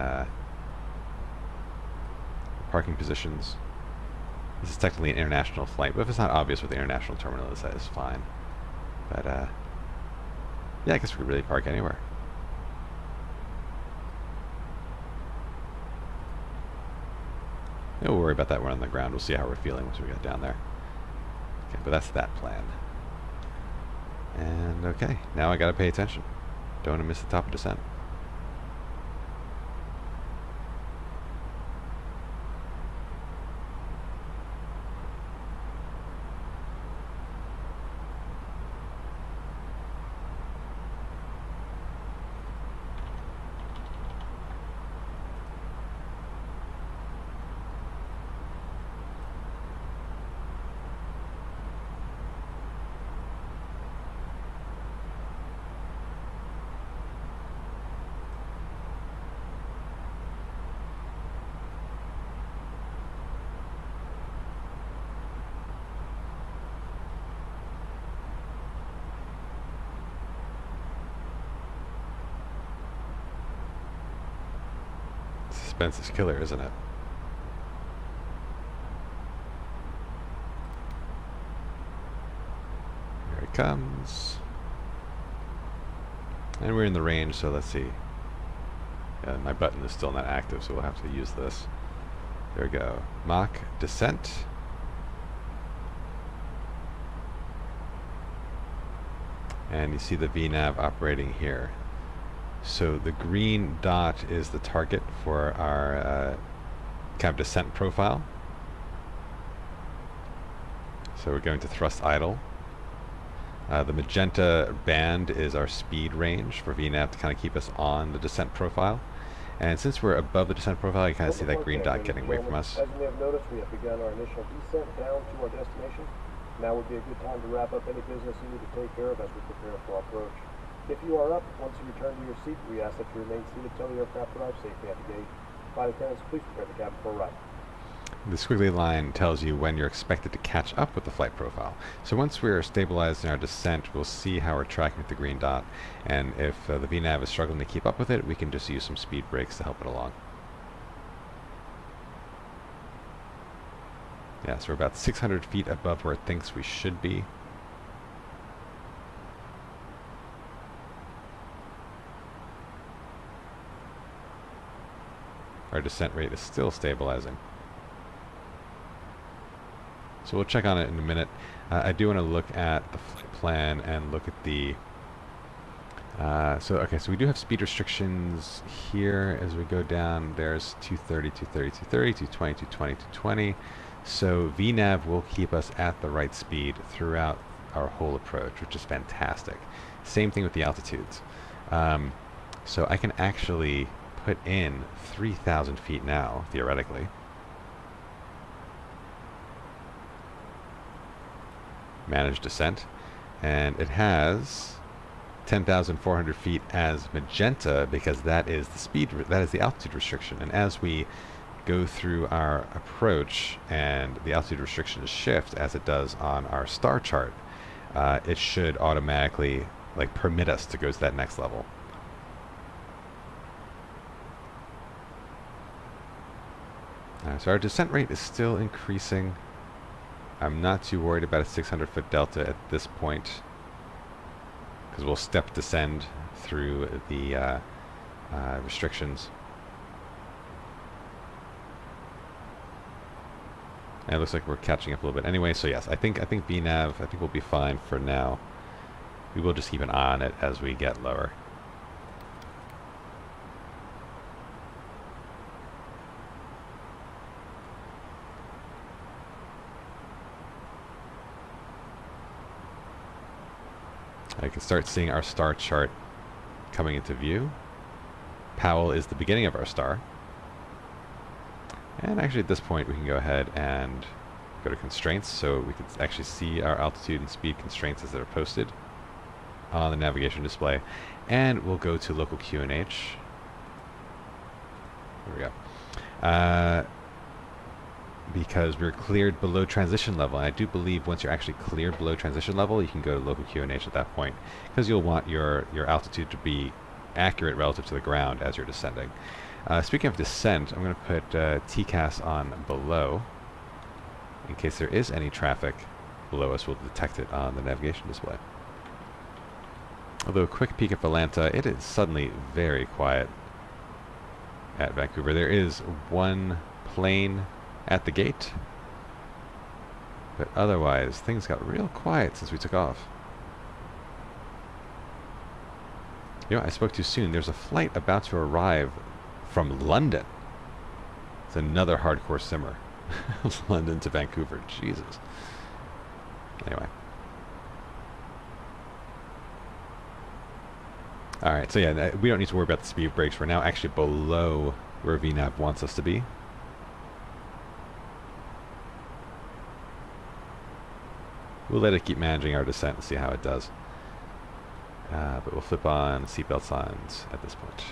parking positions. This is technically an international flight, but if it's not obvious what the international terminal is, that is fine. But yeah, I guess we could really park anywhere. We'll worry about that when on the ground. We'll see how we're feeling once we get down there. Okay, but that's that plan. And okay, now I gotta pay attention. Don't want to miss the top of descent. Suspense is killer, isn't it? Here it comes. And we're in the range, so let's see. Yeah, my button is still not active, so we'll have to use this. There we go. Mach descent. And you see the VNav operating here. So the green dot is the target for our kind of descent profile. So we're going to thrust idle. The magenta band is our speed range for VNav to kind of keep us on the descent profile. And since we're above the descent profile, you kind of see that green dot getting away from us. As you may have noticed, we have begun our initial descent down to our destination. Now would be a good time to wrap up any business you need to take care of as we prepare for our approach. If you are up, once you return to your seat, we ask that you remain seated until the aircraft arrives safely at the gate. Flight attendants, please prepare the cabin for arrival. The squiggly line tells you when you're expected to catch up with the flight profile. So once we're stabilized in our descent, we'll see how we're tracking with the green dot. And if the VNav is struggling to keep up with it, we can just use some speed brakes to help it along. Yeah, so we're about 600 feet above where it thinks we should be. Our descent rate is still stabilizing. So we'll check on it in a minute. I do want to look at the flight plan and look at the... so we do have speed restrictions here as we go down. There's 230, 230, 230, 220, 220, 220. So VNav will keep us at the right speed throughout our whole approach, which is fantastic. Same thing with the altitudes. So I can actually put in 3,000 feet now, theoretically. Manage descent, and it has 10,400 feet as magenta because that is the speed, that is the altitude restriction. And as we go through our approach and the altitude restrictions shift as it does on our star chart, it should automatically permit us to go to that next level. So our descent rate is still increasing. I'm not too worried about a 600-foot delta at this point because we'll step descend through the restrictions. And it looks like we're catching up a little bit anyway, so yes, I think VNav, we'll be fine for now. We will just keep an eye on it as we get lower. I can start seeing our star chart coming into view. Powell is the beginning of our star. And actually at this point we can go ahead and go to constraints, so we can actually see our altitude and speed constraints as they're posted on the navigation display. And we'll go to local QNH. There we go. Because we're cleared below transition level. And I do believe once you're actually cleared below transition level, you can go to local QNH at that point, because you'll want your altitude to be accurate relative to the ground as you're descending. Speaking of descent, I'm going to put TCAS on below. In case there is any traffic below us, we'll detect it on the navigation display. Although a quick peek at Atlanta, it is suddenly very quiet at Vancouver. There is one plane at the gate, but otherwise things got real quiet since we took off. You know, I spoke too soon. There's a flight about to arrive from London. It's another hardcore simmer. London to Vancouver, Jesus. Anyway. Alright, so yeah, we don't need to worry about the speed brakes. We're now actually below where VNav wants us to be. We'll let it keep managing our descent and see how it does. But we'll flip on seatbelt signs at this point.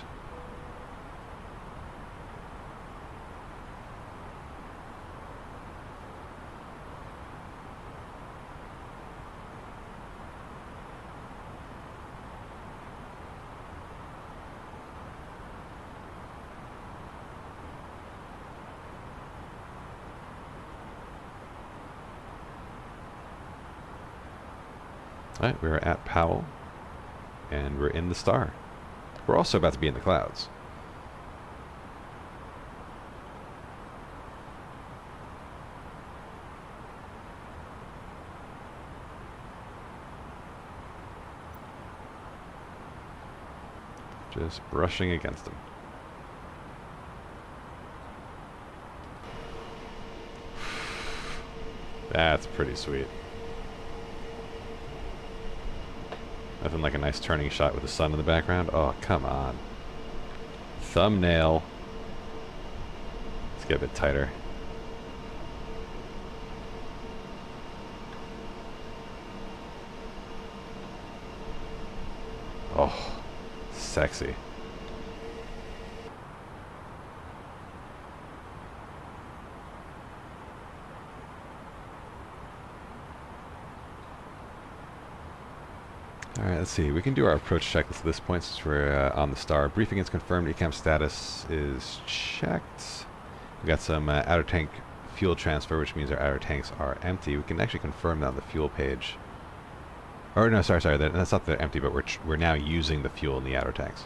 Alright, we're at Powell. and we're in the star. We're also about to be in the clouds. Just brushing against them. That's pretty sweet. Nothing like a nice turning shot with the sun in the background. Oh, come on. Thumbnail. Let's get a bit tighter. Oh, sexy. Alright, let's see. We can do our approach checklist at this point since we're on the star. Briefing is confirmed. ECAM status is checked. We got some outer tank fuel transfer, which means our outer tanks are empty. We can actually confirm that on the fuel page. Or no, sorry, that's not the empty, but we're now using the fuel in the outer tanks.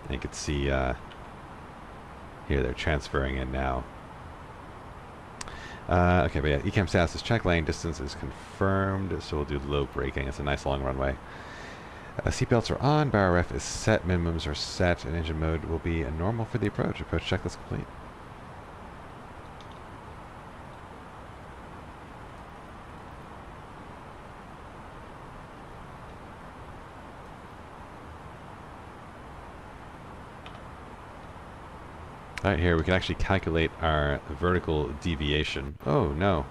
And you can see here they're transferring in now. Okay, but yeah, ECAM status is checked. Landing distance is confirmed, so we'll do low braking. It's a nice long runway. Seatbelts are on, bow ref is set, minimums are set, and engine mode will be a normal for the approach. Approach checklist complete. Alright, here we can actually calculate our vertical deviation. Oh no.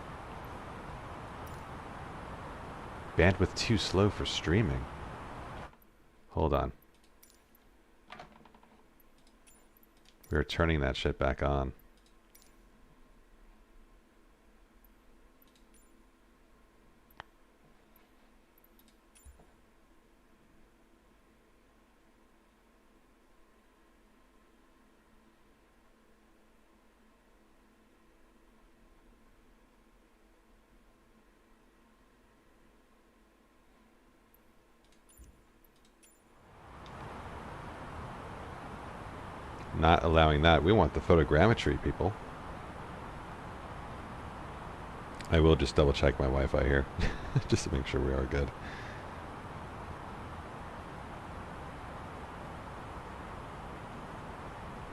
Bandwidth too slow for streaming. Hold on. We're turning that shit back on. Not allowing that. We want the photogrammetry, people. I will just double check my Wi-Fi here, just to make sure we are good.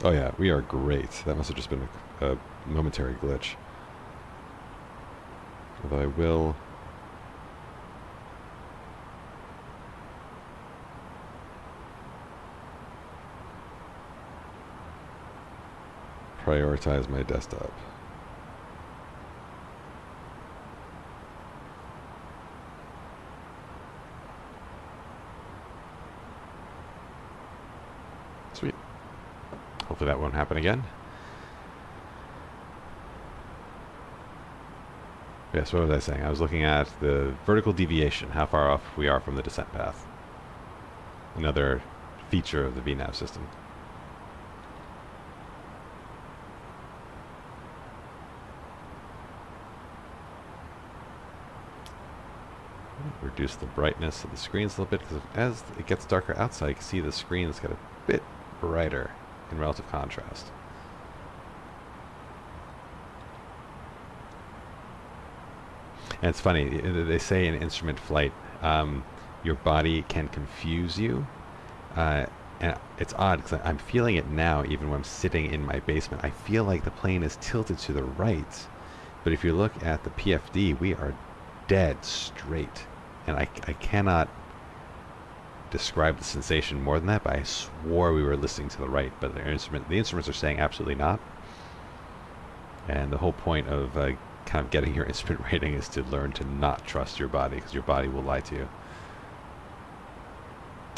Oh yeah, we are great. That must have just been a momentary glitch. Although I will... prioritize my desktop. Sweet. Hopefully that won't happen again. Yes, what was I saying? I was looking at the vertical deviation, how far off we are from the descent path. Another feature of the VNAV system. Reduce the brightness of the screens a little bit, because as it gets darker outside, you can see the screens get a bit brighter in relative contrast. And it's funny, they say in instrument flight, your body can confuse you. And it's odd, because I'm feeling it now, even when I'm sitting in my basement. I feel like the plane is tilted to the right. But if you look at the PFD, we are dead straight. And I cannot describe the sensation more than that, but I swore we were listening to the right, but the instruments are saying absolutely not. And the whole point of kind of getting your instrument rating is to learn to not trust your body, because your body will lie to you.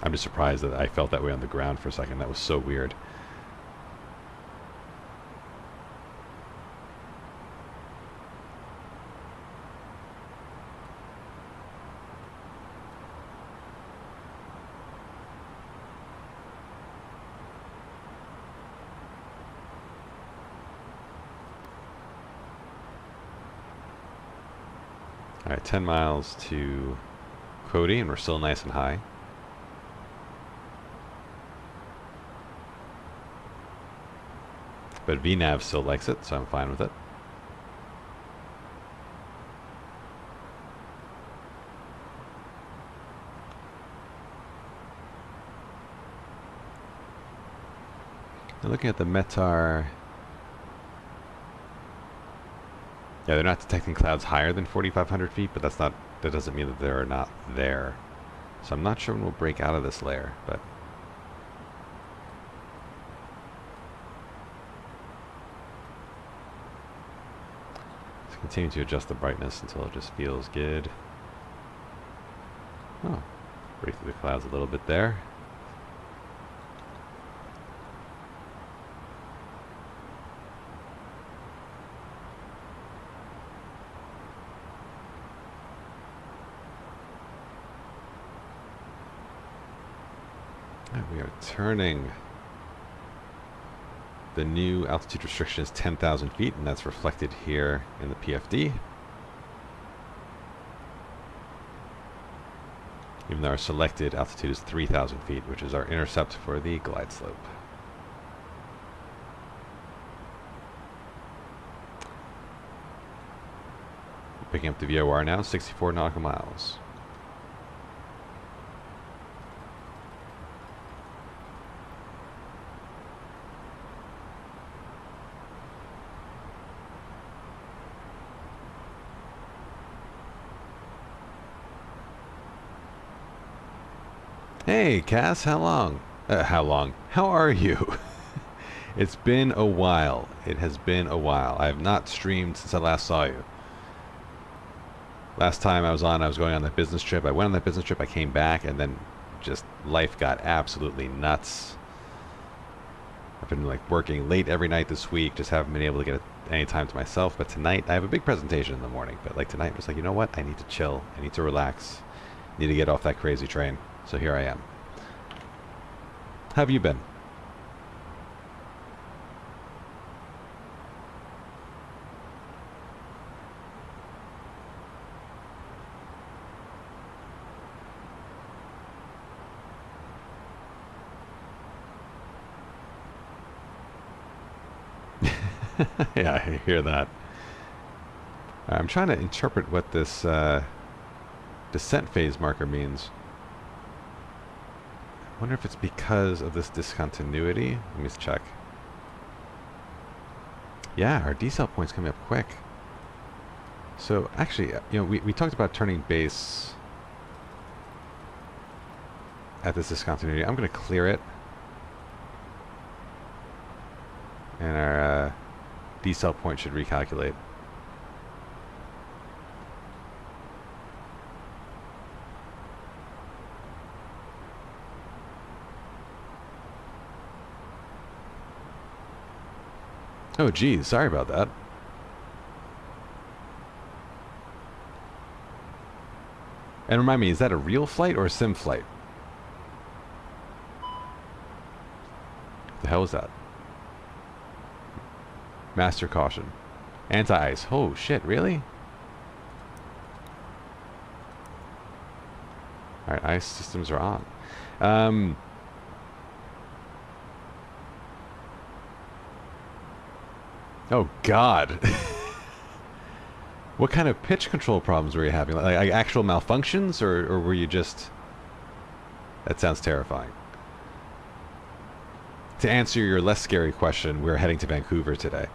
I'm just surprised that I felt that way on the ground for a second. That was so weird. Alright, 10 miles to Cody, and we're still nice and high. But VNav still likes it, so I'm fine with it. Now looking at the METAR, yeah, they're not detecting clouds higher than 4,500 feet, but that doesn't mean that they're not there. So I'm not sure when we'll break out of this layer, but let's continue to adjust the brightness until it just feels good. Oh, break through the clouds a little bit there. We are turning. The new altitude restriction is 10,000 feet, and that's reflected here in the PFD. Even though our selected altitude is 3,000 feet, which is our intercept for the glide slope. Picking up the VOR now, 64 nautical miles. Hey, Cass, how long? How are you? It's been a while. It has been a while. I have not streamed since I last saw you. Last time I was going on that business trip. I went on that business trip, I came back, and then just life got absolutely nuts. I've been like working late every night this week, just haven't been able to get any time to myself. But tonight, I have a big presentation in the morning. But like tonight, I'm just like, you know what? I need to chill. I need to relax. I need to get off that crazy train. So here I am. How have you been? Yeah, I hear that. I'm trying to interpret what this descent phase marker means. I wonder if it's because of this discontinuity. Let me just check. Yeah, our decel point's coming up quick. So actually, you know, we talked about turning base at this discontinuity. I'm going to clear it. And our decel point should recalculate. Oh geez, sorry about that. And remind me, is that a real flight or a sim flight? What the hell was that? Master caution. Anti-ice. Oh shit, really? Alright, ice systems are on. Oh god. What kind of pitch control problems were you having? Like actual malfunctions, or were you just... That sounds terrifying. To answer your less scary question, we're heading to Vancouver today.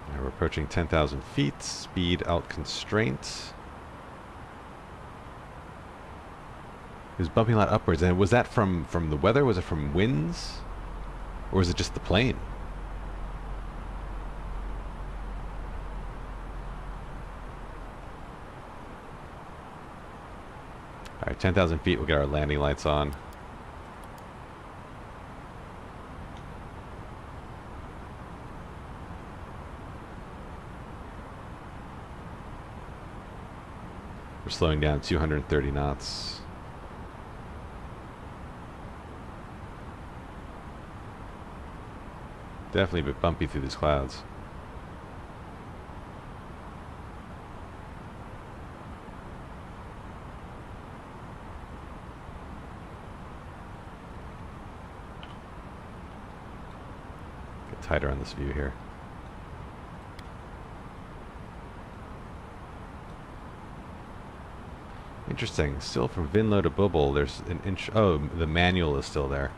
Now we're approaching 10,000 feet, speed out constraint. It was bumping a lot upwards. And was that from the weather? Was it from winds? Or was it just the plane? Alright, 10,000 feet, we'll get our landing lights on. We're slowing down 230 knots. Definitely a bit bumpy through these clouds. tighter on this view here. Interesting. Still from Vinlo to Bubble, there's an inch. Oh, the manual is still there.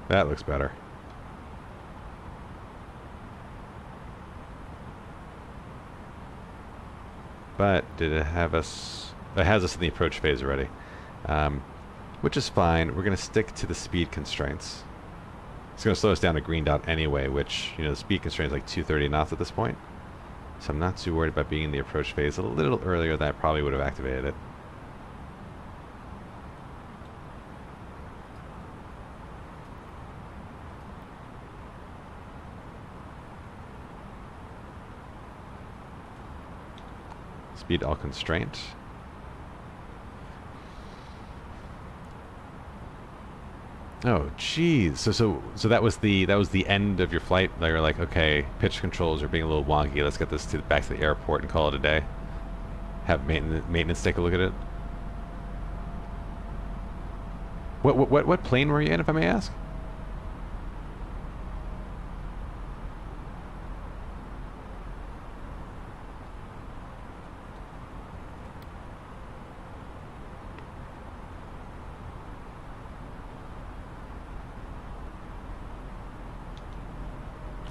That looks better. But did it have us? It has us in the approach phase already, which is fine. We're going to stick to the speed constraints. It's going to slow us down to green dot anyway, which, you know, the speed constraint is like 230 knots at this point. So I'm not too worried about being in the approach phase. A little earlier than I probably would have activated it. Speed all constraint. Oh, geez. So that was the end of your flight. They were like, okay, pitch controls are being a little wonky. Let's get this back to the airport and call it a day. Have maintenance take a look at it. What plane were you in, if I may ask?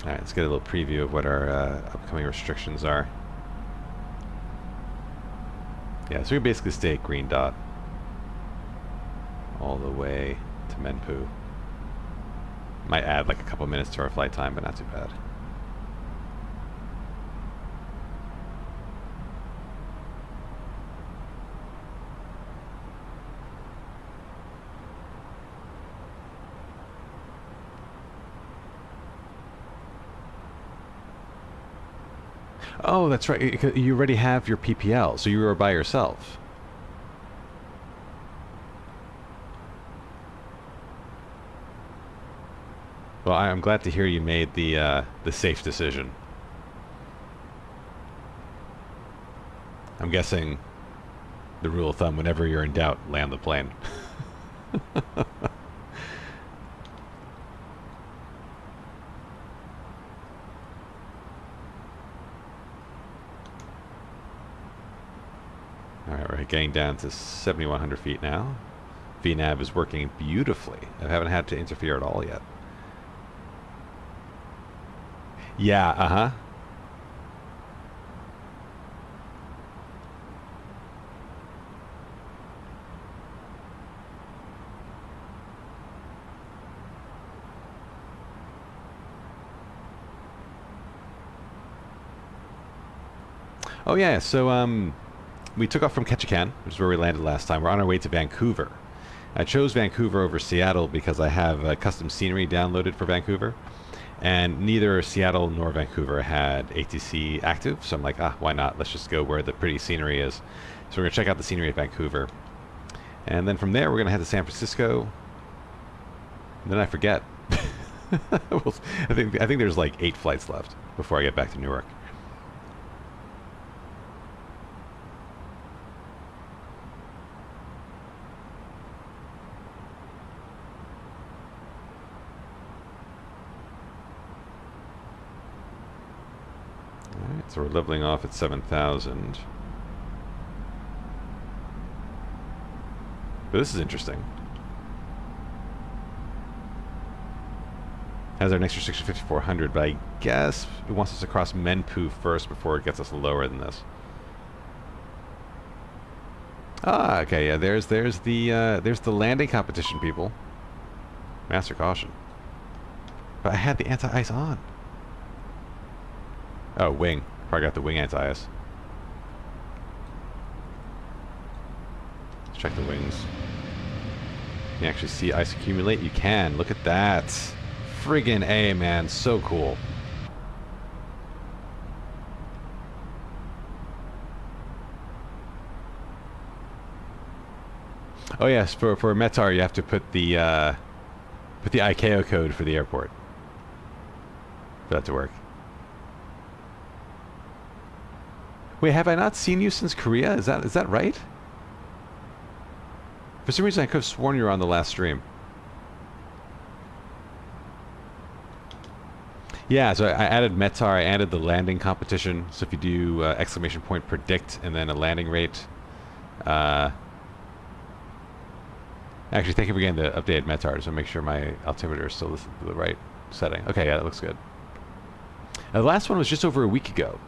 Alright, let's get a little preview of what our upcoming restrictions are. Yeah, so we basically stay at green dot all the way to Menpu. Might add like a couple minutes to our flight time, but not too bad. Oh, that's right. You already have your PPL, so you were by yourself. Well, I'm glad to hear you made the safe decision. I'm guessing the rule of thumb: whenever you're in doubt, land the plane. Alright, we're getting down to 7,100 feet now. VNAV is working beautifully. I haven't had to interfere at all yet. Yeah, uh-huh. Oh yeah, so we took off from Ketchikan, which is where we landed last time. We're on our way to Vancouver. I chose Vancouver over Seattle because I have custom scenery downloaded for Vancouver, and neither Seattle nor Vancouver had ATC active, so I'm like, why not? Let's just go where the pretty scenery is. So we're going to check out the scenery at Vancouver. And then from there, we're going to head to San Francisco. And then I forget. I think there's like 8 flights left before I get back to Newark. So we're leveling off at 7,000. But this is interesting. Has our next restriction 5,400, but I guess it wants us to cross Menpu first before it gets us lower than this. Okay, yeah. There's the landing competition, people. Master caution. But I had the anti-ice on. Oh, wing. Probably got the wing anti-ice. Let's check the wings. Can you actually see ice accumulate? You can. Look at that. Friggin' A, man. So cool. Oh yes, for Metar you have to put the ICAO code for the airport for that to work. Wait, have I not seen you since Korea? Is that right? For some reason, I could have sworn you were on the last stream. Yeah, so I added Metar, I added the landing competition. So if you do exclamation point predict and then a landing rate. Actually, thank you for getting the updated Metar, so make sure my altimeter is still the right setting. Okay, yeah, that looks good. The last one was just over a week ago.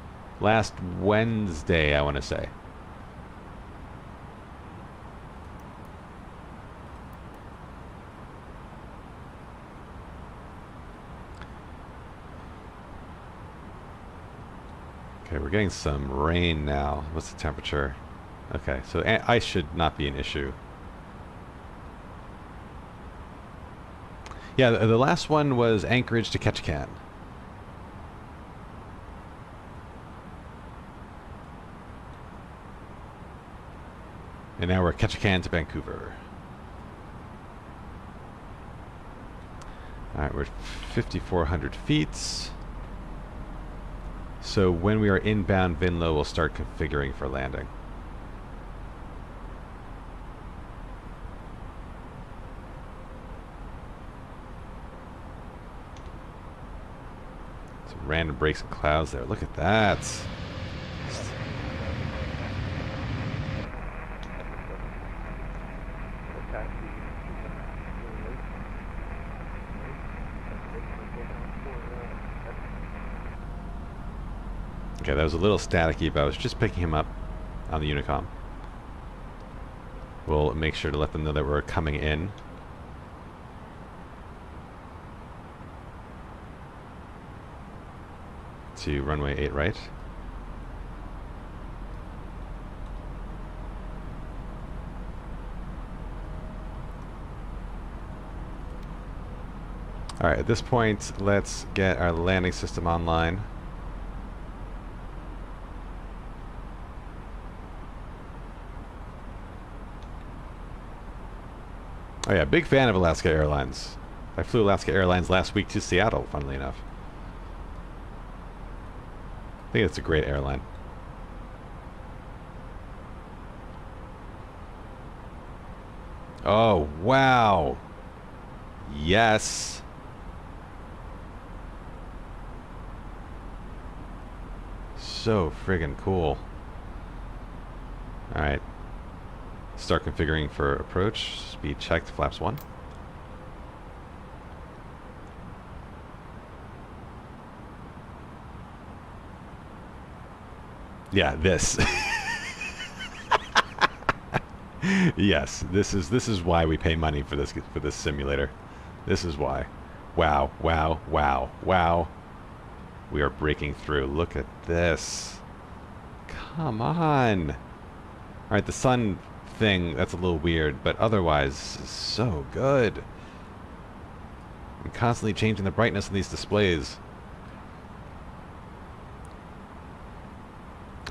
Last Wednesday, I want to say. Okay, we're getting some rain now. What's the temperature? Okay, so ice should not be an issue. Yeah, the last one was Anchorage to Ketchikan. And now we're Ketchikan to Vancouver. Alright, we're at 5,400 feet. So when we are inbound Vinlo, we'll start configuring for landing. Some random breaks and clouds there. Look at that. Okay, that was a little staticky, but I was just picking him up on the Unicom. We'll make sure to let them know that we're coming in. To runway 8 right. Alright, at this point, let's get our landing system online. Oh yeah, big fan of Alaska Airlines. I flew Alaska Airlines last week to Seattle, funnily enough. I think it's a great airline. Oh, wow. Yes. So friggin' cool. Alright. Start configuring for approach. Speed checked, flaps 1. Yeah, this. Yes, this is why we pay money for this simulator. This is why. Wow, wow, wow, wow. We are breaking through. Look at this. Come on. All right, the sun thing, that's a little weird, but otherwise, this is so good. I'm constantly changing the brightness of these displays.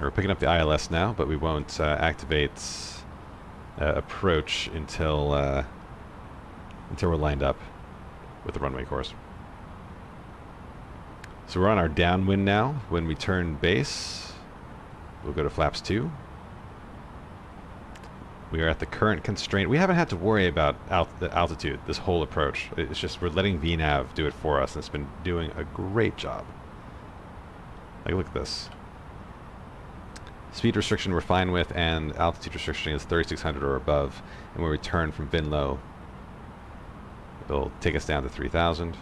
We're picking up the ILS now, but we won't activate approach until we're lined up with the runway course. So we're on our downwind now. When we turn base, we'll go to flaps 2. We are at the current constraint. We haven't had to worry about the altitude this whole approach. It's just we're letting VNAV do it for us, and it's been doing a great job. Like, look at this. Speed restriction we're fine with, and altitude restriction is 3,600 or above. And when we turn from Vinlo, it'll take us down to 3,000.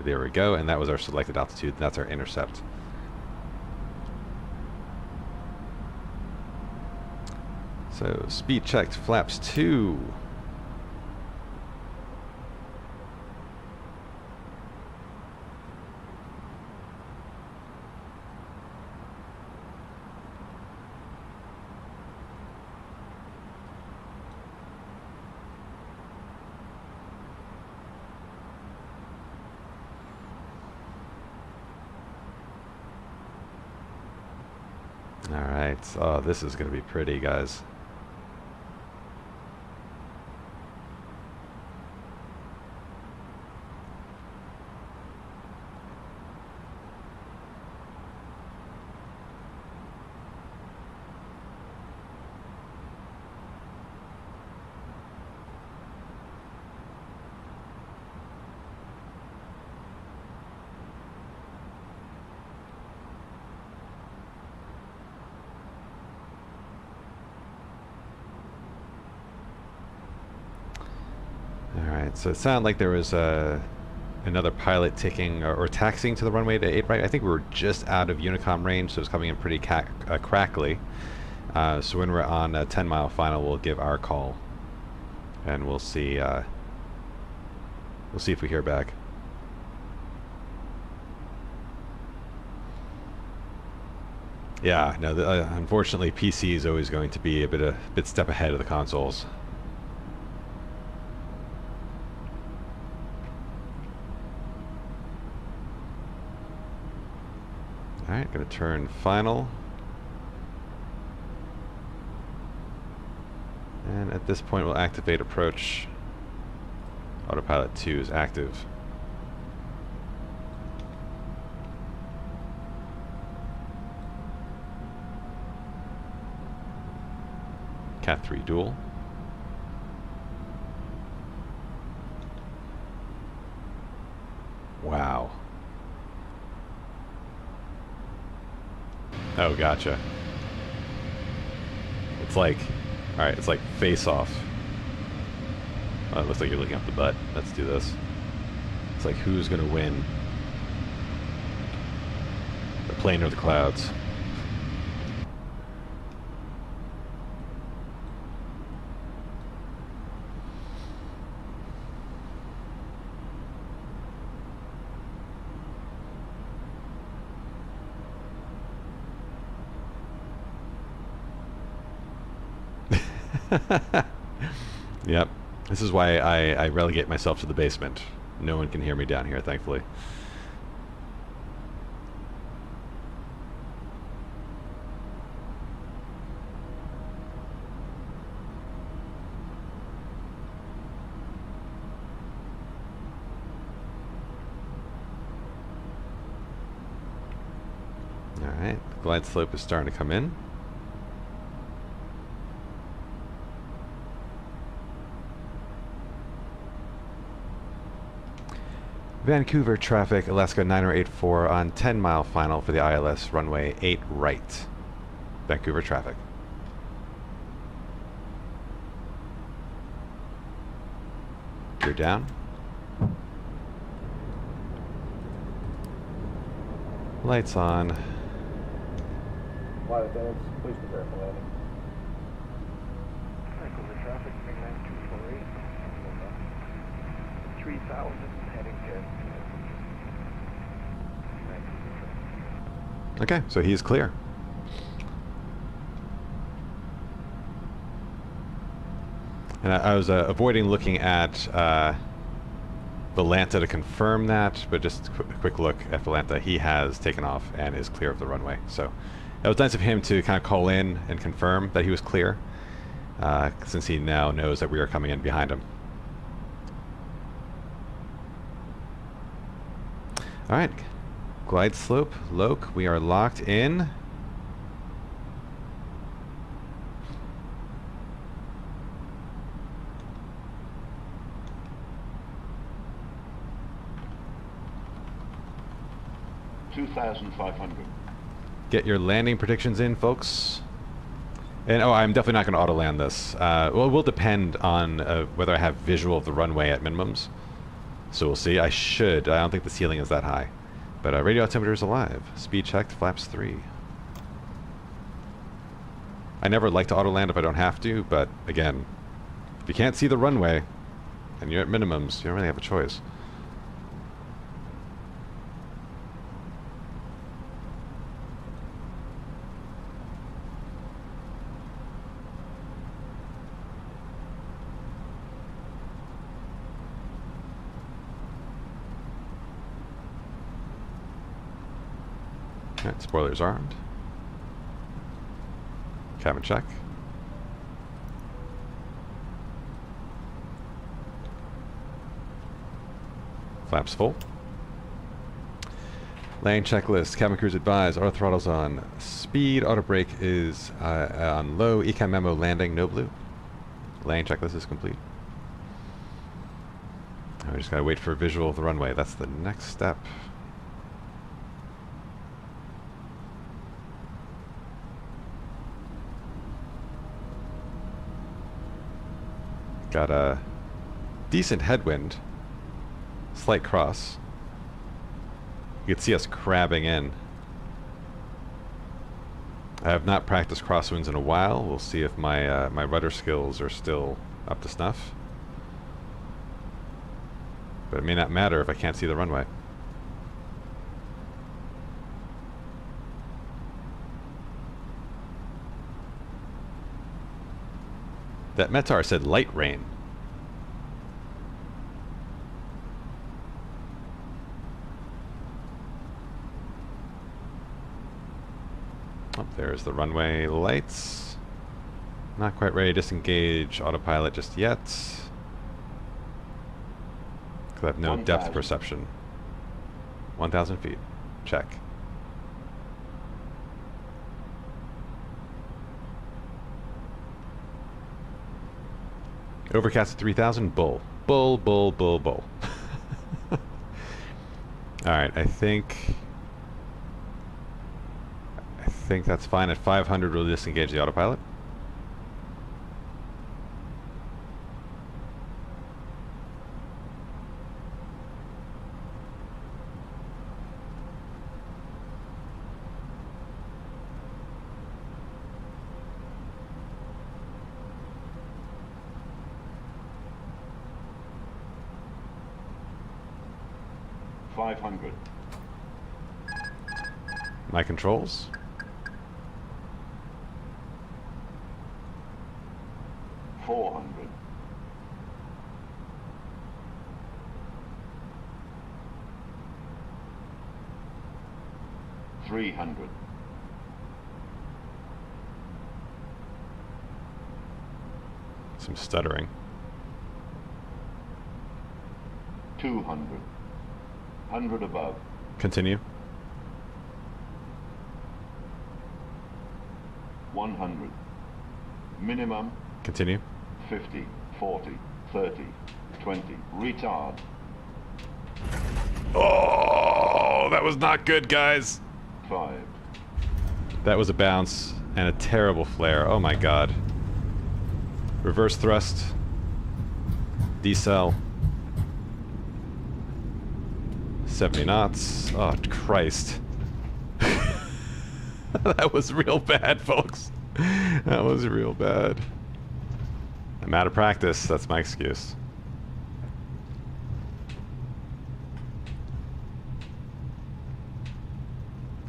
There we go, and that was our selected altitude. That's our intercept. So, speed checked, flaps 2. Alright, oh, this is going to be pretty, guys. Alright, so it sounded like there was another pilot taking or taxiing to the runway to 8 right. I think we were just out of Unicom range, so it was coming in pretty crackly. So when we're on a 10-mile final, we'll give our call, and we'll see if we hear back. Yeah, no. Unfortunately, PC is always going to be a bit step ahead of the consoles. All right, gonna turn final. And at this point, we'll activate approach. Autopilot 2 is active. Cat 3 dual. Wow. Oh, gotcha. It's like, alright, it's like face off. Oh, it looks like you're looking up the butt. Let's do this. It's like who's gonna win? The plane or the clouds? Yep. This is why I relegate myself to the basement. No one can hear me down here, thankfully. Alright, the glide slope is starting to come in. Vancouver traffic, Alaska 9084 on 10-mile final for the ILS runway 8 right. Vancouver traffic. Gear down. Lights on. Flight attendants, please prepare for landing. Vancouver traffic, 9248. 3000 heading to Okay, so he is clear. And I was avoiding looking at Volanta to confirm that, but just a quick look at Volanta. He has taken off and is clear of the runway. So it was nice of him to kind of call in and confirm that he was clear, since he now knows that we are coming in behind him. All right, glide slope, Loke, we are locked in. $2,500. Get your landing predictions in, folks. And oh, I'm definitely not going to auto land this. Well, it will depend on whether I have visual of the runway at minimums. So we'll see. I don't think the ceiling is that high. But radio altimeter is alive. Speed checked, flaps 3. I never like to auto land if I don't have to, but again, if you can't see the runway and you're at minimums, you don't really have a choice. Alright, spoilers armed. Cabin check. Flaps full. Landing checklist. Cabin crews advised. Auto throttles on. Speed. Auto brake is on low. Ecam memo landing. No blue. Landing checklist is complete. We just gotta wait for a visual of the runway. That's the next step. Got decent headwind. Slight cross. You can see us crabbing in. I have not practiced crosswinds in a while. We'll see if my my rudder skills are still up to snuff. But it may not matter if I can't see the runway. That Metar said light rain. Oh, there's the runway lights. Not quite ready to disengage autopilot just yet. Because I have no 1,000. depth perception. 1,000 feet. Check. Overcast at 3,000. Bull. Bull, bull, bull, bull. Alright, I think that's fine. At 500, we'll disengage the autopilot. My controls. $300. Some stuttering. 200. 100 above. Continue. 100. Minimum. Continue. 50, 40, 30, 20. Retard. Oh, that was not good, guys. 5. That was a bounce and a terrible flare. Oh my god. Reverse thrust. Decel. 70 knots. Oh, Christ. That was real bad, folks. That was real bad. I'm out of practice. That's my excuse.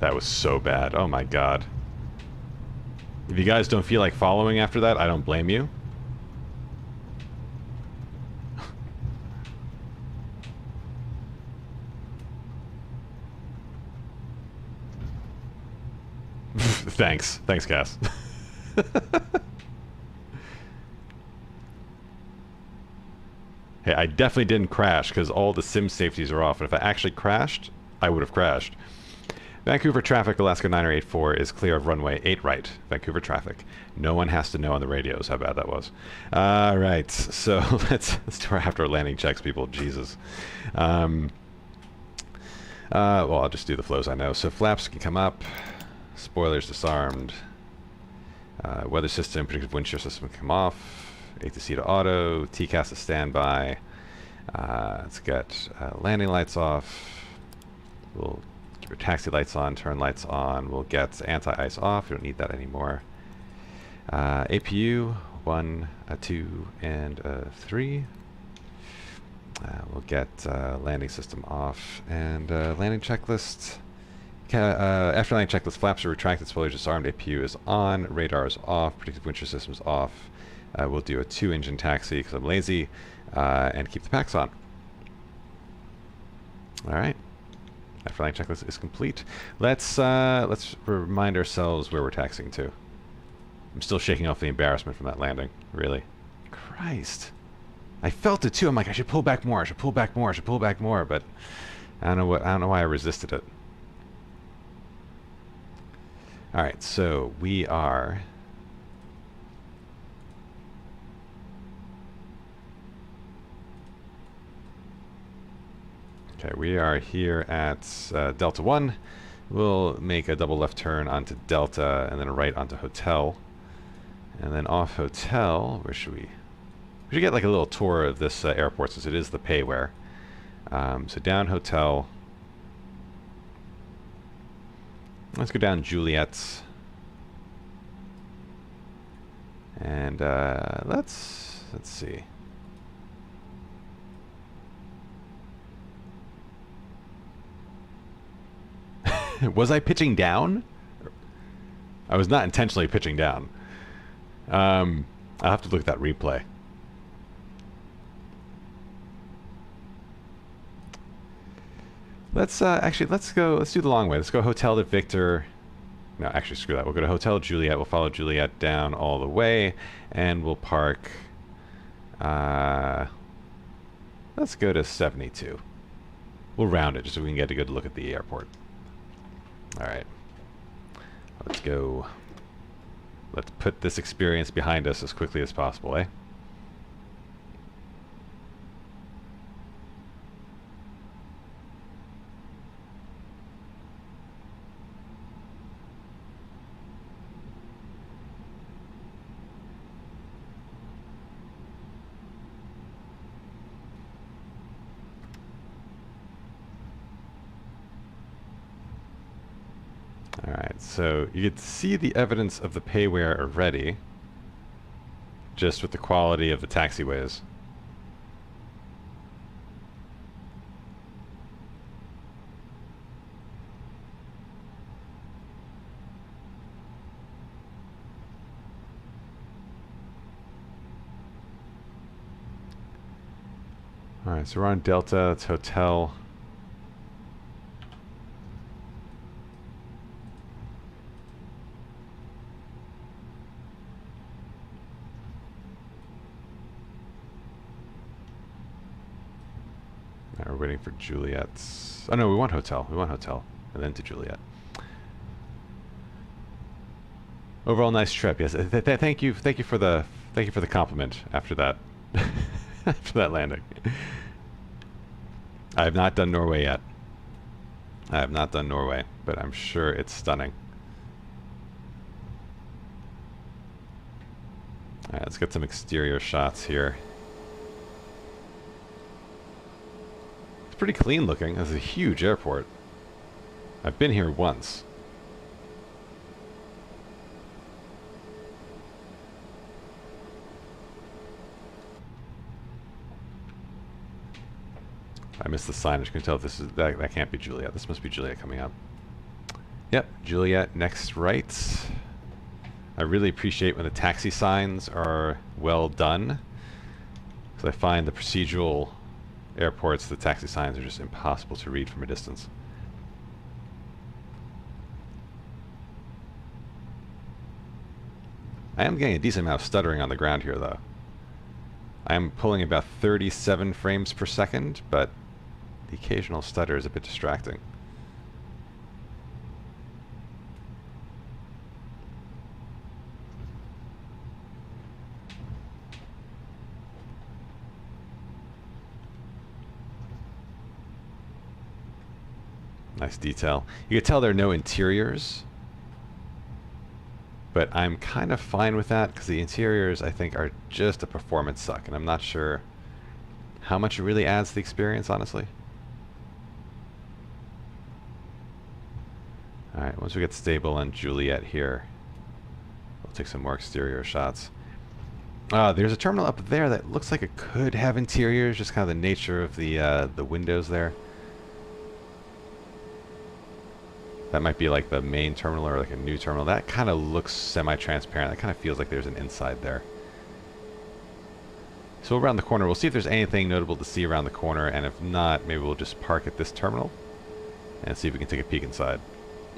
That was so bad. Oh my god. If you guys don't feel like following after that, I don't blame you. Thanks. Thanks, Cass. Hey, I definitely didn't crash because all the sim safeties are off. And if I actually crashed, I would have crashed. Vancouver traffic, Alaska 984 is clear of runway 8 right. Vancouver traffic. No one has to know on the radios how bad that was. All right, so let's do our after landing checks, people. Jesus. Well, I'll just do the flows I know. So flaps can come up. Spoilers disarmed. Weather system, predictive wind shear system can come off. A2C to auto. TCAS to standby. Let's get landing lights off. We'll keep your taxi lights on, turn lights on. We'll get anti-ice off. We don't need that anymore. APU 1, 2, and 3. We'll get landing system off and landing checklist. After landing checklist, flaps are retracted, spoilers disarmed, APU is on, radar is off, predictive wind shear system is off. We'll do a 2-engine taxi because I'm lazy, and keep the packs on. All right. After landing checklist is complete. Let's remind ourselves where we're taxiing to. I'm still shaking off the embarrassment from that landing. Really, Christ. I felt it too. I'm like, I should pull back more. I should pull back more. I should pull back more. But I don't know why I resisted it. All right, so we are. Okay, we are here at Delta 1. We'll make a double left turn onto Delta and then a right onto Hotel. And then off Hotel, where should we? We should get like a little tour of this airport since it is the payware. So down hotel. Let's go down Juliet's. And let's see. Was I pitching down? I was not intentionally pitching down. I'll have to look at that replay. Let's let's do the long way. Let's go Hotel de Victor. No, actually, screw that. We'll go to Hotel Juliet. We'll follow Juliet down all the way, and we'll park. Let's go to 72. We'll round it just so we can get a good look at the airport. All right. Let's go. Let's put this experience behind us as quickly as possible, eh? Alright, so you can see the evidence of the payware already, just with the quality of the taxiways. Alright, so we're on Delta, it's hotel. Now we're waiting for Juliet's. Oh no, we want hotel. We want hotel, and then to Juliet. Overall, nice trip. Yes, thank you for the compliment after that, after that landing. I have not done Norway yet. I have not done Norway, but I'm sure it's stunning. All right, let's get some exterior shots here. It's pretty clean looking. It's a huge airport. I've been here once. I missed the signage. You can tell this is that can't be Juliet. This must be Juliet coming up. Yep, Juliet next right. I really appreciate when the taxi signs are well done, because I find the procedural airports, the taxi signs are just impossible to read from a distance. I am getting a decent amount of stuttering on the ground here, though. I am pulling about 37 frames per second, but the occasional stutter is a bit distracting. Nice detail. You can tell there are no interiors, but I'm kind of fine with that because the interiors, I think, are just a performance suck, and I'm not sure how much it really adds to the experience, honestly. Alright, once we get stable on Juliet here, we'll take some more exterior shots. There's a terminal up there that looks like it could have interiors, just kind of the nature of the windows there. That might be like the main terminal or like a new terminal. That kind of looks semi-transparent. That kind of feels like there's an inside there. So around the corner, we'll see if there's anything notable to see around the corner, and if not, maybe we'll just park at this terminal and see if we can take a peek inside.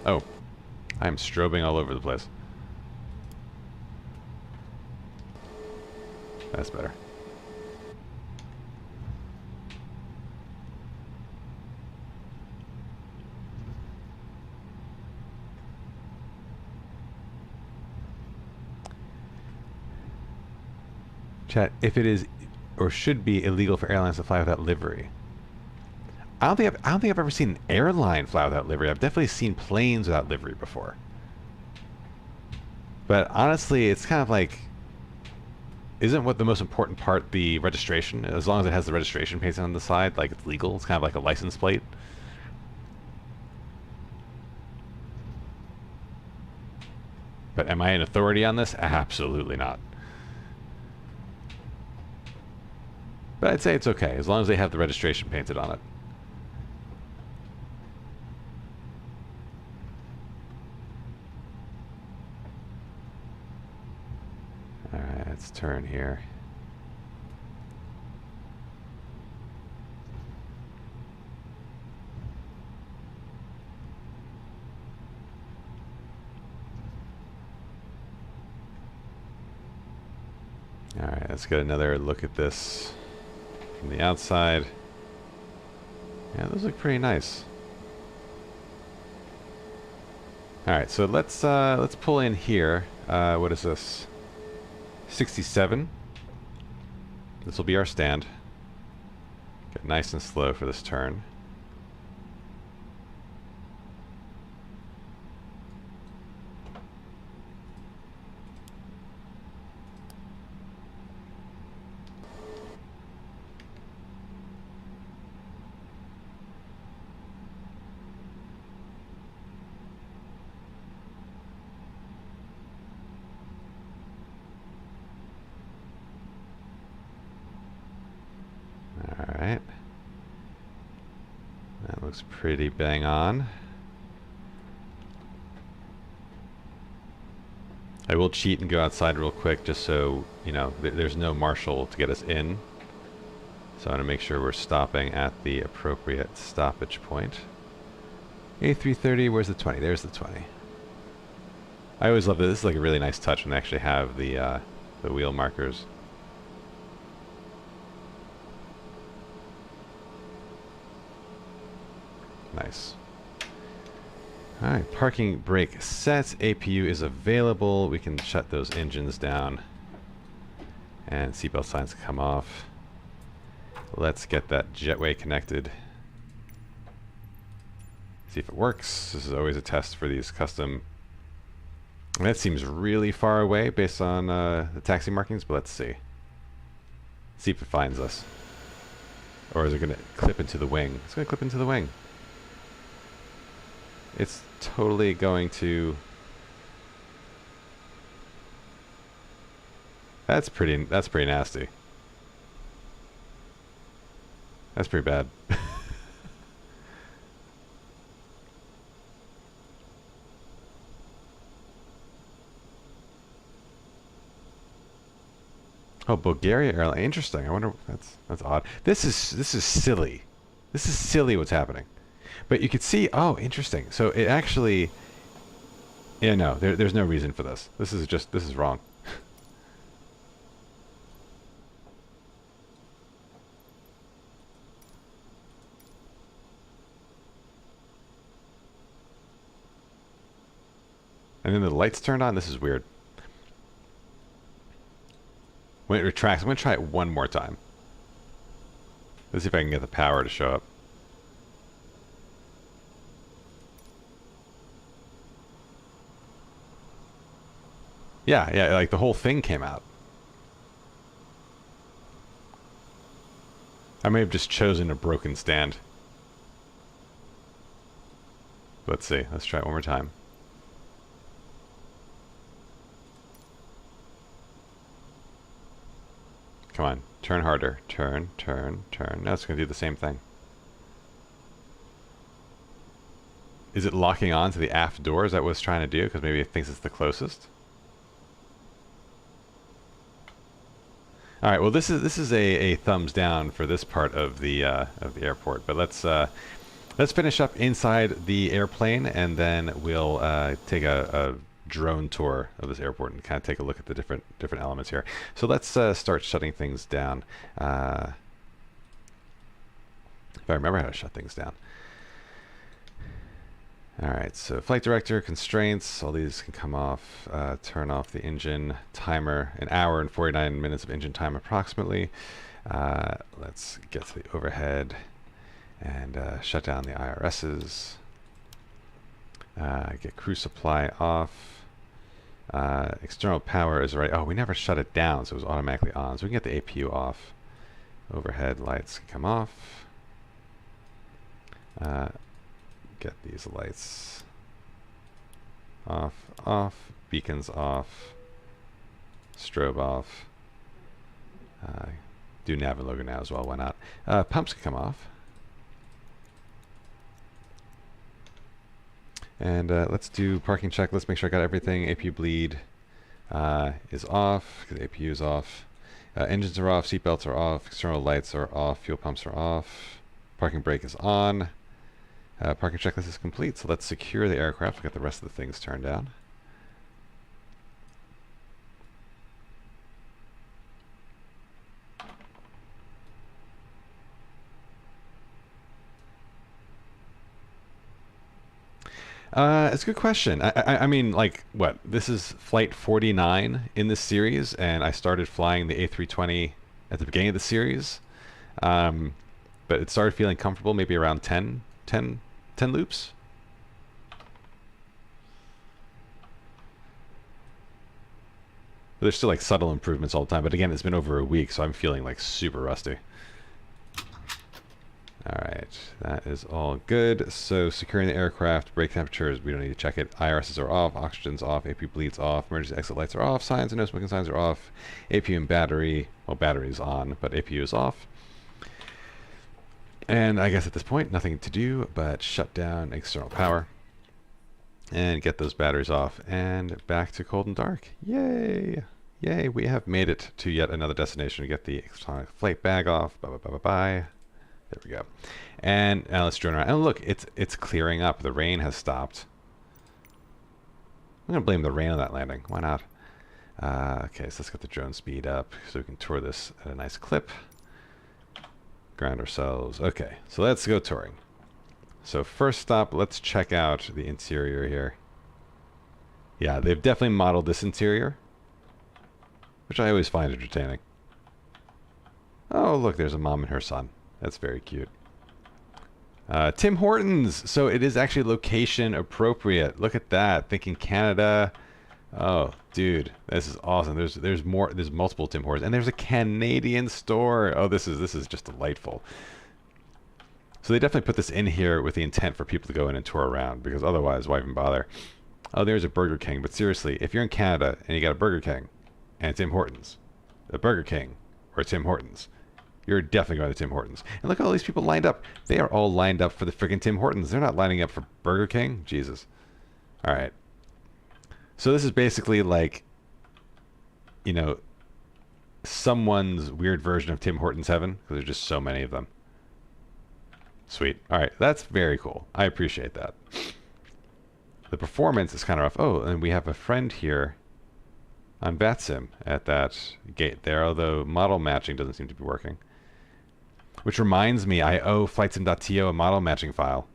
Oh, I'm strobing all over the place. That's better. Chat, if it is or should be illegal for airlines to fly without livery. I don't think I've ever seen an airline fly without livery. I've definitely seen planes without livery before. But honestly, it's kind of like isn't what the most important part the registration? As long as it has the registration painted on the side, like it's legal. It's kind of like a license plate. But am I an authority on this? Absolutely not. But I'd say it's okay, as long as they have the registration painted on it. Alright, let's turn here. Alright, let's get another look at this from the outside. Yeah, those look pretty nice. Alright, so let's pull in here. What is this? 67. This will be our stand. Get nice and slow for this turn. Alright. That looks pretty bang on. I will cheat and go outside real quick just so, you know, there's no marshal to get us in. So I want to make sure we're stopping at the appropriate stoppage point. A330, where's the 20? There's the 20. I always love this. This is like a really nice touch when they actually have the wheel markers. Nice. Alright, parking brake set. APU is available. We can shut those engines down. And seatbelt signs come off. Let's get that jetway connected. See if it works. This is always a test for these custom. That seems really far away based on the taxi markings, but let's see. See if it finds us. Or is it going to clip into the wing? It's going to clip into the wing. It's totally going to... That's pretty nasty. That's pretty bad. Oh, Bulgaria Airlines. Interesting. I wonder. That's odd. This is silly. This is silly what's happening. But you could see. Oh, interesting. So it actually. Yeah, no. There's no reason for this. This is wrong. And then the lights turned on. This is weird. When it retracts, I'm going to try it one more time. Let's see if I can get the power to show up. Yeah, like the whole thing came out. I may have just chosen a broken stand. Let's see. Let's try it one more time. Come on, turn harder. Turn, turn, turn. Now it's going to do the same thing. Is it locking on to the aft door? Is that what it's trying to do? Because maybe it thinks it's the closest. All right. Well, this is a thumbs down for this part of the airport. But let's finish up inside the airplane, and then we'll take a drone tour of this airport and kind of take a look at the different elements here. So let's start shutting things down. If I remember how to shut things down. All right, so flight director, constraints, all these can come off. Turn off the engine timer, 1 hour and 49 minutes of engine time approximately. Let's get to the overhead and shut down the IRSs. Get crew supply off. External power is right. Oh, we never shut it down, so it was automatically on. So we can get the APU off. Overhead lights come off. Get these lights off, off. Beacons off. Strobe off. Do nav and logo now as well. Why not? Pumps can come off. And let's do parking check. Let's make sure I got everything. APU bleed is off, because APU is off. Engines are off, seatbelts are off, external lights are off, fuel pumps are off. Parking brake is on. Parking checklist is complete, so let's secure the aircraft. We've got the rest of the things turned down. It's a good question. I mean, like, what? This is flight 49 in this series, and I started flying the A320 at the beginning of the series. But it started feeling comfortable maybe around 10 loops. But there's still like subtle improvements all the time. But again, it's been over a week, so I'm feeling like super rusty. Alright, that is all good. So securing the aircraft, brake temperatures, we don't need to check it. IRSs are off, oxygen's off, AP bleeds off, emergency exit lights are off, signs and no smoking signs are off. APU and battery, well, battery is on, but APU is off. And I guess at this point, nothing to do but shut down external power and get those batteries off and back to cold and dark. Yay! Yay, we have made it to yet another destination to get the electronic flight bag off. Bye bye bye bye bye. There we go. And now let's drone around. And look, it's clearing up. The rain has stopped. I'm going to blame the rain on that landing. Why not? Okay, so let's get the drone speed up so we can tour this at a nice clip. Ground ourselves. Okay, so let's go touring. So first stop, let's check out the interior here. Yeah, they've definitely modeled this interior, which I always find entertaining. Oh, look, there's a mom and her son. That's very cute. Tim Hortons. So it is actually location appropriate. Look at that. Thinking Canada. Oh, dude, this is awesome. There's more. There's multiple Tim Hortons, and there's a Canadian store. Oh, this is just delightful. So they definitely put this in here with the intent for people to go in and tour around, because otherwise, why even bother? Oh, there's a Burger King. But seriously, if you're in Canada and you got a Burger King and a Tim Hortons, a Burger King or a Tim Hortons, you're definitely going to Tim Hortons. And look at all these people lined up. They are all lined up for the freaking Tim Hortons. They're not lining up for Burger King. Jesus. All right. So this is basically like, you know, someone's weird version of Tim Hortons heaven, because there's just so many of them. Sweet. All right. That's very cool. I appreciate that. The performance is kind of rough. Oh, and we have a friend here on VATSIM at that gate there, although model matching doesn't seem to be working. Which reminds me, I owe flightsim.to a model matching file.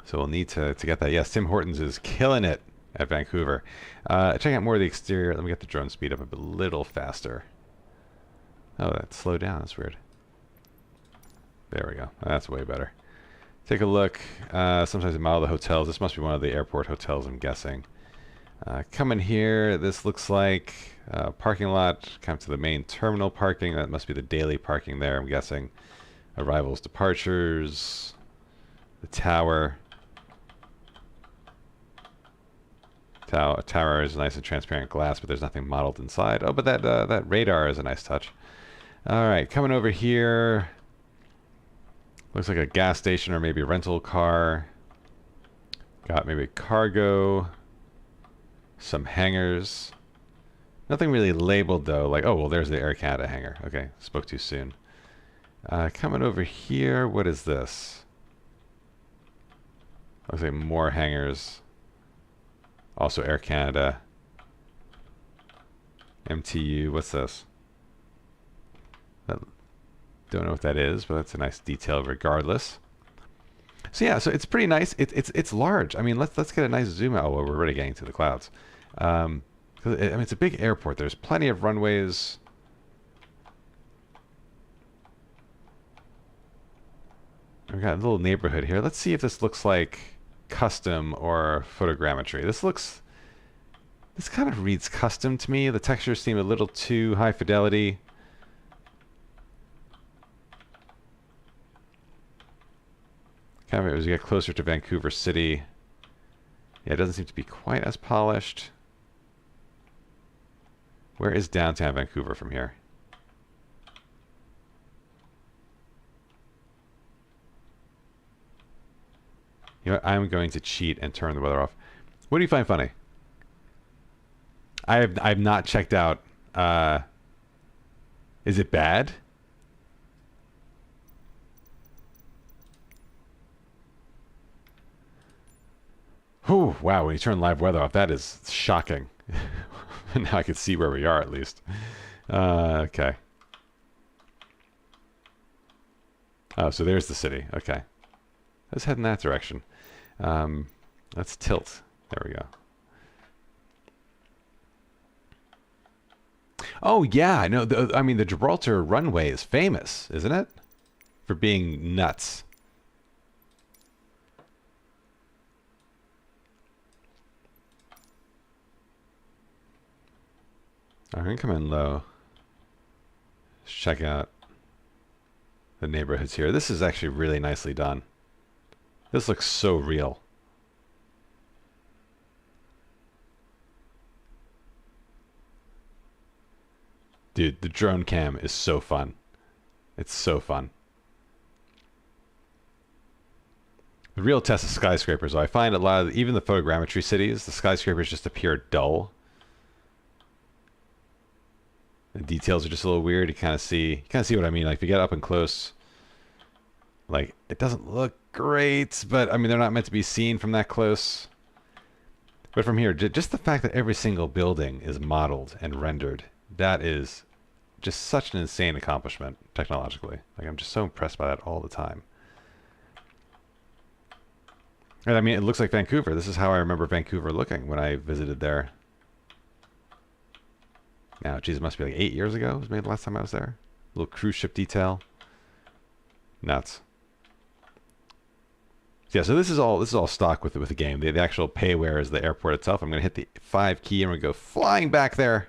So we'll need to get that. Yes, Tim Hortons is killing it at Vancouver. Checking out more of the exterior. Let me get the drone speed up a little faster. Oh, that slowed down. That's weird. There we go. That's way better. Take a look. Sometimes they model the hotels. This must be one of the airport hotels, I'm guessing. Come in here. This looks like parking lot. Come to the main terminal parking. That must be the daily parking there, I'm guessing. Arrivals, departures. The tower. Tower is nice and transparent glass, but there's nothing modeled inside. Oh, but that radar is a nice touch. All right, coming over here. Looks like a gas station or maybe a rental car. Got maybe cargo. Some hangars. Nothing really labeled though. Like, oh, well, there's the Air Canada hangar. Okay, spoke too soon. Coming over here, what is this? Looks like more hangars. Also Air Canada. MTU, what's this? Don't know what that is, but that's a nice detail regardless. So yeah, so it's pretty nice. It's large. I mean, let's get a nice zoom out. Oh, well, we're already getting to the clouds. I mean, it's a big airport. There's plenty of runways. We've got a little neighborhood here. Let's see if this looks like custom or photogrammetry. This kind of reads custom to me. The textures seem a little too high fidelity. Kind of as we get closer to Vancouver City, yeah, it doesn't seem to be quite as polished. Where is downtown Vancouver from here? You know what? I'm going to cheat and turn the weather off. What do you find funny? I've not checked out. Is it bad? Oh, wow, when you turn live weather off, that is shocking. Now I can see where we are, at least. Okay. Oh, so there's the city. Okay. Let's head in that direction. Let's tilt. There we go. Oh, yeah. I know. I mean, the Gibraltar runway is famous, isn't it? For being nuts. I'm going to come in low. Let's check out the neighborhoods here. This is actually really nicely done. This looks so real. Dude, the drone cam is so fun. It's so fun. The real test of skyscrapers, though, I find a lot of, even the photogrammetry cities, the skyscrapers just appear dull. The details are just a little weird. You kind of see what I mean. Like if you get up and close, like it doesn't look great, but I mean they're not meant to be seen from that close. But from here, just the fact that every single building is modeled and rendered, that is just such an insane accomplishment technologically. Like I'm just so impressed by that all the time. And I mean, it looks like Vancouver. This is how I remember Vancouver looking when I visited there. Now, geez, it must be like 8 years ago. It was made the last time I was there. A little cruise ship detail. Nuts. Yeah, so this is all stock with the game. The actual payware is the airport itself. I'm going to hit the 5 key and we're going to go flying back there.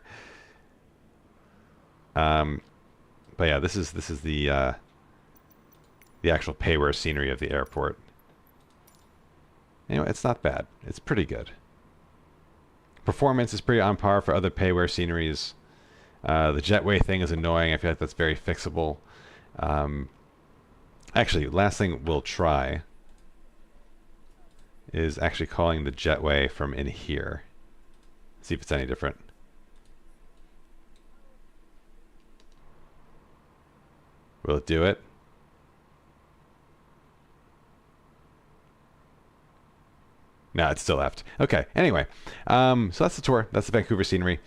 But yeah, this is the actual payware scenery of the airport. Anyway, it's not bad. It's pretty good. Performance is pretty on par for other payware sceneries. The jetway thing is annoying. I feel like that's very fixable. Actually, last thing we'll try is actually calling the jetway from in here. See if it's any different. Will it do it? No, it's still left. Okay. Anyway, so that's the tour. That's the Vancouver scenery.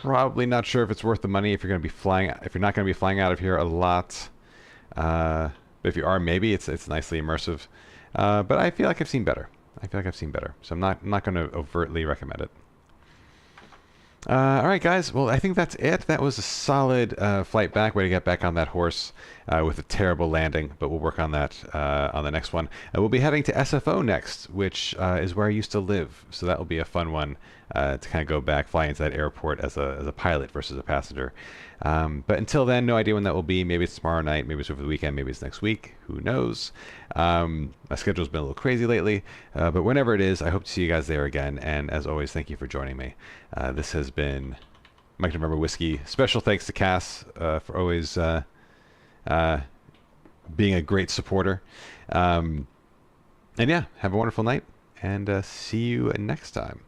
Probably not sure if it's worth the money if you're going to be flying. If you're not going to be flying out of here a lot, but if you are, maybe it's nicely immersive. But I feel like I've seen better. So I'm not going to overtly recommend it. All right, guys. Well, I think that's it. That was a solid flight back. Way to get back on that horse with a terrible landing, but we'll work on that on the next one. We'll be heading to SFO next, which is where I used to live. So that will be a fun one to kind of go back, fly into that airport as a pilot versus a passenger. But until then, no idea when that will be. Maybe it's tomorrow night. Maybe it's over the weekend. Maybe it's next week. Who knows? My schedule's been a little crazy lately. But whenever it is, I hope to see you guys there again. And as always, thank you for joining me. This has been Mike November Whiskey. Special thanks to Cass for always being a great supporter. And yeah, have a wonderful night. And see you next time.